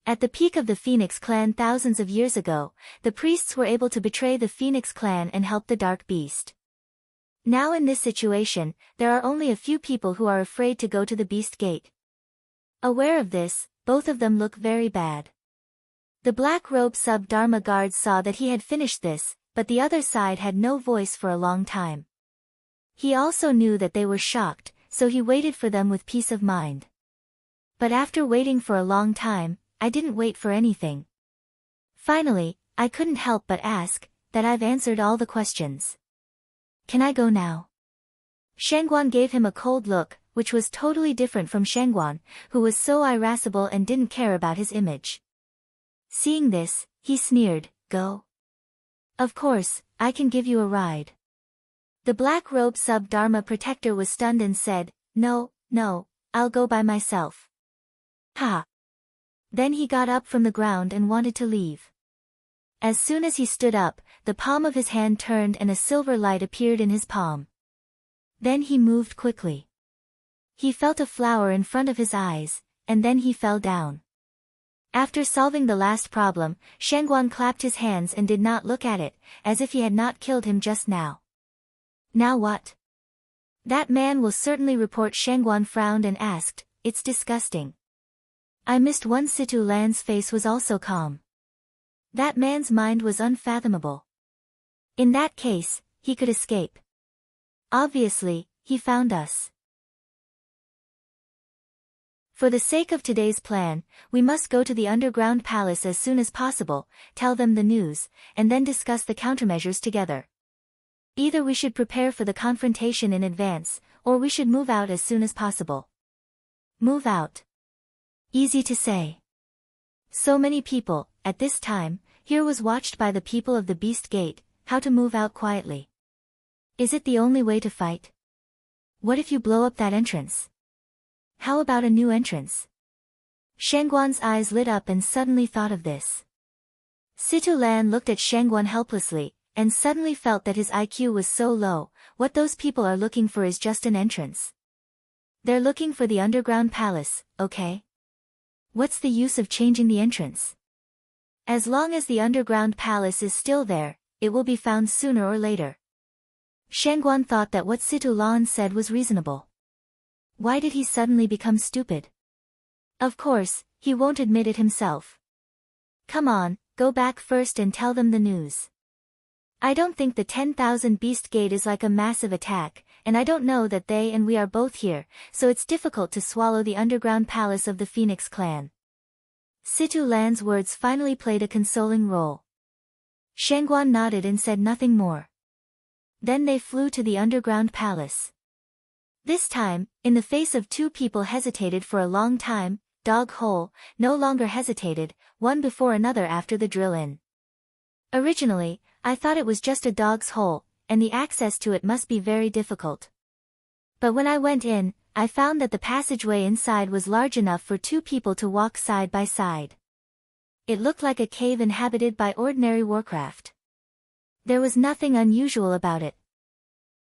At the peak of the Phoenix clan thousands of years ago, the priests were able to betray the Phoenix clan and help the Dark Beast. Now in this situation, there are only a few people who are afraid to go to the Beast Gate. Aware of this, both of them look very bad. The black-robed sub-Dharma guards saw that he had finished this, but the other side had no voice for a long time. He also knew that they were shocked, so he waited for them with peace of mind. But after waiting for a long time, I didn't wait for anything. Finally, I couldn't help but ask, that I've answered all the questions. Can I go now? Shangguan gave him a cold look, which was totally different from Shangguan, who was so irascible and didn't care about his image. Seeing this, he sneered, go. Of course, I can give you a ride. The black-robed sub-Dharma protector was stunned and said, no, I'll go by myself. Ha! Then he got up from the ground and wanted to leave. As soon as he stood up, the palm of his hand turned and a silver light appeared in his palm. Then he moved quickly. He felt a flower in front of his eyes, and then he fell down. After solving the last problem, Shangguan clapped his hands and did not look at it, as if he had not killed him just now. Now what? That man will certainly report. Shangguan frowned and asked, it's disgusting. I missed one. Situ Lan's face was also calm. That man's mind was unfathomable. In that case, he could escape. Obviously, he found us. For the sake of today's plan, we must go to the underground palace as soon as possible, tell them the news, and then discuss the countermeasures together. Either we should prepare for the confrontation in advance, or we should move out as soon as possible. Move out. Easy to say. So many people, at this time, here was watched by the people of the Beast Gate, how to move out quietly. Is it the only way to fight? What if you blow up that entrance? How about a new entrance? Shangguan's eyes lit up and suddenly thought of this. Situ Lan looked at Shangguan helplessly, and suddenly felt that his IQ was so low. What those people are looking for is just an entrance. They're looking for the underground palace, okay? What's the use of changing the entrance? As long as the underground palace is still there, it will be found sooner or later. Shangguan thought that what Situ Lan said was reasonable. Why did he suddenly become stupid? Of course, he won't admit it himself. Come on, go back first and tell them the news. I don't think the 10,000 Beast Gate is like a massive attack, and I don't know that they and we are both here, so it's difficult to swallow the underground palace of the Phoenix clan. Situ Lan's words finally played a consoling role. Shangguan nodded and said nothing more. Then they flew to the underground palace. This time, in the face of two people hesitated for a long time, Dog Hole no longer hesitated, one before another after the drill-in. Originally, I thought it was just a dog's hole, and the access to it must be very difficult. But when I went in, I found that the passageway inside was large enough for two people to walk side by side. It looked like a cave inhabited by ordinary warcraft. There was nothing unusual about it.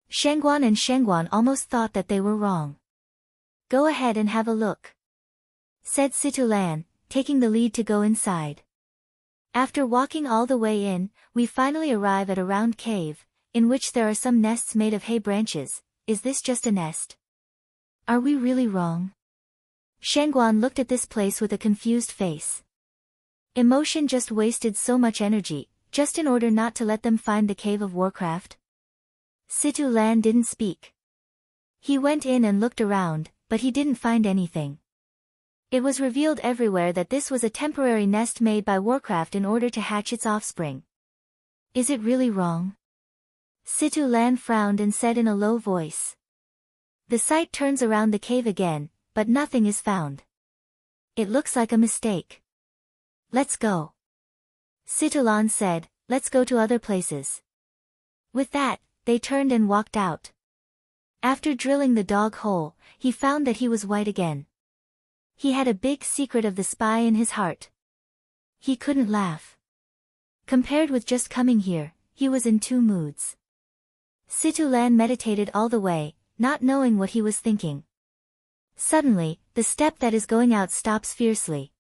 Shangguan and Shangguan almost thought that they were wrong. Go ahead and have a look, said Situ Lan, taking the lead to go inside. After walking all the way in, we finally arrive at a round cave, in which there are some nests made of hay branches. Is this just a nest? Are we really wrong? Shangguan looked at this place with a confused face. Emotion just wasted so much energy, just in order not to let them find the cave of Warcraft. Situ Lan didn't speak. He went in and looked around, but he didn't find anything. It was revealed everywhere that this was a temporary nest made by Warcraft in order to hatch its offspring. Is it really wrong? Situ Lan frowned and said in a low voice. The sight turns around the cave again, but nothing is found. It looks like a mistake. Let's go. Situ Lan said, let's go to other places. With that, they turned and walked out. After drilling the dog hole, he found that he was white again. He had a big secret of the spy in his heart. He couldn't laugh. Compared with just coming here, he was in two moods. Situlan meditated all the way, not knowing what he was thinking. Suddenly, the step that is going out stops fiercely.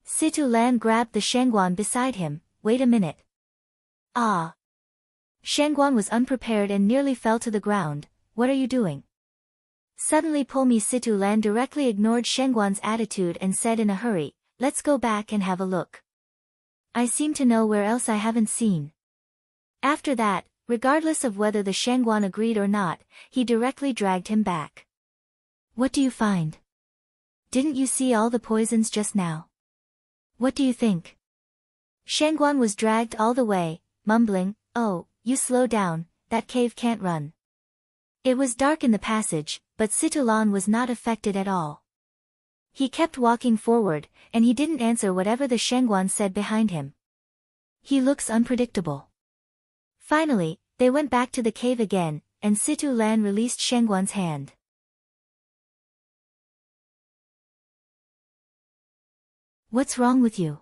Situlan grabbed the Shangguan beside him. Wait a minute. Ah. Shangguan was unprepared and nearly fell to the ground. What are you doing? Suddenly Pulmi Situlan directly ignored Shangguan's attitude and said in a hurry, let's go back and have a look. I seem to know where else I haven't seen. After that, regardless of whether the Shangguan agreed or not, he directly dragged him back. What do you find? Didn't you see all the poisons just now? What do you think? Shangguan was dragged all the way, mumbling, oh, you slow down, that cave can't run. It was dark in the passage, but Situlan was not affected at all. He kept walking forward, and he didn't answer whatever the Shangguan said behind him. He looks unpredictable. Finally, they went back to the cave again, and Situlan released Shangguan's hand. What's wrong with you?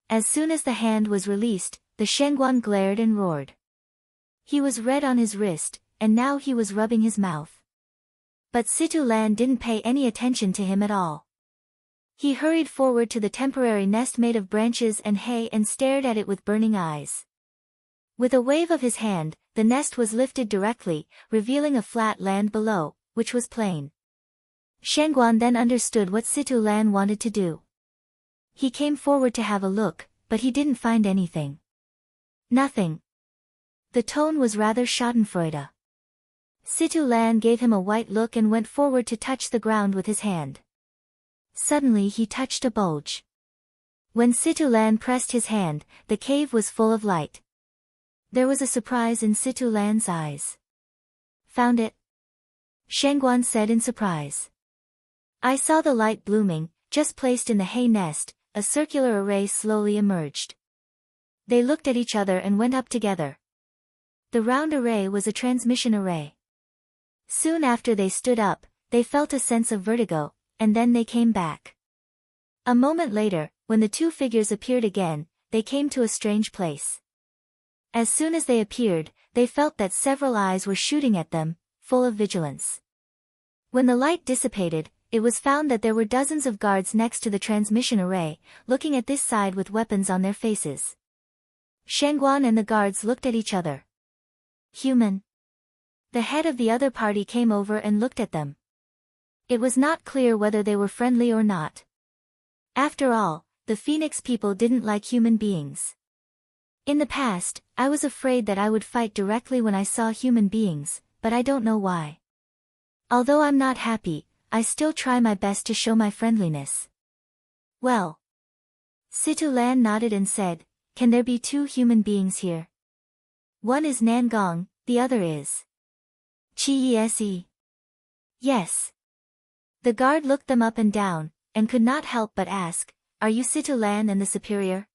As soon as the hand was released, the Shangguan glared and roared. He was red on his wrist, and now he was rubbing his mouth. But Situlan didn't pay any attention to him at all. He hurried forward to the temporary nest made of branches and hay and stared at it with burning eyes. With a wave of his hand, the nest was lifted directly, revealing a flat land below, which was plain. Shangguan then understood what Situlan wanted to do. He came forward to have a look, but he didn't find anything. Nothing. The tone was rather schadenfreude. Situlan gave him a white look and went forward to touch the ground with his hand. Suddenly he touched a bulge. When Situlan pressed his hand, the cave was full of light. There was a surprise in Situlan's eyes. Found it? Shangguan said in surprise. I saw the light blooming, just placed in the hay nest, a circular array slowly emerged. They looked at each other and went up together. The round array was a transmission array. Soon after they stood up, they felt a sense of vertigo, and then they came back. A moment later, when the two figures appeared again, they came to a strange place. As soon as they appeared, they felt that several eyes were shooting at them, full of vigilance. When the light dissipated, it was found that there were dozens of guards next to the transmission array, looking at this side with weapons on their faces. Shangguan and the guards looked at each other. Human. The head of the other party came over and looked at them. It was not clear whether they were friendly or not. After all, the Phoenix people didn't like human beings. In the past, I was afraid that I would fight directly when I saw human beings, but I don't know why. Although I'm not happy, I still try my best to show my friendliness. Well. Situlan nodded and said, can there be two human beings here? One is Nangong, the other is Chese. Yes. The guard looked them up and down, and could not help but ask, are you Situlan and the superior?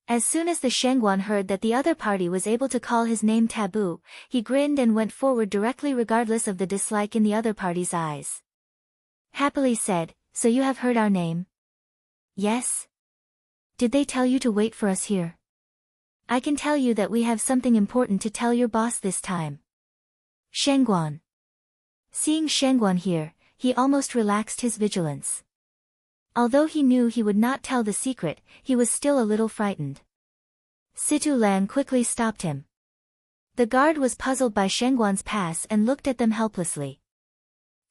As soon as the Shangguan heard that the other party was able to call his name taboo, he grinned and went forward directly regardless of the dislike in the other party's eyes. Happily said, so you have heard our name? Yes. Did they tell you to wait for us here? I can tell you that we have something important to tell your boss this time. Shangguan. Seeing Shangguan here, he almost relaxed his vigilance. Although he knew he would not tell the secret, he was still a little frightened. Situlan quickly stopped him. The guard was puzzled by Shangguan's pass and looked at them helplessly.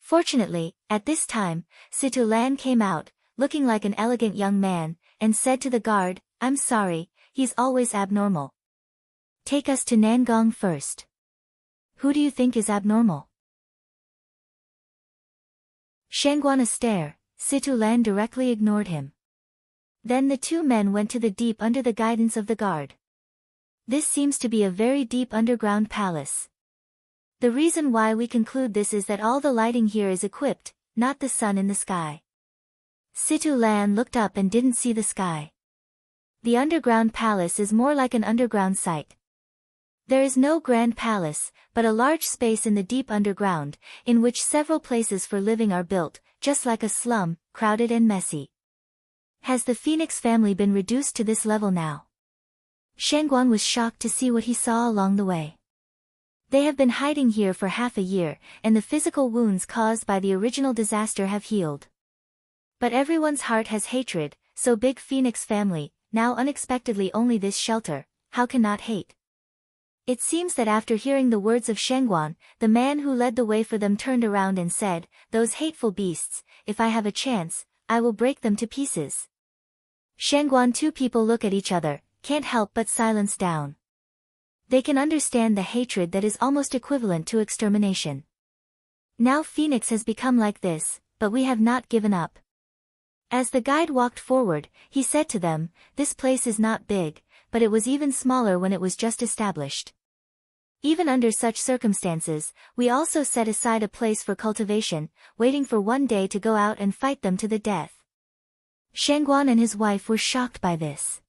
Fortunately, at this time, Situlan came out, looking like an elegant young man, and said to the guard, I'm sorry, he's always abnormal. Take us to Nangong first. Who do you think is abnormal? Shangguan stare, Situlan directly ignored him. Then the two men went to the deep under the guidance of the guard. This seems to be a very deep underground palace. The reason why we conclude this is that all the lighting here is equipped, not the sun in the sky. Situlan looked up and didn't see the sky. The underground palace is more like an underground site. There is no grand palace, but a large space in the deep underground, in which several places for living are built, just like a slum, crowded and messy. Has the Phoenix family been reduced to this level now? Shangguan was shocked to see what he saw along the way. They have been hiding here for half a year, and the physical wounds caused by the original disaster have healed. But everyone's heart has hatred, so big Phoenix family, now unexpectedly only this shelter, how can not hate? It seems that after hearing the words of Shangguan, the man who led the way for them turned around and said, "Those hateful beasts, if I have a chance, I will break them to pieces." Shangguan, two people look at each other, can't help but silence down. They can understand the hatred that is almost equivalent to extermination. Now Phoenix has become like this, but we have not given up. As the guide walked forward, he said to them, "This place is not big, but it was even smaller when it was just established. Even under such circumstances, we also set aside a place for cultivation, waiting for one day to go out and fight them to the death." Shangguan and his wife were shocked by this.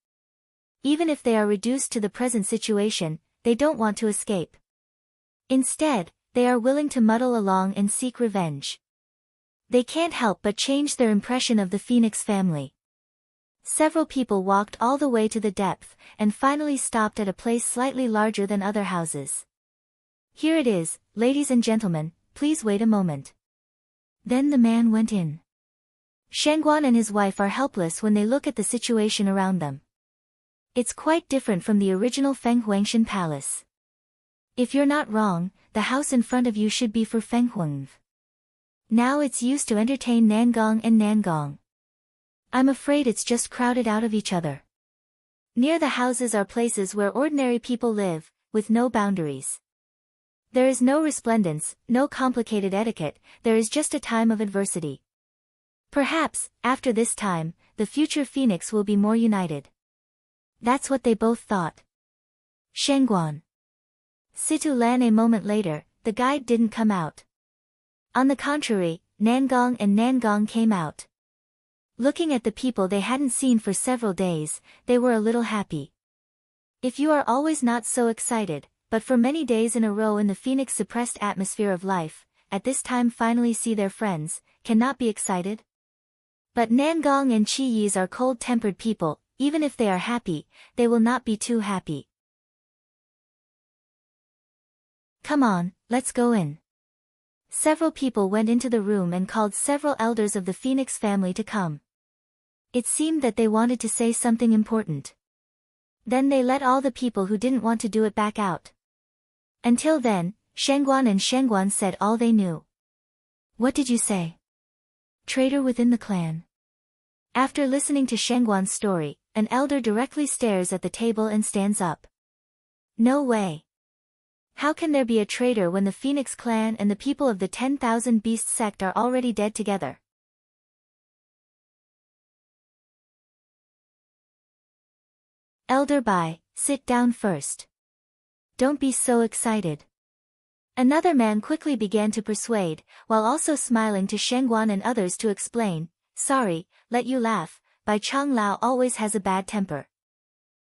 Even if they are reduced to the present situation, they don't want to escape. Instead, they are willing to muddle along and seek revenge. They can't help but change their impression of the Phoenix family. Several people walked all the way to the depth, and finally stopped at a place slightly larger than other houses. "Here it is, ladies and gentlemen, please wait a moment." Then the man went in. Shangguan and his wife are helpless when they look at the situation around them. It's quite different from the original Feng Huangshan palace. If you're not wrong, the house in front of you should be for Feng Huang. Now it's used to entertain Nangong and Nangong. I'm afraid it's just crowded out of each other. Near the houses are places where ordinary people live, with no boundaries. There is no resplendence, no complicated etiquette, there is just a time of adversity. Perhaps, after this time, the future Phoenix will be more united. That's what they both thought. Shangguan. Situ Lan. A moment later, the guide didn't come out. On the contrary, Nangong and Nangong came out. Looking at the people they hadn't seen for several days, they were a little happy. If you are always not so excited, but for many days in a row in the Phoenix suppressed atmosphere of life, at this time finally see their friends, cannot be excited? But Nangong and Chi Yis are cold-tempered people, even if they are happy, they will not be too happy. "Come on, let's go in." Several people went into the room and called several elders of the Phoenix family to come. It seemed that they wanted to say something important. Then they let all the people who didn't want to do it back out. Until then, Shangguan and Shangguan said all they knew. "What did you say?" "Traitor within the clan." After listening to Shangguan's story, an elder directly stares at the table and stands up. "No way. How can there be a traitor when the Phoenix clan and the people of the 10,000 Beast sect are already dead together?" "Elder Bai, sit down first. Don't be so excited." Another man quickly began to persuade, while also smiling to Shangguan and others to explain, "Sorry, let you laugh, Bai Chang Lao always has a bad temper."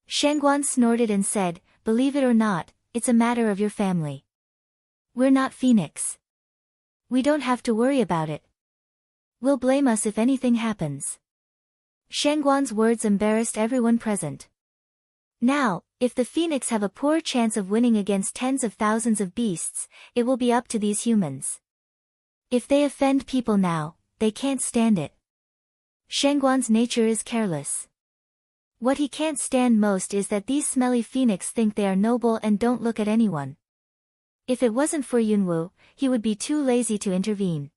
Shangguan snorted and said, "Believe it or not, it's a matter of your family. We're not Phoenix. We don't have to worry about it. Will blame us if anything happens." Shangguan's words embarrassed everyone present. Now, if the Phoenix have a poor chance of winning against tens of thousands of beasts, it will be up to these humans. If they offend people now, they can't stand it. Shangguan's nature is careless. What he can't stand most is that these smelly Phoenix think they are noble and don't look at anyone. If it wasn't for Yunwu, he would be too lazy to intervene.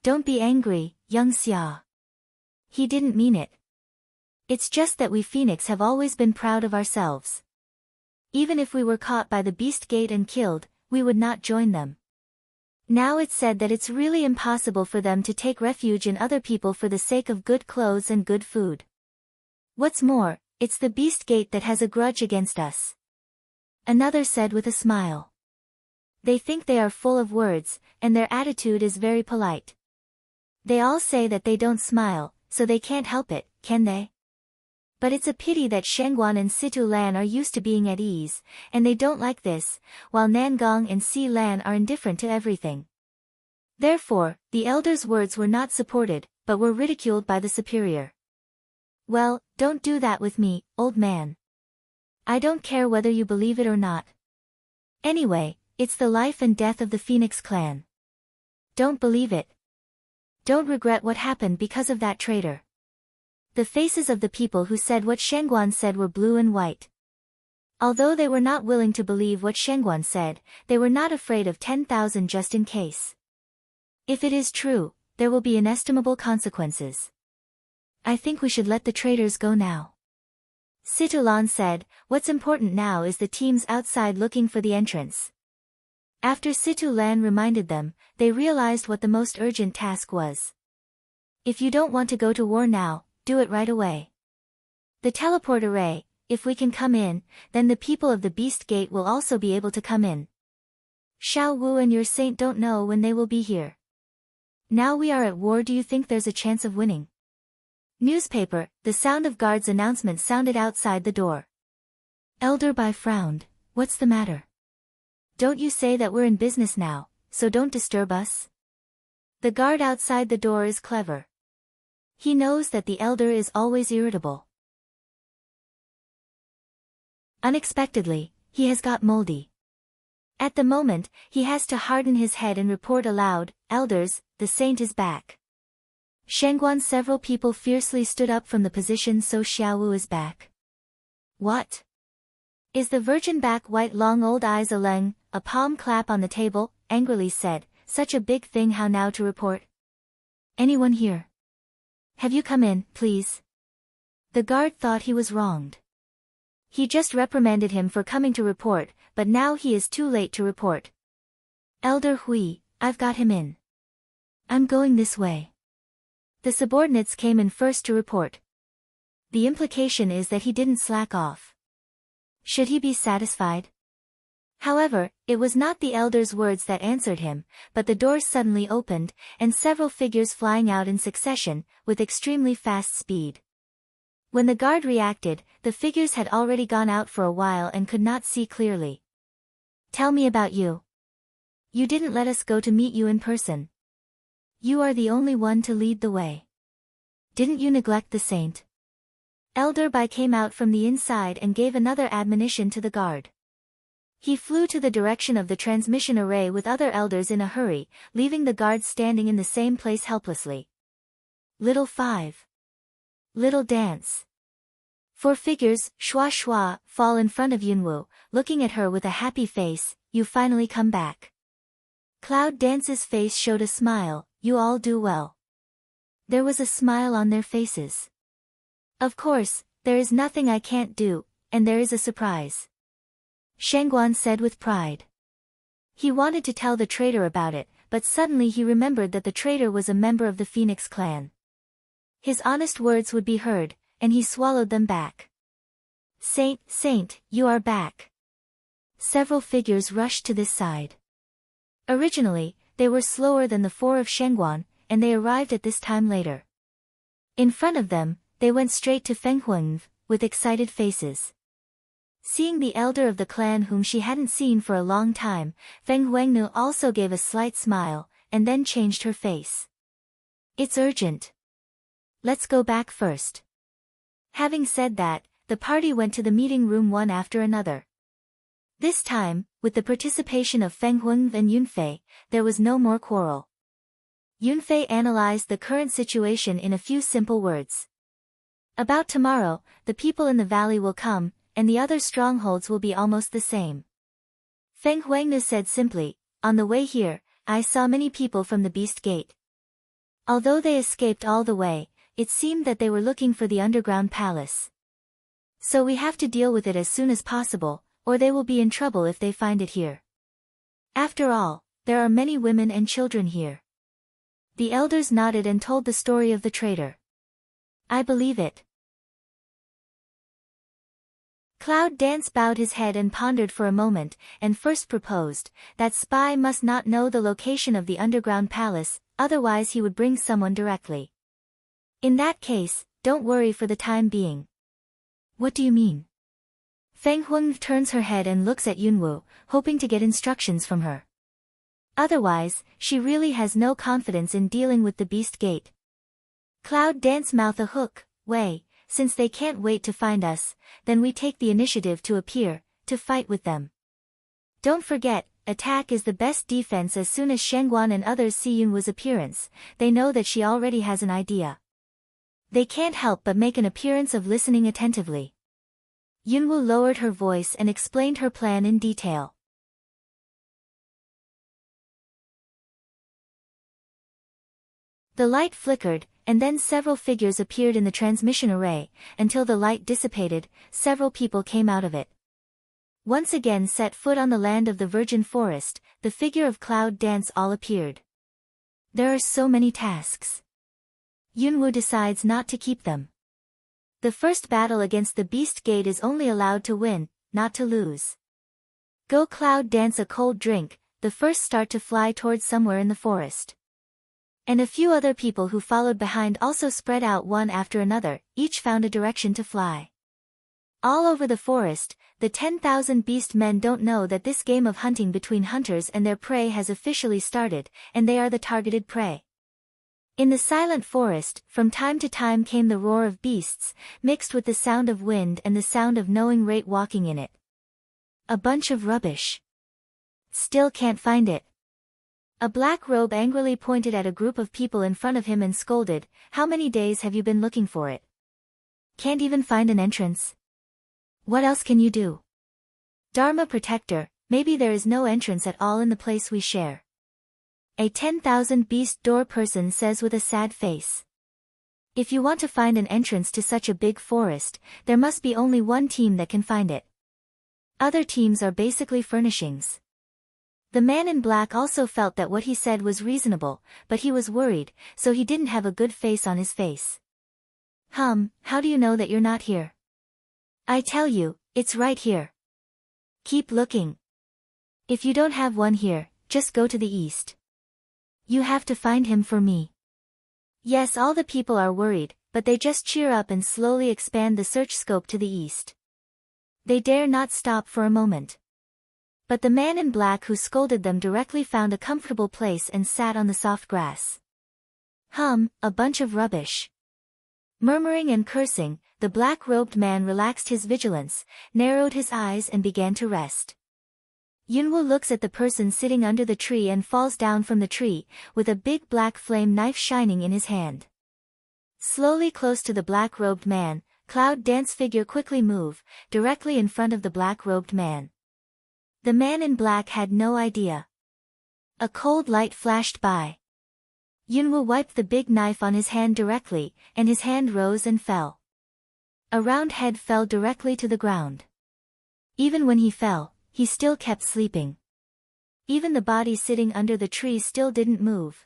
"Don't be angry, young Xia. He didn't mean it. It's just that we Phoenix have always been proud of ourselves. Even if we were caught by the Beast Gate and killed, we would not join them. Now it's said that it's really impossible for them to take refuge in other people for the sake of good clothes and good food. What's more, it's the Beast Gate that has a grudge against us." Another said with a smile. "They think they are full of words, and their attitude is very polite. They all say that they don't smile, so they can't help it, can they?" But it's a pity that Shangguan and Situ Lan are used to being at ease, and they don't like this, while Nangong and Si Lan are indifferent to everything. Therefore, the elder's words were not supported, but were ridiculed by the superior. Well, don't do that with me, old man. I don't care whether you believe it or not. Anyway, it's the life and death of the Phoenix clan. Don't believe it. Don't regret what happened because of that traitor. The faces of the people who said what Shangguan said were blue and white. Although they were not willing to believe what Shangguan said, they were not afraid of 10,000 just in case. If it is true, there will be inestimable consequences. I think we should let the traitors go now. Situlan said, what's important now is the teams outside looking for the entrance. After Situlan reminded them, they realized what the most urgent task was. If you don't want to go to war now, do it right away. The teleport array, if we can come in, then the people of the Beast Gate will also be able to come in. Xiao Wu and your saint don't know when they will be here. Now we are at war, do you think there's a chance of winning? Newspaper, the sound of guards' announcement sounded outside the door. Elder Bai frowned, what's the matter? Don't you say that we're in business now, so don't disturb us? The guard outside the door is clever. He knows that the elder is always irritable. Unexpectedly, he has got moldy. At the moment, he has to harden his head and report aloud, elders, the saint is back. Shangguan, several people fiercely stood up from the position, so Xiaowu is back. What? Is the virgin back? White long old eyes Aleng, a palm clap on the table, angrily said, such a big thing, how now to report? Anyone here? Have you come in, please? The guard thought he was wronged. He just reprimanded him for coming to report, but now he is too late to report. Elder Hui, I've got him in. I'm going this way. The subordinates came in first to report. The implication is that he didn't slack off. Should he be satisfied? However, it was not the elder's words that answered him, but the door suddenly opened, and several figures flying out in succession, with extremely fast speed. When the guard reacted, the figures had already gone out for a while and could not see clearly. Tell me about you. You didn't let us go to meet you in person. You are the only one to lead the way. Didn't you neglect the saint? Elder Bai came out from the inside and gave another admonition to the guard. He flew to the direction of the transmission array with other elders in a hurry, leaving the guards standing in the same place helplessly. Little 5. Little dance. 4 figures, shua shua, fall in front of Yunwu, looking at her with a happy face. You finally come back. Cloud Dance's face showed a smile. You all do well. There was a smile on their faces. Of course, there is nothing I can't do, and there is a surprise. Shangguan said with pride. He wanted to tell the traitor about it, but suddenly he remembered that the traitor was a member of the Phoenix clan. His honest words would be heard, and he swallowed them back. Saint, you are back. Several figures rushed to this side. Originally, they were slower than the 4 of Shangguan, and they arrived at this time later. In front of them, they went straight to Feng Huang, with excited faces. Seeing the elder of the clan whom she hadn't seen for a long time, Feng Huangnu also gave a slight smile, and then changed her face. It's urgent. Let's go back first. Having said that, the party went to the meeting room one after another. This time, with the participation of Feng Huang and Yunfei, there was no more quarrel. Yunfei analyzed the current situation in a few simple words. About tomorrow, the people in the valley will come, and the other strongholds will be almost the same. Feng Huangnu said simply, on the way here, I saw many people from the Beast Gate. Although they escaped all the way, it seemed that they were looking for the underground palace. So we have to deal with it as soon as possible, or they will be in trouble if they find it here. After all, there are many women and children here. The elders nodded and told the story of the traitor. I believe it. Cloud Dance bowed his head and pondered for a moment, and first proposed, that spy must not know the location of the underground palace, otherwise he would bring someone directly. In that case, don't worry for the time being. What do you mean? Feng Huang turns her head and looks at Yunwu, hoping to get instructions from her. Otherwise, she really has no confidence in dealing with the beast gate. Cloud Dance mouth a hook, Wei, since they can't wait to find us, then we take the initiative to appear, to fight with them. Don't forget, attack is the best defense. As soon as Shengguan and others see Yunwu's appearance, they know that she already has an idea. They can't help but make an appearance of listening attentively. Yunwu lowered her voice and explained her plan in detail. The light flickered, and then several figures appeared in the transmission array. Until the light dissipated, several people came out of it. Once again set foot on the land of the virgin forest, the figure of Cloud Dance all appeared. There are so many tasks. Yunwu decides not to keep them. The first battle against the beast gate is only allowed to win, not to lose. Go Cloud Dance a cold drink, the first start to fly towards somewhere in the forest. And a few other people who followed behind also spread out one after another, each found a direction to fly. All over the forest, the 10,000 beast men don't know that this game of hunting between hunters and their prey has officially started, and they are the targeted prey. In the silent forest, from time to time came the roar of beasts, mixed with the sound of wind and the sound of knowing rate walking in it. A bunch of rubbish. Still can't find it. A black robe angrily pointed at a group of people in front of him and scolded, "How many days have you been looking for it? Can't even find an entrance? What else can you do? Dharma Protector, maybe there is no entrance at all in the place we share." A 10,000 beast door person says with a sad face. If you want to find an entrance to such a big forest, there must be only one team that can find it. Other teams are basically furnishings. The man in black also felt that what he said was reasonable, but he was worried, so he didn't have a good face on his face. How do you know that you're not here? I tell you, it's right here. Keep looking. If you don't have one here, just go to the east. You have to find him for me. Yes, all the people are worried, but they just cheer up and slowly expand the search scope to the east. They dare not stop for a moment. But the man in black who scolded them directly found a comfortable place and sat on the soft grass. A bunch of rubbish. Murmuring and cursing, the black-robed man relaxed his vigilance, narrowed his eyes and began to rest. Yunwu looks at the person sitting under the tree and falls down from the tree, with a big black flame knife shining in his hand. Slowly close to the black-robed man, Cloud Dance figure quickly move, directly in front of the black-robed man. The man in black had no idea. A cold light flashed by. Yunwu wiped the big knife on his hand directly, and his hand rose and fell. A round head fell directly to the ground. Even when he fell, he still kept sleeping. Even the body sitting under the tree still didn't move.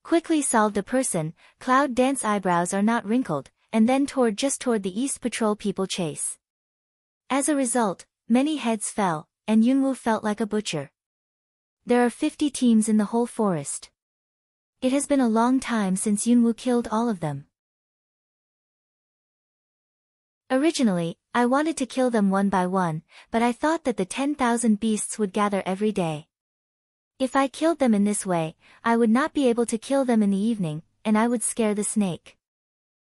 Quickly solved the person, Cloud Dance eyebrows are not wrinkled, and then just toward the east patrol people chase. As a result, many heads fell, and Yunwu felt like a butcher. There are 50 teams in the whole forest. It has been a long time since Yunwu killed all of them. Originally, I wanted to kill them one by one, but I thought that the 10,000 beasts would gather every day. If I killed them in this way, I would not be able to kill them in the evening, and I would scare the snake.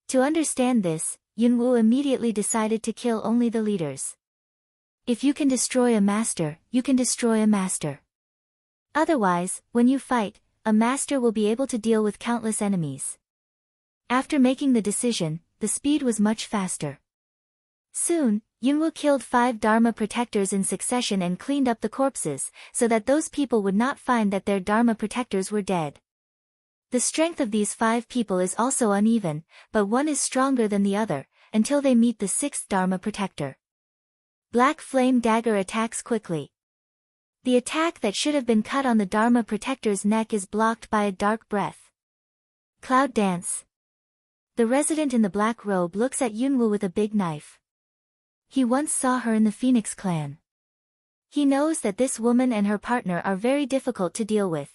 To understand this, Yunwu immediately decided to kill only the leaders. If you can destroy a master, you can destroy a master. Otherwise, when you fight, a master will be able to deal with countless enemies. After making the decision, the speed was much faster. Soon, Yunwu killed 5 Dharma protectors in succession and cleaned up the corpses, so that those people would not find that their Dharma protectors were dead. The strength of these 5 people is also uneven, but one is stronger than the other, until they meet the 6th Dharma protector. Black Flame Dagger attacks quickly. The attack that should have been cut on the Dharma protector's neck is blocked by a dark breath. Cloud Dance. The resident in the black robe looks at Yunwu with a big knife. He once saw her in the Phoenix clan. He knows that this woman and her partner are very difficult to deal with.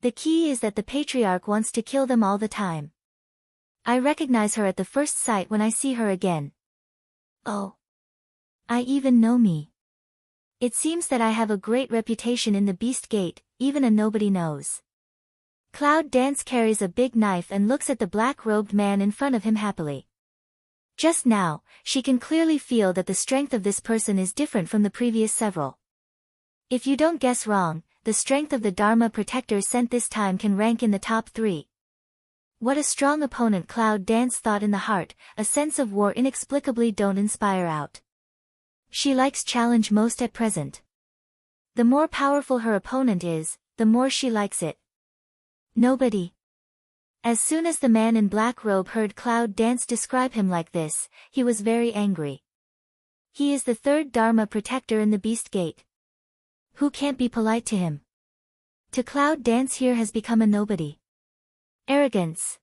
The key is that the patriarch wants to kill them all the time. I recognize her at the first sight when I see her again. Oh. I even know me. It seems that I have a great reputation in the Beast Gate, even a nobody knows. Cloud Dance carries a big knife and looks at the black-robed man in front of him happily. Just now, she can clearly feel that the strength of this person is different from the previous several. If you don't guess wrong, the strength of the Dharma protector sent this time can rank in the top 3. What a strong opponent, Cloud Dance thought in the heart, a sense of war inexplicably don't inspire out. She likes challenge most at present. The more powerful her opponent is, the more she likes it. Nobody. As soon as the man in black robe heard Cloud Dance describe him like this, he was very angry. He is the 3rd Dharma protector in the Beast Gate. Who can't be polite to him? To Cloud Dance here has become a nobody. Arrogance.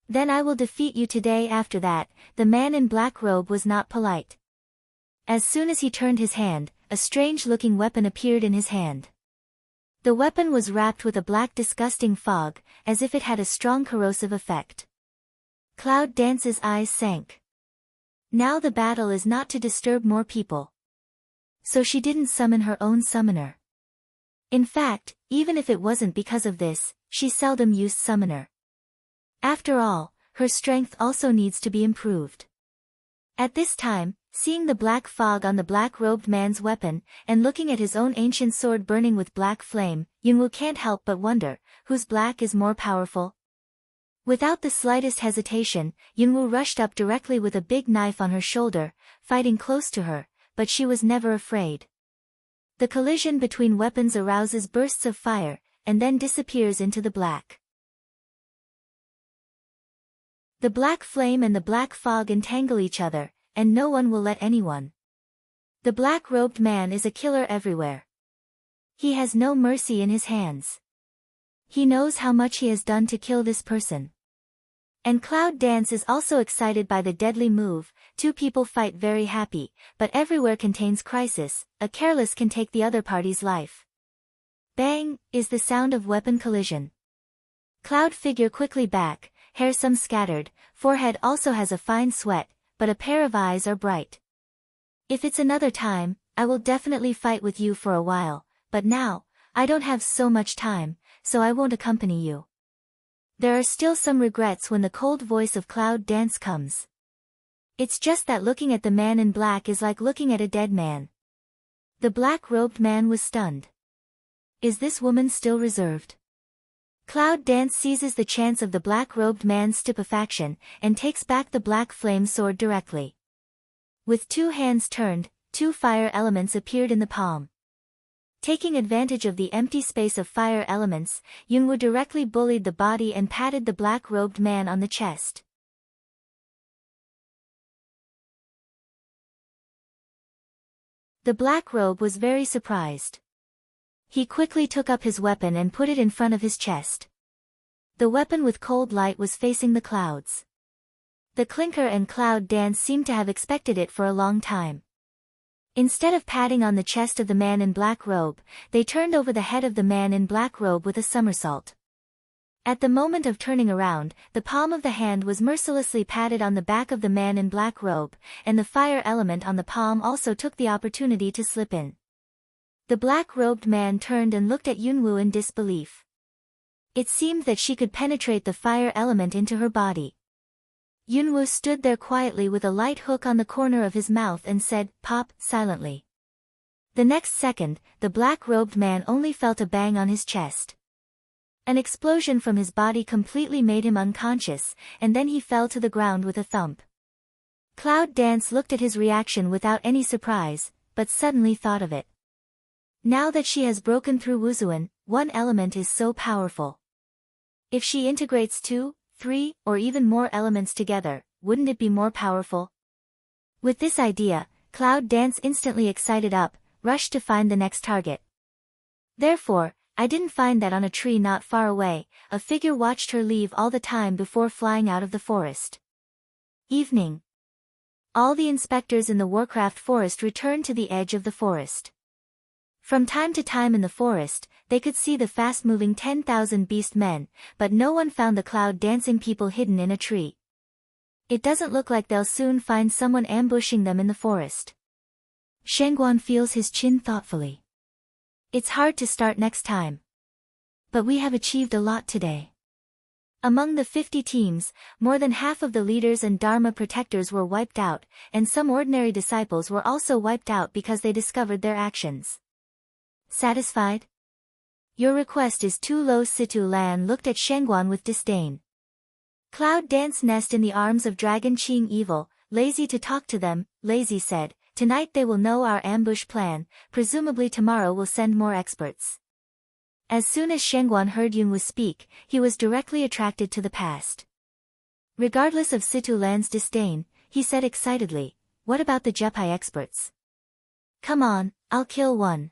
Then I will defeat you today. After that, the man in black robe was not polite. As soon as he turned his hand, a strange-looking weapon appeared in his hand. The weapon was wrapped with a black disgusting fog, as if it had a strong corrosive effect. Cloud Dance's eyes sank. Now the battle is not to disturb more people. So she didn't summon her own summoner. In fact, even if it wasn't because of this, she seldom used summoner. After all, her strength also needs to be improved. At this time, seeing the black fog on the black-robed man's weapon, and looking at his own ancient sword burning with black flame, Yunwoo can't help but wonder, whose black is more powerful? Without the slightest hesitation, Yunwoo rushed up directly with a big knife on her shoulder, fighting close to her, but she was never afraid. The collision between weapons arouses bursts of fire, and then disappears into the black. The black flame and the black fog entangle each other, and no one will let anyone. The black-robed man is a killer everywhere. He has no mercy in his hands. He knows how much he has done to kill this person. And Cloud Dance is also excited by the deadly move. 2 people fight very happy, but everywhere contains crisis. A careless can take the other party's life. Bang, is the sound of weapon collision. Cloud figure quickly back, hair some scattered, forehead also has a fine sweat, but a pair of eyes are bright. If it's another time, I will definitely fight with you for a while, but now, I don't have so much time, so I won't accompany you. There are still some regrets when the cold voice of Cloud Dance comes. It's just that looking at the man in black is like looking at a dead man. The black-robed man was stunned. Is this woman still reserved? Cloud Dance seizes the chance of the black-robed man's stupefaction, and takes back the black flame sword directly. With 2 hands turned, 2 fire elements appeared in the palm. Taking advantage of the empty space of fire elements, Yunwoo directly bullied the body and patted the black-robed man on the chest. The black robe was very surprised. He quickly took up his weapon and put it in front of his chest. The weapon with cold light was facing the clouds. The Clinker and Cloud Dance seemed to have expected it for a long time. Instead of patting on the chest of the man in black robe, they turned over the head of the man in black robe with a somersault. At the moment of turning around, the palm of the hand was mercilessly patted on the back of the man in black robe, and the fire element on the palm also took the opportunity to slip in. The black-robed man turned and looked at Yunwoo in disbelief. It seemed that she could penetrate the fire element into her body. Yunwoo stood there quietly with a light hook on the corner of his mouth and said, "Pop," silently. The next second, the black-robed man only felt a bang on his chest. An explosion from his body completely made him unconscious, and then he fell to the ground with a thump. Cloud Dance looked at his reaction without any surprise, but suddenly thought of it. Now that she has broken through Wuzuan, 1 element is so powerful. If she integrates 2, 3, or even more elements together, wouldn't it be more powerful? With this idea, Cloud Dance instantly excited up, rushed to find the next target. Therefore, I didn't find that on a tree not far away, a figure watched her leave all the time before flying out of the forest. Evening. All the inspectors in the Warcraft forest returned to the edge of the forest. From time to time in the forest, they could see the fast-moving 10,000 beast men, but no one found the cloud dancing people hidden in a tree. It doesn't look like they'll soon find someone ambushing them in the forest. Shangguan feels his chin thoughtfully. It's hard to start next time. But we have achieved a lot today. Among the 50 teams, more than half of the leaders and Dharma protectors were wiped out, and some ordinary disciples were also wiped out because they discovered their actions. Satisfied? Your request is too low. Situ Lan looked at Shangguan with disdain. Cloud danced nest in the arms of Dragon Qing Evil, lazy to talk to them, lazy said, tonight they will know our ambush plan, presumably tomorrow we'll send more experts. As soon as Shangguan heard Yunwu speak, he was directly attracted to the past. Regardless of Situ Lan's disdain, he said excitedly, what about the Jepai experts? Come on, I'll kill one.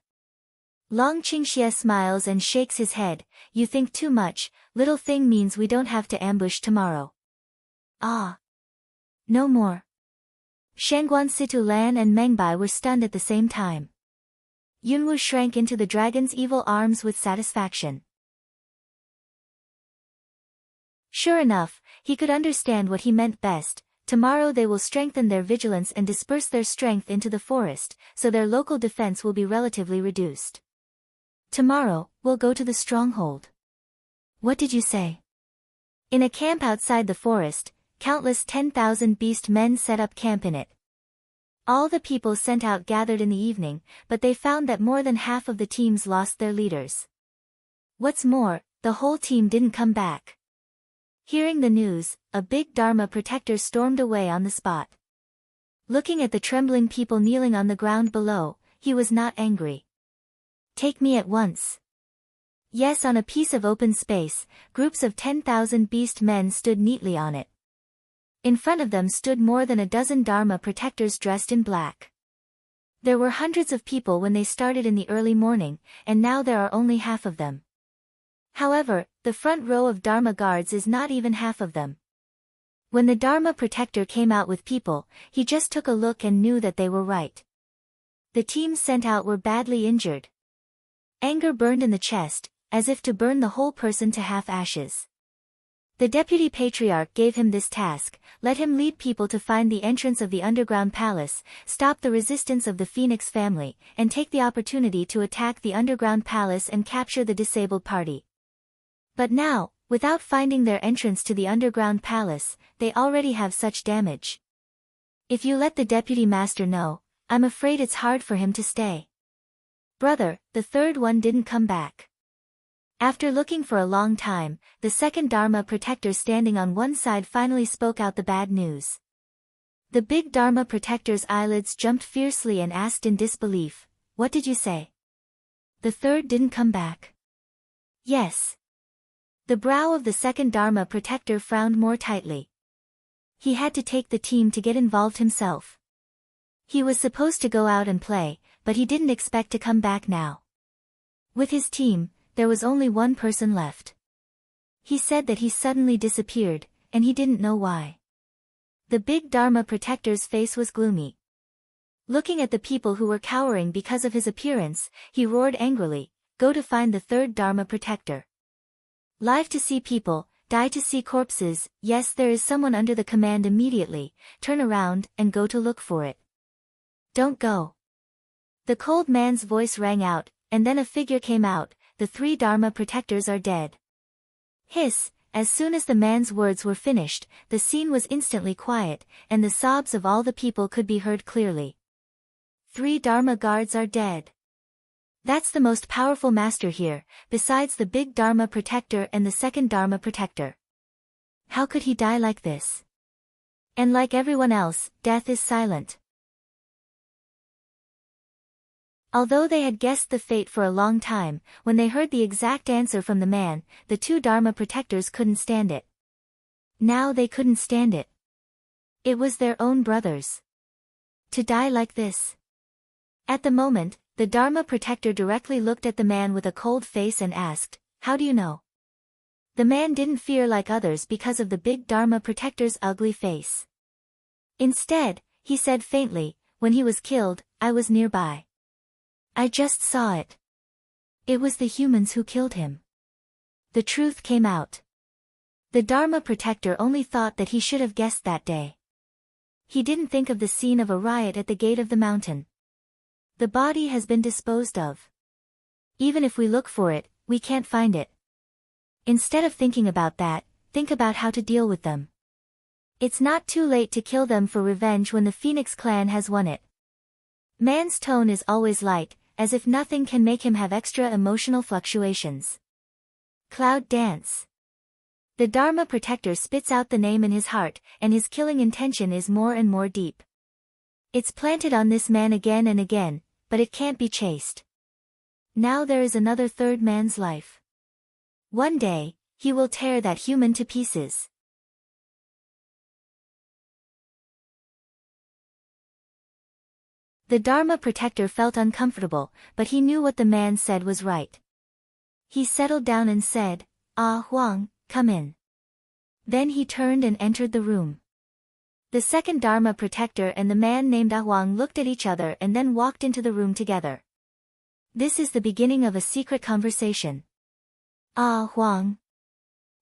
Long Qingxie smiles and shakes his head, you think too much, little thing means we don't have to ambush tomorrow. Ah. No more. Shangguan, Situ Lan and Mengbai were stunned at the same time. Yunwu shrank into the dragon's evil arms with satisfaction. Sure enough, he could understand what he meant best. Tomorrow they will strengthen their vigilance and disperse their strength into the forest, so their local defense will be relatively reduced. Tomorrow, we'll go to the stronghold. What did you say? In a camp outside the forest, countless 10,000 beast men set up camp in it. All the people sent out gathered in the evening, but they found that more than half of the teams lost their leaders. What's more, the whole team didn't come back. Hearing the news, a big Dharma protector stormed away on the spot. Looking at the trembling people kneeling on the ground below, he was not angry. Take me at once. Yes, on a piece of open space, groups of 10,000 beast men stood neatly on it. In front of them stood more than a dozen Dharma protectors dressed in black. There were hundreds of people when they started in the early morning, and now there are only half of them. However, the front row of Dharma guards is not even half of them. When the Dharma protector came out with people, he just took a look and knew that they were right. The teams sent out were badly injured. Anger burned in the chest, as if to burn the whole person to half ashes. The deputy patriarch gave him this task, let him lead people to find the entrance of the underground palace, stop the resistance of the Phoenix family, and take the opportunity to attack the underground palace and capture the disabled party. But now, without finding their entrance to the underground palace, they already have such damage. If you let the deputy master know, I'm afraid it's hard for him to stay. Brother, the third one didn't come back. After looking for a long time, the second Dharma protector standing on one side finally spoke out the bad news. The big Dharma protector's eyelids jumped fiercely and asked in disbelief, what did you say? The third didn't come back. Yes. The brow of the second Dharma protector frowned more tightly. He had to take the team to get involved himself. He was supposed to go out and play, but he didn't expect to come back now. With his team, there was only one person left. He said that he suddenly disappeared, and he didn't know why. The big Dharma protector's face was gloomy. Looking at the people who were cowering because of his appearance, he roared angrily, go to find the third Dharma protector. Live to see people, die to see corpses, yes, there is someone under the command immediately, turn around and go to look for it. Don't go. The cold man's voice rang out, and then a figure came out, the 3 Dharma protectors are dead. Hiss, as soon as the man's words were finished, the scene was instantly quiet, and the sobs of all the people could be heard clearly. 3 Dharma guards are dead. That's the most powerful master here, besides the big Dharma protector and the second Dharma protector. How could he die like this? And like everyone else, death is silent. Although they had guessed the fate for a long time, when they heard the exact answer from the man, the 2 Dharma protectors couldn't stand it. Now they couldn't stand it. It was their own brothers. To die like this. At the moment, the Dharma protector directly looked at the man with a cold face and asked, how do you know? The man didn't fear like others because of the big Dharma protector's ugly face. Instead, he said faintly, when he was killed, I was nearby. I just saw it. It was the humans who killed him. The truth came out. The Dharma protector only thought that he should have guessed that day. He didn't think of the scene of a riot at the gate of the mountain. The body has been disposed of. Even if we look for it, we can't find it. Instead of thinking about that, think about how to deal with them. It's not too late to kill them for revenge when the Phoenix clan has won it. Man's tone is always light, as if nothing can make him have extra emotional fluctuations. Cloud dance. The Dharma protector spits out the name in his heart, and his killing intention is more and more deep. It's planted on this man again and again, but it can't be chased. Now there is another third man's life. One day, he will tear that human to pieces. The Dharma protector felt uncomfortable, but he knew what the man said was right. He settled down and said, "Ah Huang, come in." Then he turned and entered the room. The second Dharma protector and the man named Ah Huang looked at each other and then walked into the room together. This is the beginning of a secret conversation. Ah Huang.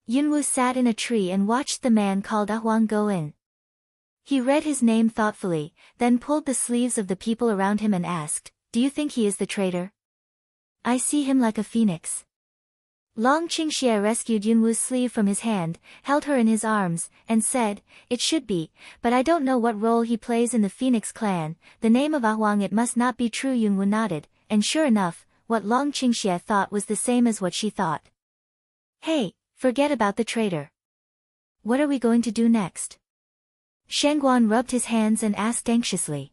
Yunwu sat in a tree and watched the man called Ah Huang go in. He read his name thoughtfully, then pulled the sleeves of the people around him and asked, "Do you think he is the traitor? I see him like a phoenix." Long Qingxie rescued Yunwu's sleeve from his hand, held her in his arms, and said, "It should be, but I don't know what role he plays in the Phoenix clan. The name of Ah Huang, it must not be true." Yunwu nodded, and sure enough, what Long Qingxie thought was the same as what she thought. "Hey, forget about the traitor. What are we going to do next?" Shangguan rubbed his hands and asked anxiously.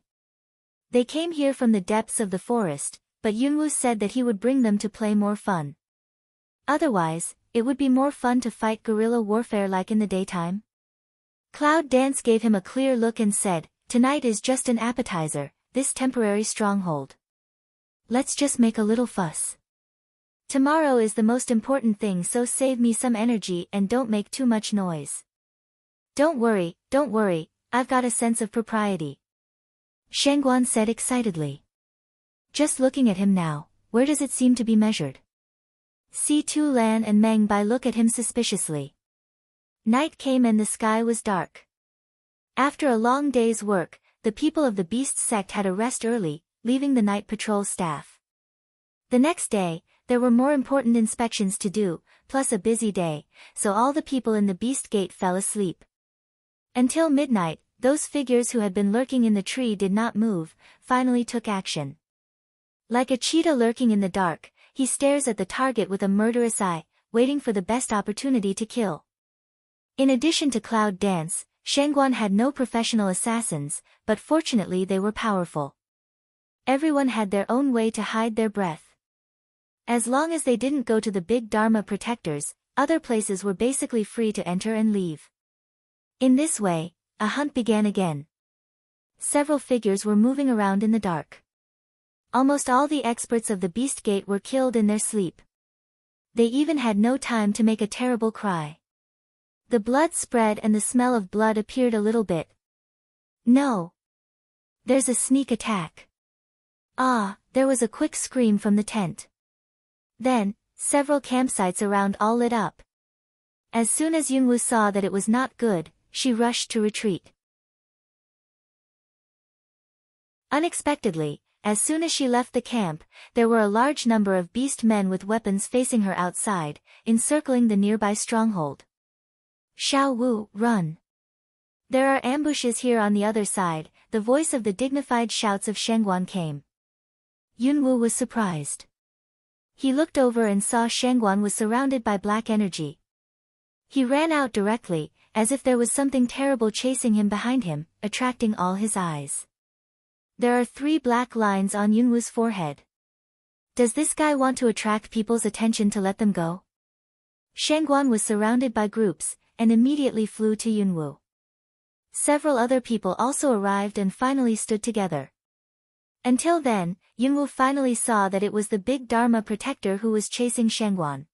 They came here from the depths of the forest, but Yunwu said that he would bring them to play more fun. Otherwise, it would be more fun to fight guerrilla warfare like in the daytime. Cloud Dance gave him a clear look and said, "Tonight is just an appetizer, this temporary stronghold. Let's just make a little fuss. Tomorrow is the most important thing, so save me some energy and don't make too much noise." Don't worry, I've got a sense of propriety," Shangguan said excitedly. "Just looking at him now, where does it seem to be measured?" Si Tu Lan and Meng Bai look at him suspiciously. Night came and the sky was dark. After a long day's work, the people of the Beast sect had a rest early, leaving the night patrol staff. The next day, there were more important inspections to do, plus a busy day, so all the people in the Beast Gate fell asleep. Until midnight, those figures who had been lurking in the tree did not move, finally took action. Like a cheetah lurking in the dark, he stares at the target with a murderous eye, waiting for the best opportunity to kill. In addition to Cloud Dance, Shangguan had no professional assassins, but fortunately they were powerful. Everyone had their own way to hide their breath. As long as they didn't go to the big Dharma protectors, other places were basically free to enter and leave. In this way, a hunt began again. Several figures were moving around in the dark. Almost all the experts of the Beast Gate were killed in their sleep. They even had no time to make a terrible cry. The blood spread and the smell of blood appeared a little bit. No! There's a sneak attack. Ah, there was a quick scream from the tent. Then, several campsites around all lit up. As soon as Yunwu saw that it was not good, she rushed to retreat. Unexpectedly, as soon as she left the camp, there were a large number of beast men with weapons facing her outside, encircling the nearby stronghold. "Xiao Wu, run! There are ambushes here on the other side," the voice of the dignified shouts of Shangguan came. Yunwu was surprised. He looked over and saw Shangguan was surrounded by black energy. He ran out directly, as if there was something terrible chasing him behind him, attracting all his eyes. There are 3 black lines on Yunwu's forehead. Does this guy want to attract people's attention to let them go? Shangguan was surrounded by groups, and immediately flew to Yunwu. Several other people also arrived and finally stood together. Until then, Yunwu finally saw that it was the big Dharma protector who was chasing Shangguan.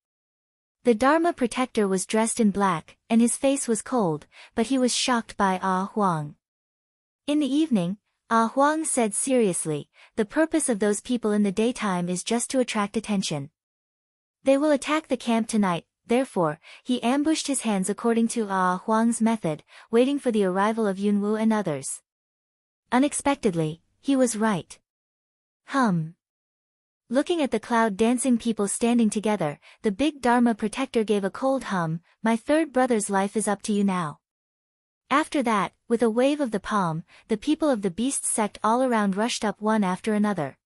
The Dharma protector was dressed in black, and his face was cold, but he was shocked by Ah Huang. In the evening, Ah Huang said seriously, "The purpose of those people in the daytime is just to attract attention. They will attack the camp tonight, therefore, he ambushed his hands according to Huang's method, waiting for the arrival of Yunwu and others. Unexpectedly, he was right. Looking at the cloud-dancing people standing together, the big Dharma protector gave a cold hum. My third brother's life is up to you now. After that, with a wave of the palm, the people of the beast sect all around rushed up one after another.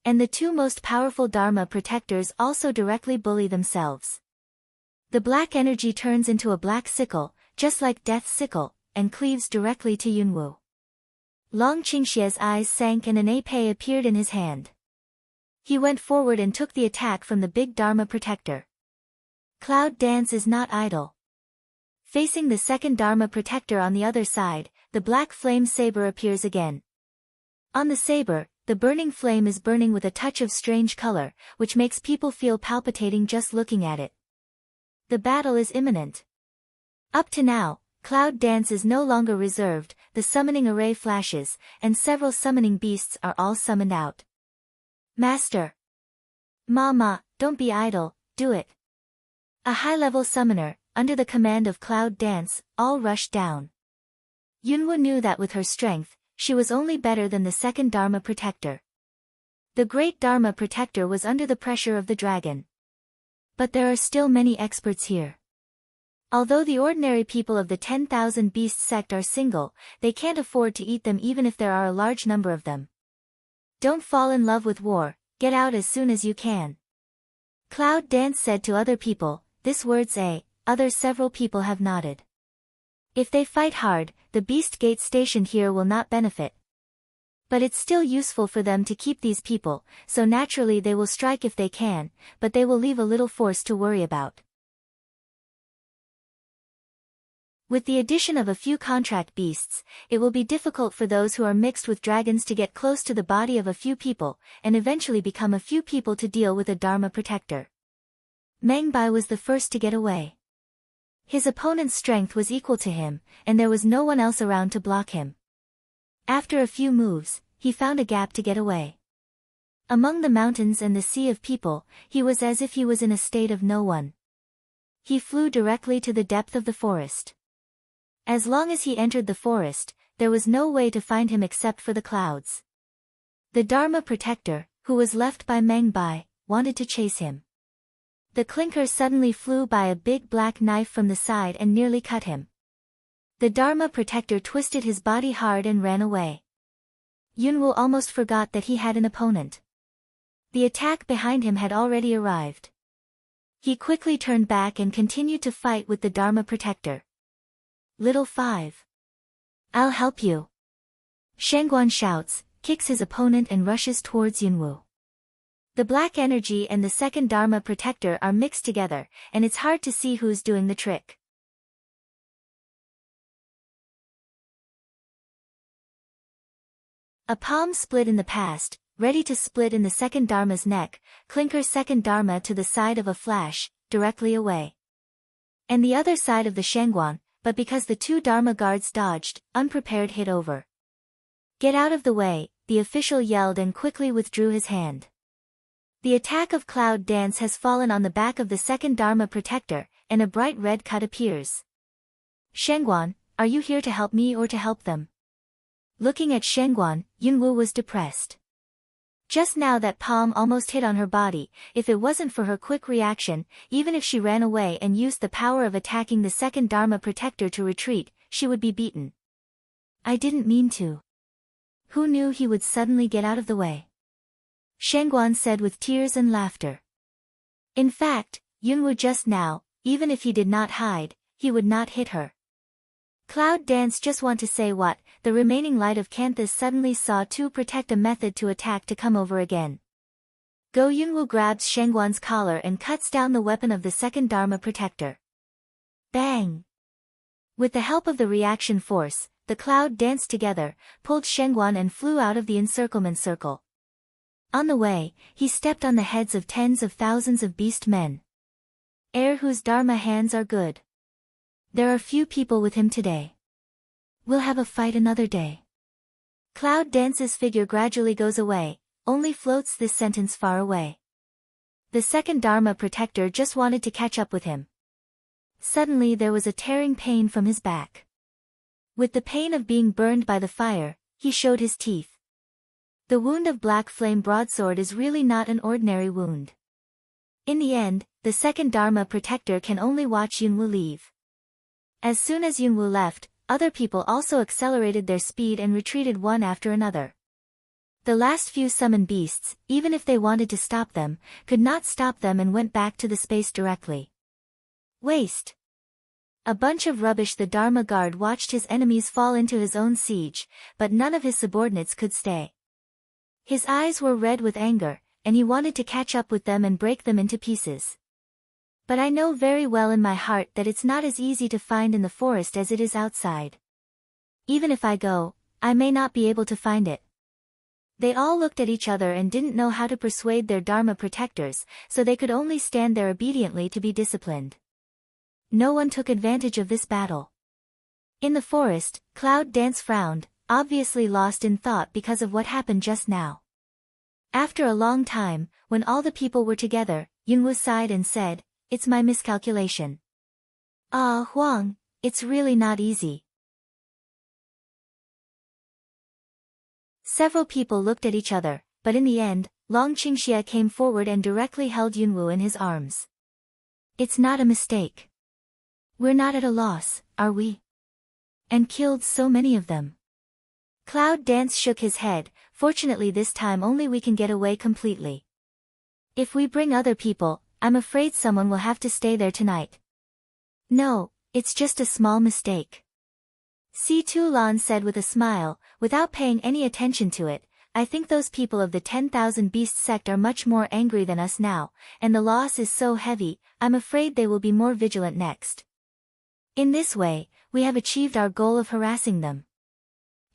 And the two most powerful Dharma protectors also directly bully themselves. The black energy turns into a black sickle, just like Death's sickle, and cleaves directly to Yunwu. Long Qingxie's eyes sank and an épée appeared in his hand. He went forward and took the attack from the big Dharma protector. Cloud dance is not idle. Facing the second Dharma protector on the other side, the black flame saber appears again. On the saber, the burning flame is burning with a touch of strange color, which makes people feel palpitating just looking at it. The battle is imminent. Up to now, cloud dance is no longer reserved, the summoning array flashes, and several summoning beasts are all summoned out. Master! Mama, don't be idle, do it! A high-level summoner, under the command of Cloud Dance, all rushed down. Yunwu knew that with her strength, she was only better than the second Dharma protector. The great Dharma protector was under the pressure of the dragon. But there are still many experts here. Although the ordinary people of the 10,000 Beast sect are single, they can't afford to eat them even if there are a large number of them. Don't fall in love with war, get out as soon as you can. Cloud Dance said to other people, this words others several people have nodded. If they fight hard, the Beast Gate stationed here will not benefit. But it's still useful for them to keep these people, so naturally they will strike if they can, but they will leave a little force to worry about. With the addition of a few contract beasts, it will be difficult for those who are mixed with dragons to get close to the body of a few people, and eventually become a few people to deal with a Dharma protector. Meng Bai was the first to get away. His opponent's strength was equal to him, and there was no one else around to block him. After a few moves, he found a gap to get away. Among the mountains and the sea of people, he was as if he was in a state of no one. He flew directly to the depth of the forest. As long as he entered the forest, there was no way to find him except for the clouds. The Dharma protector, who was left by Meng Bai, wanted to chase him. The clinker suddenly flew by a big black knife from the side and nearly cut him. The Dharma protector twisted his body hard and ran away. Yunwu almost forgot that he had an opponent. The attack behind him had already arrived. He quickly turned back and continued to fight with the Dharma protector. Little 5. I'll help you. Shengguan shouts, kicks his opponent and rushes towards Yunwu. The black energy and the second Dharma protector are mixed together, and it's hard to see who's doing the trick. A palm split in the past, ready to split in the second Dharma's neck, Clinker's second Dharma to the side of a flash, directly away. And the other side of the Shengguan, but because the two Dharma guards dodged, unprepared hit over. Get out of the way, the official yelled and quickly withdrew his hand. The attack of Cloud Dance has fallen on the back of the second Dharma protector, and a bright red cut appears. Shengguan, are you here to help me or to help them? Looking at Shengguan, Yunwu was depressed. Just now that palm almost hit on her body. If it wasn't for her quick reaction, even if she ran away and used the power of attacking the second Dharma protector to retreat, she would be beaten. I didn't mean to. Who knew he would suddenly get out of the way? Shengguan said with tears and laughter. In fact, Yunwu just now, even if he did not hide, he would not hit her. Cloud Dance just want to say what, the remaining light of Canthus suddenly saw to protect a method to attack to come over again. Go Yunwu grabs Shengguan's collar and cuts down the weapon of the second Dharma protector. Bang! With the help of the reaction force, the Cloud danced together, pulled Shengguan and flew out of the encirclement circle. On the way, he stepped on the heads of tens of thousands of beast men. Heir whose Dharma hands are good. There are few people with him today. We'll have a fight another day. Cloud Dance's figure gradually goes away, only floats this sentence far away. The second Dharma protector just wanted to catch up with him. Suddenly there was a tearing pain from his back. With the pain of being burned by the fire, he showed his teeth. The wound of black flame broadsword is really not an ordinary wound. In the end, the second Dharma protector can only watch Yunwu leave. As soon as Yunwu left, other people also accelerated their speed and retreated one after another. The last few summoned beasts, even if they wanted to stop them, could not stop them and went back to the space directly. Waste. A bunch of rubbish. The Dharma guard watched his enemies fall into his own siege, but none of his subordinates could stay. His eyes were red with anger, and he wanted to catch up with them and break them into pieces. But I know very well in my heart that it's not as easy to find in the forest as it is outside. Even if I go, I may not be able to find it. They all looked at each other and didn't know how to persuade their Dharma protectors, so they could only stand there obediently to be disciplined. No one took advantage of this battle. In the forest, Cloud Dance frowned, obviously lost in thought because of what happened just now. After a long time, when all the people were together, Yunwu sighed and said, "It's my miscalculation. Ah, Huang, it's really not easy." Several people looked at each other, but in the end, Long Qingxie came forward and directly held Yunwu in his arms. "It's not a mistake. We're not at a loss, are we? And killed so many of them." Cloud Dance shook his head. "Fortunately this time only we can get away completely. If we bring other people, I'm afraid someone will have to stay there tonight." "No, it's just a small mistake," Si Tu Lan said with a smile, without paying any attention to it. "I think those people of the 10,000 Beast sect are much more angry than us now, and the loss is so heavy, I'm afraid they will be more vigilant next. In this way, we have achieved our goal of harassing them.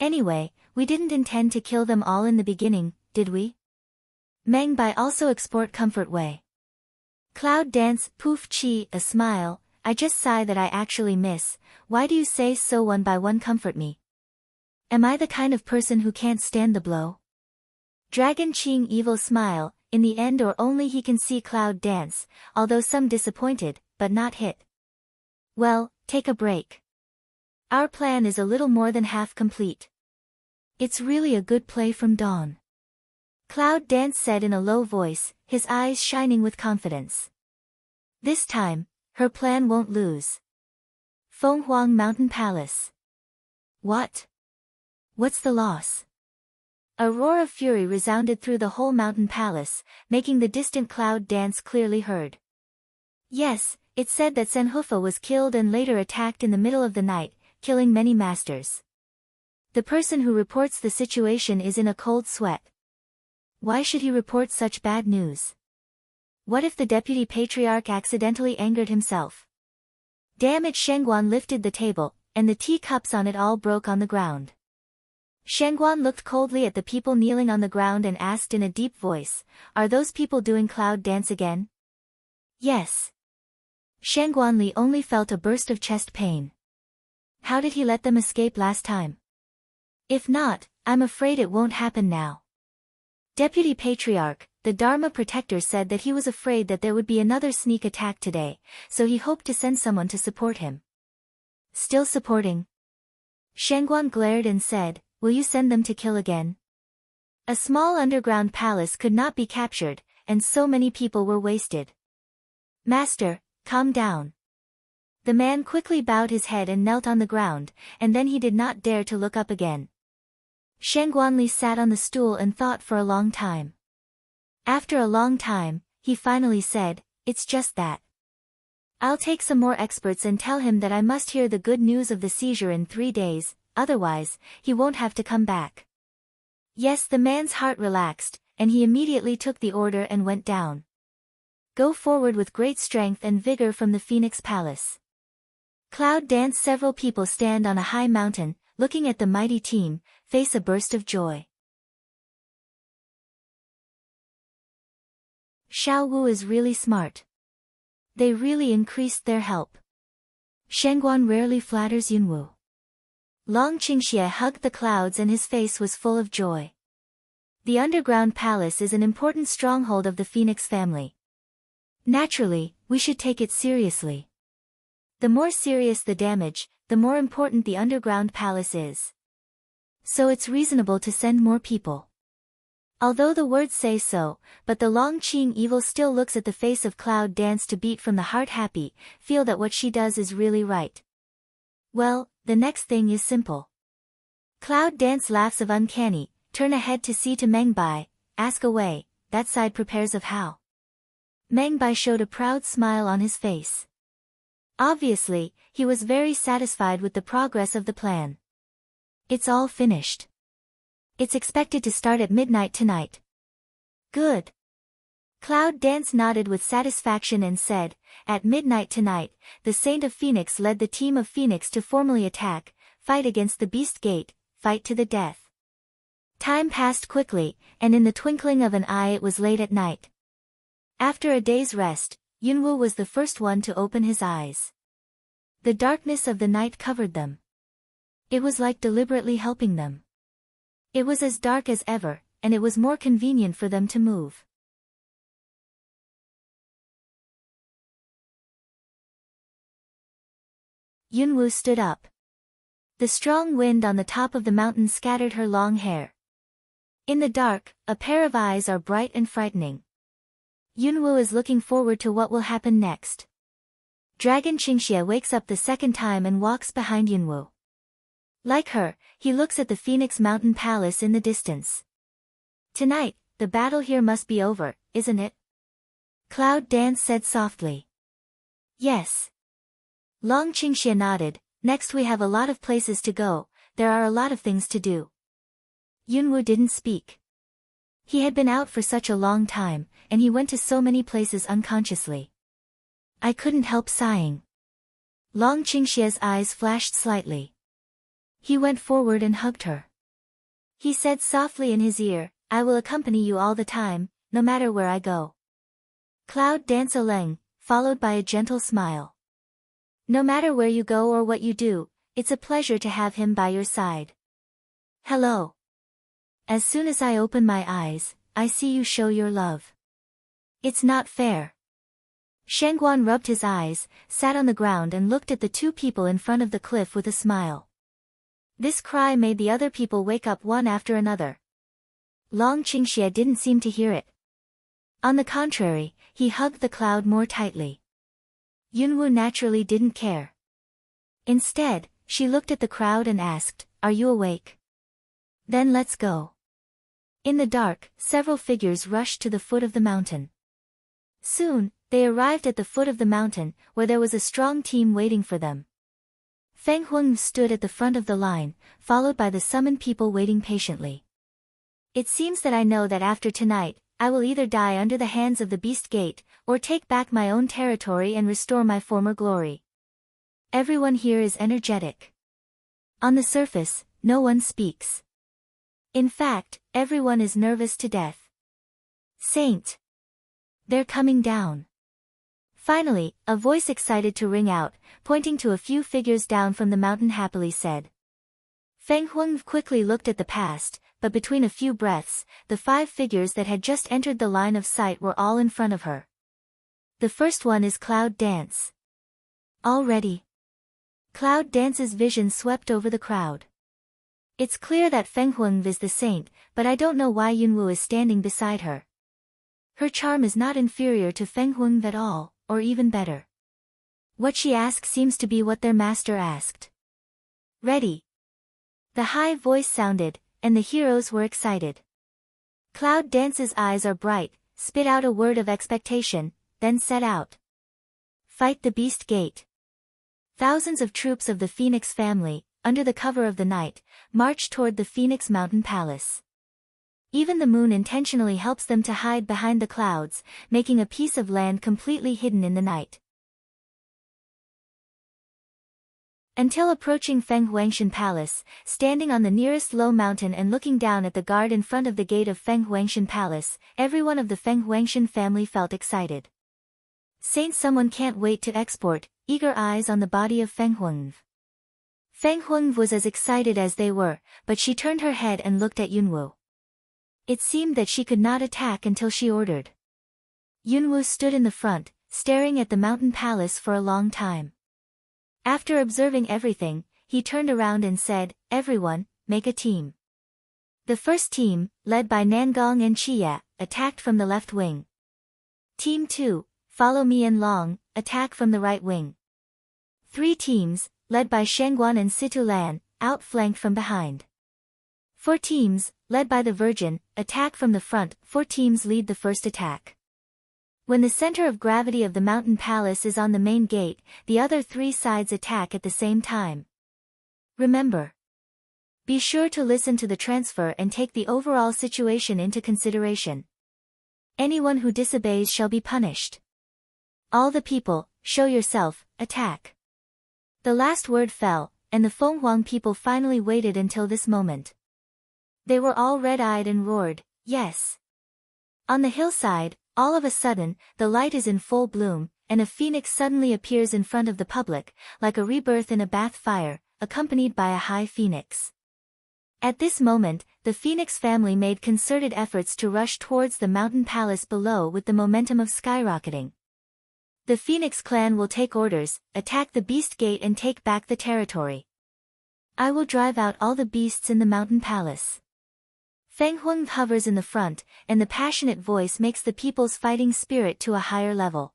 Anyway, we didn't intend to kill them all in the beginning, did we?" Meng Bai also export comfort way. Cloud Dance, poof chi, a smile. "I just sigh that I actually miss. Why do you say so? One by one comfort me. Am I the kind of person who can't stand the blow?" Dragon Qing evil smile. In the end or only he can see Cloud Dance, although some disappointed, but not hit. "Well, take a break. Our plan is a little more than half complete." "It's really a good play from Dawn," Cloud Dance said in a low voice, his eyes shining with confidence. "This time, her plan won't lose." Fenghuang Mountain Palace. "What? What's the loss?" A roar of fury resounded through the whole mountain palace, making the distant Cloud Dance clearly heard. "Yes, it said that Senhufa was killed and later attacked in the middle of the night, killing many masters. The person who reports the situation is in a cold sweat. Why should he report such bad news? What if the deputy patriarch accidentally angered himself? Damn it!" Shengguan lifted the table, and the teacups on it all broke on the ground. Shengguan looked coldly at the people kneeling on the ground and asked in a deep voice, "Are those people doing Cloud Dance again?" "Yes." Shengguan Li only felt a burst of chest pain. How did he let them escape last time? If not, I'm afraid it won't happen now. Deputy Patriarch, the Dharma Protector, said that he was afraid that there would be another sneak attack today, so he hoped to send someone to support him. "Still supporting?" Shengguan glared and said, "Will you send them to kill again?" A small underground palace could not be captured, and so many people were wasted. "Master, calm down." The man quickly bowed his head and knelt on the ground, and then he did not dare to look up again. Shengguan Li sat on the stool and thought for a long time. After a long time, he finally said, "It's just that. I'll take some more experts and tell him that I must hear the good news of the seizure in 3 days, otherwise, he won't have to come back." Yes, the man's heart relaxed, and he immediately took the order and went down. Go forward with great strength and vigor from the Phoenix Palace. Cloud Dance. Several people stand on a high mountain, looking at the mighty team, face a burst of joy. Xiao Wu is really smart. They really increased their help. Shengguan rarely flatters Yunwu. Long Qingxie hugged the clouds and his face was full of joy. The underground palace is an important stronghold of the Phoenix family. Naturally, we should take it seriously. The more serious the damage, the more important the underground palace is. So it's reasonable to send more people. Although the words say so, but the Longqing evil still looks at the face of Cloud Dance to beat from the heart happy, feel that what she does is really right. Well, the next thing is simple. Cloud Dance laughs of uncanny, turn ahead to see to Meng Bai, ask away, that side prepares of how. Meng Bai showed a proud smile on his face. Obviously, he was very satisfied with the progress of the plan. It's all finished. It's expected to start at midnight tonight. Good. Cloud Dance nodded with satisfaction and said, at midnight tonight, the Saint of Phoenix led the team of Phoenix to formally attack, fight against the Beast Gate, fight to the death. Time passed quickly, and in the twinkling of an eye it was late at night. After a day's rest, Yunwu was the first one to open his eyes. The darkness of the night covered them. It was like deliberately helping them. It was as dark as ever, and it was more convenient for them to move. Yunwu stood up. The strong wind on the top of the mountain scattered her long hair. In the dark, a pair of eyes are bright and frightening. Yunwu is looking forward to what will happen next. Dragon Qingxie wakes up the second time and walks behind Yunwu. Like her, he looks at the Phoenix Mountain Palace in the distance. Tonight, the battle here must be over, isn't it? Cloud Dance said softly. Yes. Long Qingxie nodded, next we have a lot of places to go, there are a lot of things to do. Yunwu didn't speak. He had been out for such a long time, and he went to so many places unconsciously. I couldn't help sighing. Long Qingxie's eyes flashed slightly. He went forward and hugged her. He said softly in his ear, I will accompany you all the time, no matter where I go. Cloud Dance Oleng, followed by a gentle smile. No matter where you go or what you do, it's a pleasure to have him by your side. Hello. As soon as I open my eyes, I see you show your love. It's not fair. Shengguan rubbed his eyes, sat on the ground and looked at the two people in front of the cliff with a smile. This cry made the other people wake up one after another. Long Qingxie didn't seem to hear it. On the contrary, he hugged the cloud more tightly. Yunwu naturally didn't care. Instead, she looked at the crowd and asked, are you awake? Then let's go. In the dark, several figures rushed to the foot of the mountain. Soon, they arrived at the foot of the mountain, where there was a strong team waiting for them. Feng Huang stood at the front of the line, followed by the summoned people waiting patiently. It seems that I know that after tonight, I will either die under the hands of the Beast Gate, or take back my own territory and restore my former glory. Everyone here is energetic. On the surface, no one speaks. In fact, everyone is nervous to death. Saint! They're coming down. Finally, a voice excited to ring out, pointing to a few figures down from the mountain happily said. Feng Huang quickly looked at the past, but between a few breaths, the 5 figures that had just entered the line of sight were all in front of her. The first one is Cloud Dance. Already. Cloud Dance's vision swept over the crowd. It's clear that Feng Huang is the saint, but I don't know why Yunwu is standing beside her. Her charm is not inferior to Feng Huang at all, or even better. What she asks seems to be what their master asked. Ready. The high voice sounded, and the heroes were excited. Cloud Dance's eyes are bright, spit out a word of expectation, then set out. Fight the Beast Gate. Thousands of troops of the Phoenix family, under the cover of the night, march toward the Phoenix Mountain Palace. Even the moon intentionally helps them to hide behind the clouds, making a piece of land completely hidden in the night. Until approaching Feng Huangshan Palace, standing on the nearest low mountain and looking down at the guard in front of the gate of Feng Huangshan Palace, everyone of the Feng Huangshan family felt excited. Saint someone can't wait to export, eager eyes on the body of Feng Huang. Feng Huang was as excited as they were, but she turned her head and looked at Yunwu. It seemed that she could not attack until she ordered. Yunwoo stood in the front, staring at the mountain palace for a long time. After observing everything, he turned around and said, "Everyone, make a team." The first team, led by Nangong and Chiya, attacked from the left wing. Team 2, follow me and Long, attack from the right wing. 3 teams, led by Shangguan and Situlan, outflanked from behind. 4 teams, led by the Virgin, attack from the front. 4 teams lead the first attack. When the center of gravity of the mountain palace is on the main gate, the other 3 sides attack at the same time. Remember. Be sure to listen to the transfer and take the overall situation into consideration. Anyone who disobeys shall be punished. All the people, show yourself, attack. The last word fell, and the Fenghuang people finally waited until this moment. They were all red-eyed and roared, "Yes!" On the hillside, all of a sudden, the light is in full bloom, and a phoenix suddenly appears in front of the public, like a rebirth in a bath fire, accompanied by a high phoenix. At this moment, the Phoenix family made concerted efforts to rush towards the mountain palace below with the momentum of skyrocketing. The Phoenix clan will take orders, attack the beast gate and take back the territory. I will drive out all the beasts in the mountain palace. Feng Huang hovers in the front, and the passionate voice makes the people's fighting spirit to a higher level.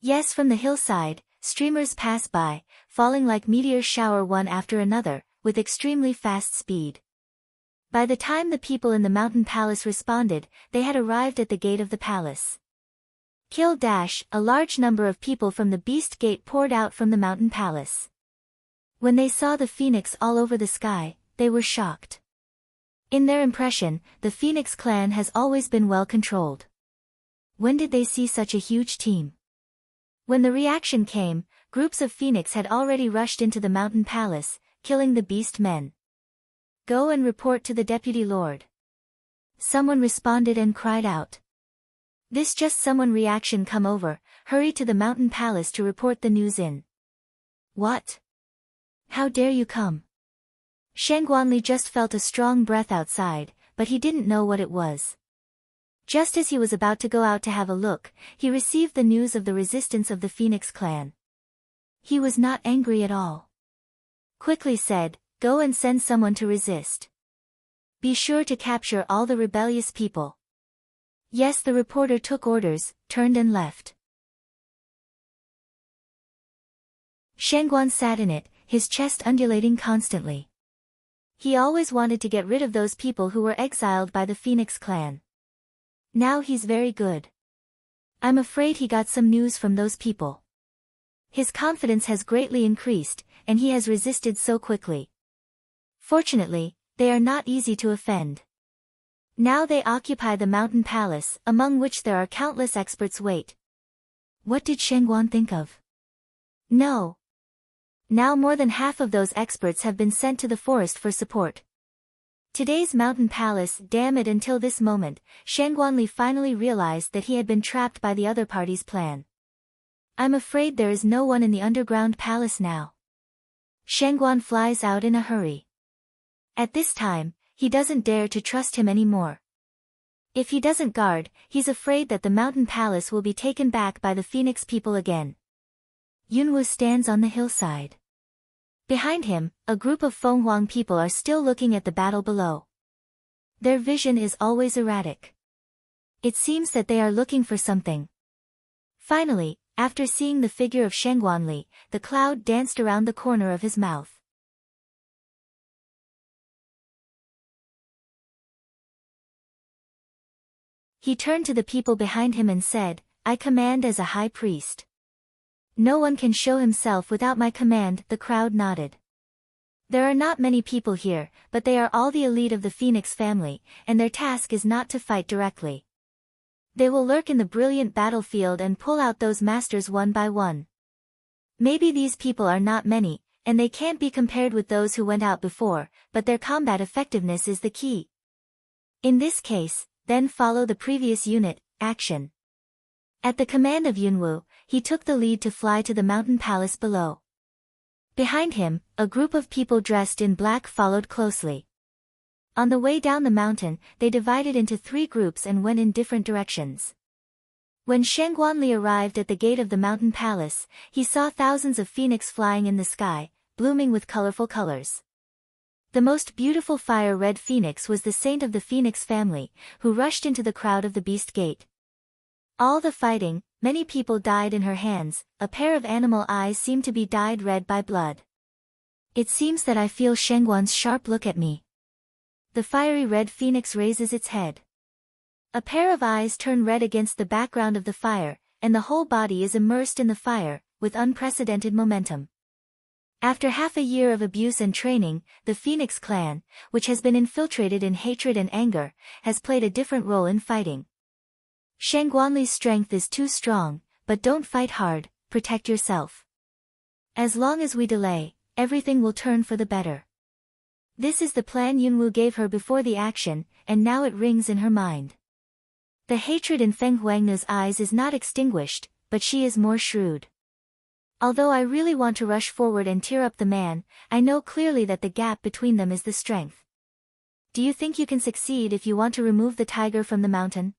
Yes, from the hillside, streamers pass by, falling like meteor shower one after another, with extremely fast speed. By the time the people in the mountain palace responded, they had arrived at the gate of the palace. Kill dash, a large number of people from the beast gate poured out from the mountain palace. When they saw the phoenix all over the sky, they were shocked. In their impression, the Phoenix clan has always been well controlled. When did they see such a huge team? When the reaction came, groups of Phoenix had already rushed into the mountain palace, killing the beast men. Go and report to the deputy lord. Someone responded and cried out. This just someone reaction come over, hurry to the mountain palace to report the news in. What? How dare you come? Shangguanli just felt a strong breath outside, but he didn't know what it was. Just as he was about to go out to have a look, he received the news of the resistance of the Phoenix clan. He was not angry at all. Quickly said, go and send someone to resist. Be sure to capture all the rebellious people. Yes, the reporter took orders, turned and left. Shangguan sat in it, his chest undulating constantly. He always wanted to get rid of those people who were exiled by the Phoenix clan. Now he's very good. I'm afraid he got some news from those people. His confidence has greatly increased, and he has resisted so quickly. Fortunately, they are not easy to offend. Now they occupy the mountain palace, among which there are countless experts wait. What did Shangguan think of? No. Now more than half of those experts have been sent to the forest for support. Today's mountain palace, damn it, until this moment, Shangguanli finally realized that he had been trapped by the other party's plan. I'm afraid there is no one in the underground palace now. Shangguan flies out in a hurry. At this time, he doesn't dare to trust him anymore. If he doesn't guard, he's afraid that the mountain palace will be taken back by the Phoenix people again. Yunwoo stands on the hillside. Behind him, a group of Fenghuang people are still looking at the battle below. Their vision is always erratic. It seems that they are looking for something. Finally, after seeing the figure of Shangguanli, the cloud danced around the corner of his mouth. He turned to the people behind him and said, I command as a high priest. No one can show himself without my command. The crowd nodded. There are not many people here, but they are all the elite of the Phoenix family, and their task is not to fight directly. They will lurk in the brilliant battlefield and pull out those masters one by one. Maybe these people are not many, and they can't be compared with those who went out before, but their combat effectiveness is the key. In this case, then follow the previous unit, action. At the command of Yunwoo, he took the lead to fly to the mountain palace below. Behind him, a group of people dressed in black followed closely. On the way down the mountain, they divided into 3 groups and went in different directions. When Shang Guanli arrived at the gate of the mountain palace, he saw thousands of phoenix flying in the sky, blooming with colorful colors. The most beautiful fire-red phoenix was the saint of the phoenix family, who rushed into the crowd of the beast gate. All the fighting, many people died in her hands, a pair of animal eyes seemed to be dyed red by blood. It seems that I feel Shangguan's sharp look at me. The fiery red phoenix raises its head. A pair of eyes turn red against the background of the fire, and the whole body is immersed in the fire, with unprecedented momentum. After half a year of abuse and training, the Phoenix clan, which has been infiltrated in hatred and anger, has played a different role in fighting. Shang Guanli's strength is too strong, but don't fight hard, protect yourself. As long as we delay, everything will turn for the better. This is the plan Yunwu gave her before the action, and now it rings in her mind. The hatred in Feng Huangna's eyes is not extinguished, but she is more shrewd. Although I really want to rush forward and tear up the man, I know clearly that the gap between them is the strength. Do you think you can succeed if you want to remove the tiger from the mountain?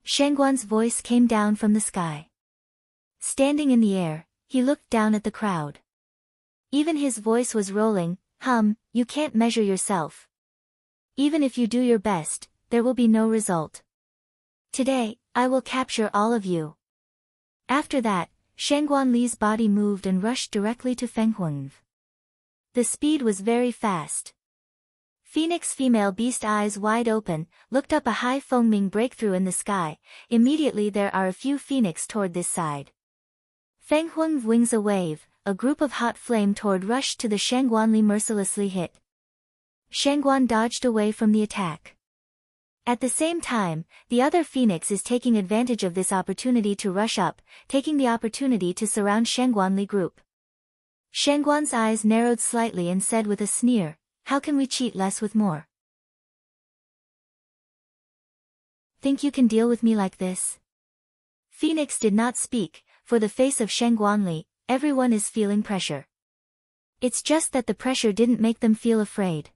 Shangguan's voice came down from the sky. Standing in the air, he looked down at the crowd. Even his voice was rolling. You can't measure yourself. Even if you do your best, there will be no result. Today, I will capture all of you. After that, Shangguan Li's body moved and rushed directly to Feng Huang. The speed was very fast. Phoenix female beast eyes wide open, looked up a high foaming breakthrough in the sky. Immediately there are a few phoenix toward this side. Feng Huang wings a wave, a group of hot flame toward rushed to the Shangguan Li mercilessly hit. Shangguan dodged away from the attack. At the same time, the other phoenix is taking advantage of this opportunity to rush up, taking the opportunity to surround Shangguan Li group. Shangguan's eyes narrowed slightly and said with a sneer, "How can we cheat less with more? Think you can deal with me like this?" Phoenix did not speak, for the face of Shangguan Li, everyone is feeling pressure. It's just that the pressure didn't make them feel afraid.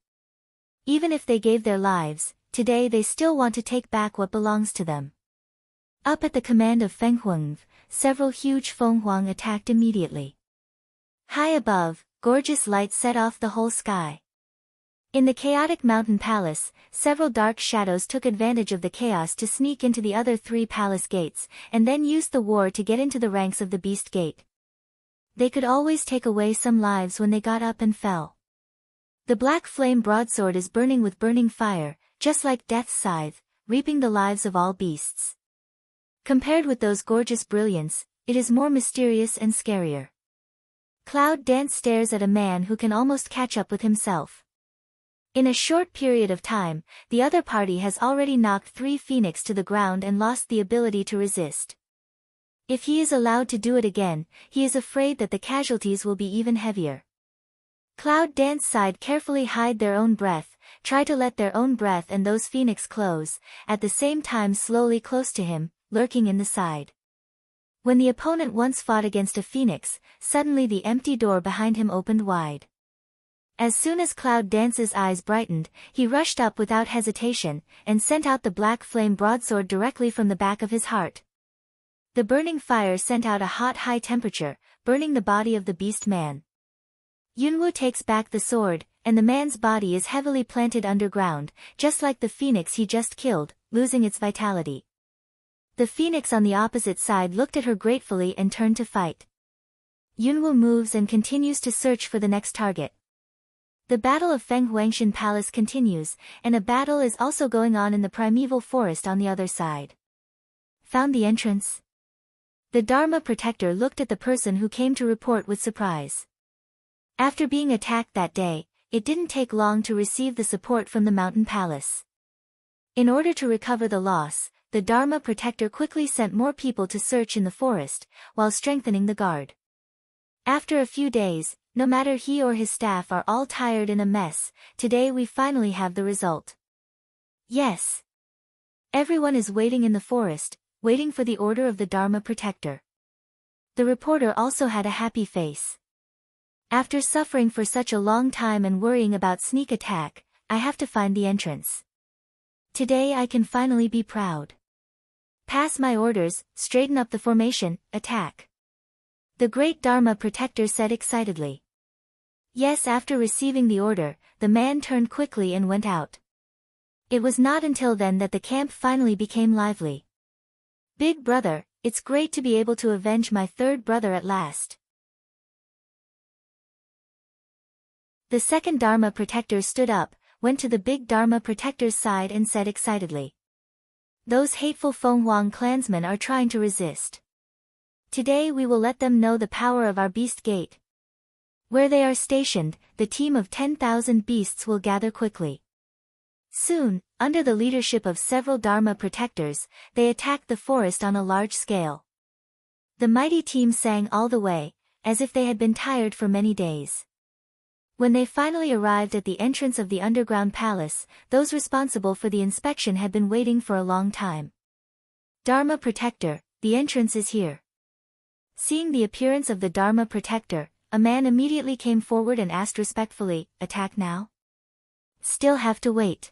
Even if they gave their lives, today they still want to take back what belongs to them. Up at the command of Feng Huang, several huge Feng Huang attacked immediately. High above, gorgeous lights set off the whole sky. In the chaotic mountain palace, several dark shadows took advantage of the chaos to sneak into the other 3 palace gates, and then used the war to get into the ranks of the beast gate. They could always take away some lives when they got up and fell. The black flame broadsword is burning with burning fire, just like Death's scythe, reaping the lives of all beasts. Compared with those gorgeous brilliance, it is more mysterious and scarier. Cloud Dance stares at a man who can almost catch up with himself. In a short period of time, the other party has already knocked 3 phoenix to the ground and lost the ability to resist. If he is allowed to do it again, he is afraid that the casualties will be even heavier. Cloud Dance sighed carefully, hide their own breath, try to let their own breath and those phoenix close, at the same time slowly close to him, lurking in the side. When the opponent once fought against a phoenix, suddenly the empty door behind him opened wide. As soon as Cloud Dance's eyes brightened, he rushed up without hesitation, and sent out the black flame broadsword directly from the back of his heart. The burning fire sent out a hot high temperature, burning the body of the beast man. Yunwu takes back the sword, and the man's body is heavily planted underground, just like the phoenix he just killed, losing its vitality. The phoenix on the opposite side looked at her gratefully and turned to fight. Yunwu moves and continues to search for the next target. The Battle of Feng Huangshan Palace continues, and a battle is also going on in the primeval forest on the other side. Found the entrance? The Dharma Protector looked at the person who came to report with surprise. After being attacked that day, it didn't take long to receive the support from the mountain palace. In order to recover the loss, the Dharma Protector quickly sent more people to search in the forest, while strengthening the guard. After a few days, no matter he or his staff are all tired and a mess, today we finally have the result. Yes. Everyone is waiting in the forest, waiting for the order of the Dharma Protector. The reporter also had a happy face. After suffering for such a long time and worrying about sneak attack, I have to find the entrance. Today I can finally be proud. Pass my orders, straighten up the formation, attack. The great Dharma protector said excitedly. Yes, after receiving the order, the man turned quickly and went out. It was not until then that the camp finally became lively. Big brother, it's great to be able to avenge my third brother at last. The second Dharma protector stood up, went to the big Dharma protector's side and said excitedly. Those hateful Feng Huang clansmen are trying to resist. Today we will let them know the power of our beast gate. Where they are stationed, the team of 10,000 beasts will gather quickly. Soon, under the leadership of several Dharma protectors, they attacked the forest on a large scale. The mighty team sang all the way, as if they had been tired for many days. When they finally arrived at the entrance of the underground palace, those responsible for the inspection had been waiting for a long time. Dharma protector, the entrance is here. Seeing the appearance of the Dharma protector, a man immediately came forward and asked respectfully, attack now? Still have to wait.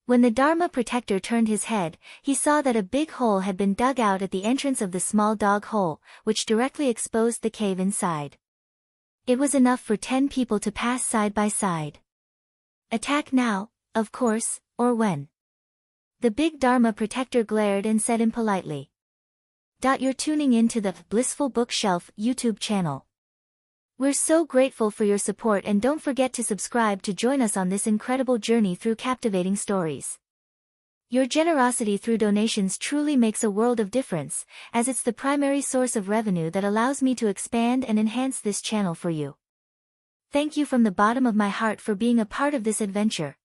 When the Dharma protector turned his head, he saw that a big hole had been dug out at the entrance of the small dog hole, which directly exposed the cave inside. It was enough for 10 people to pass side by side. Attack now, of course, or when? The big Dharma protector glared and said impolitely. You're tuning in to the Blissful Bookshelf YouTube channel. We're so grateful for your support, and don't forget to subscribe to join us on this incredible journey through captivating stories. Your generosity through donations truly makes a world of difference, as it's the primary source of revenue that allows me to expand and enhance this channel for you. Thank you from the bottom of my heart for being a part of this adventure.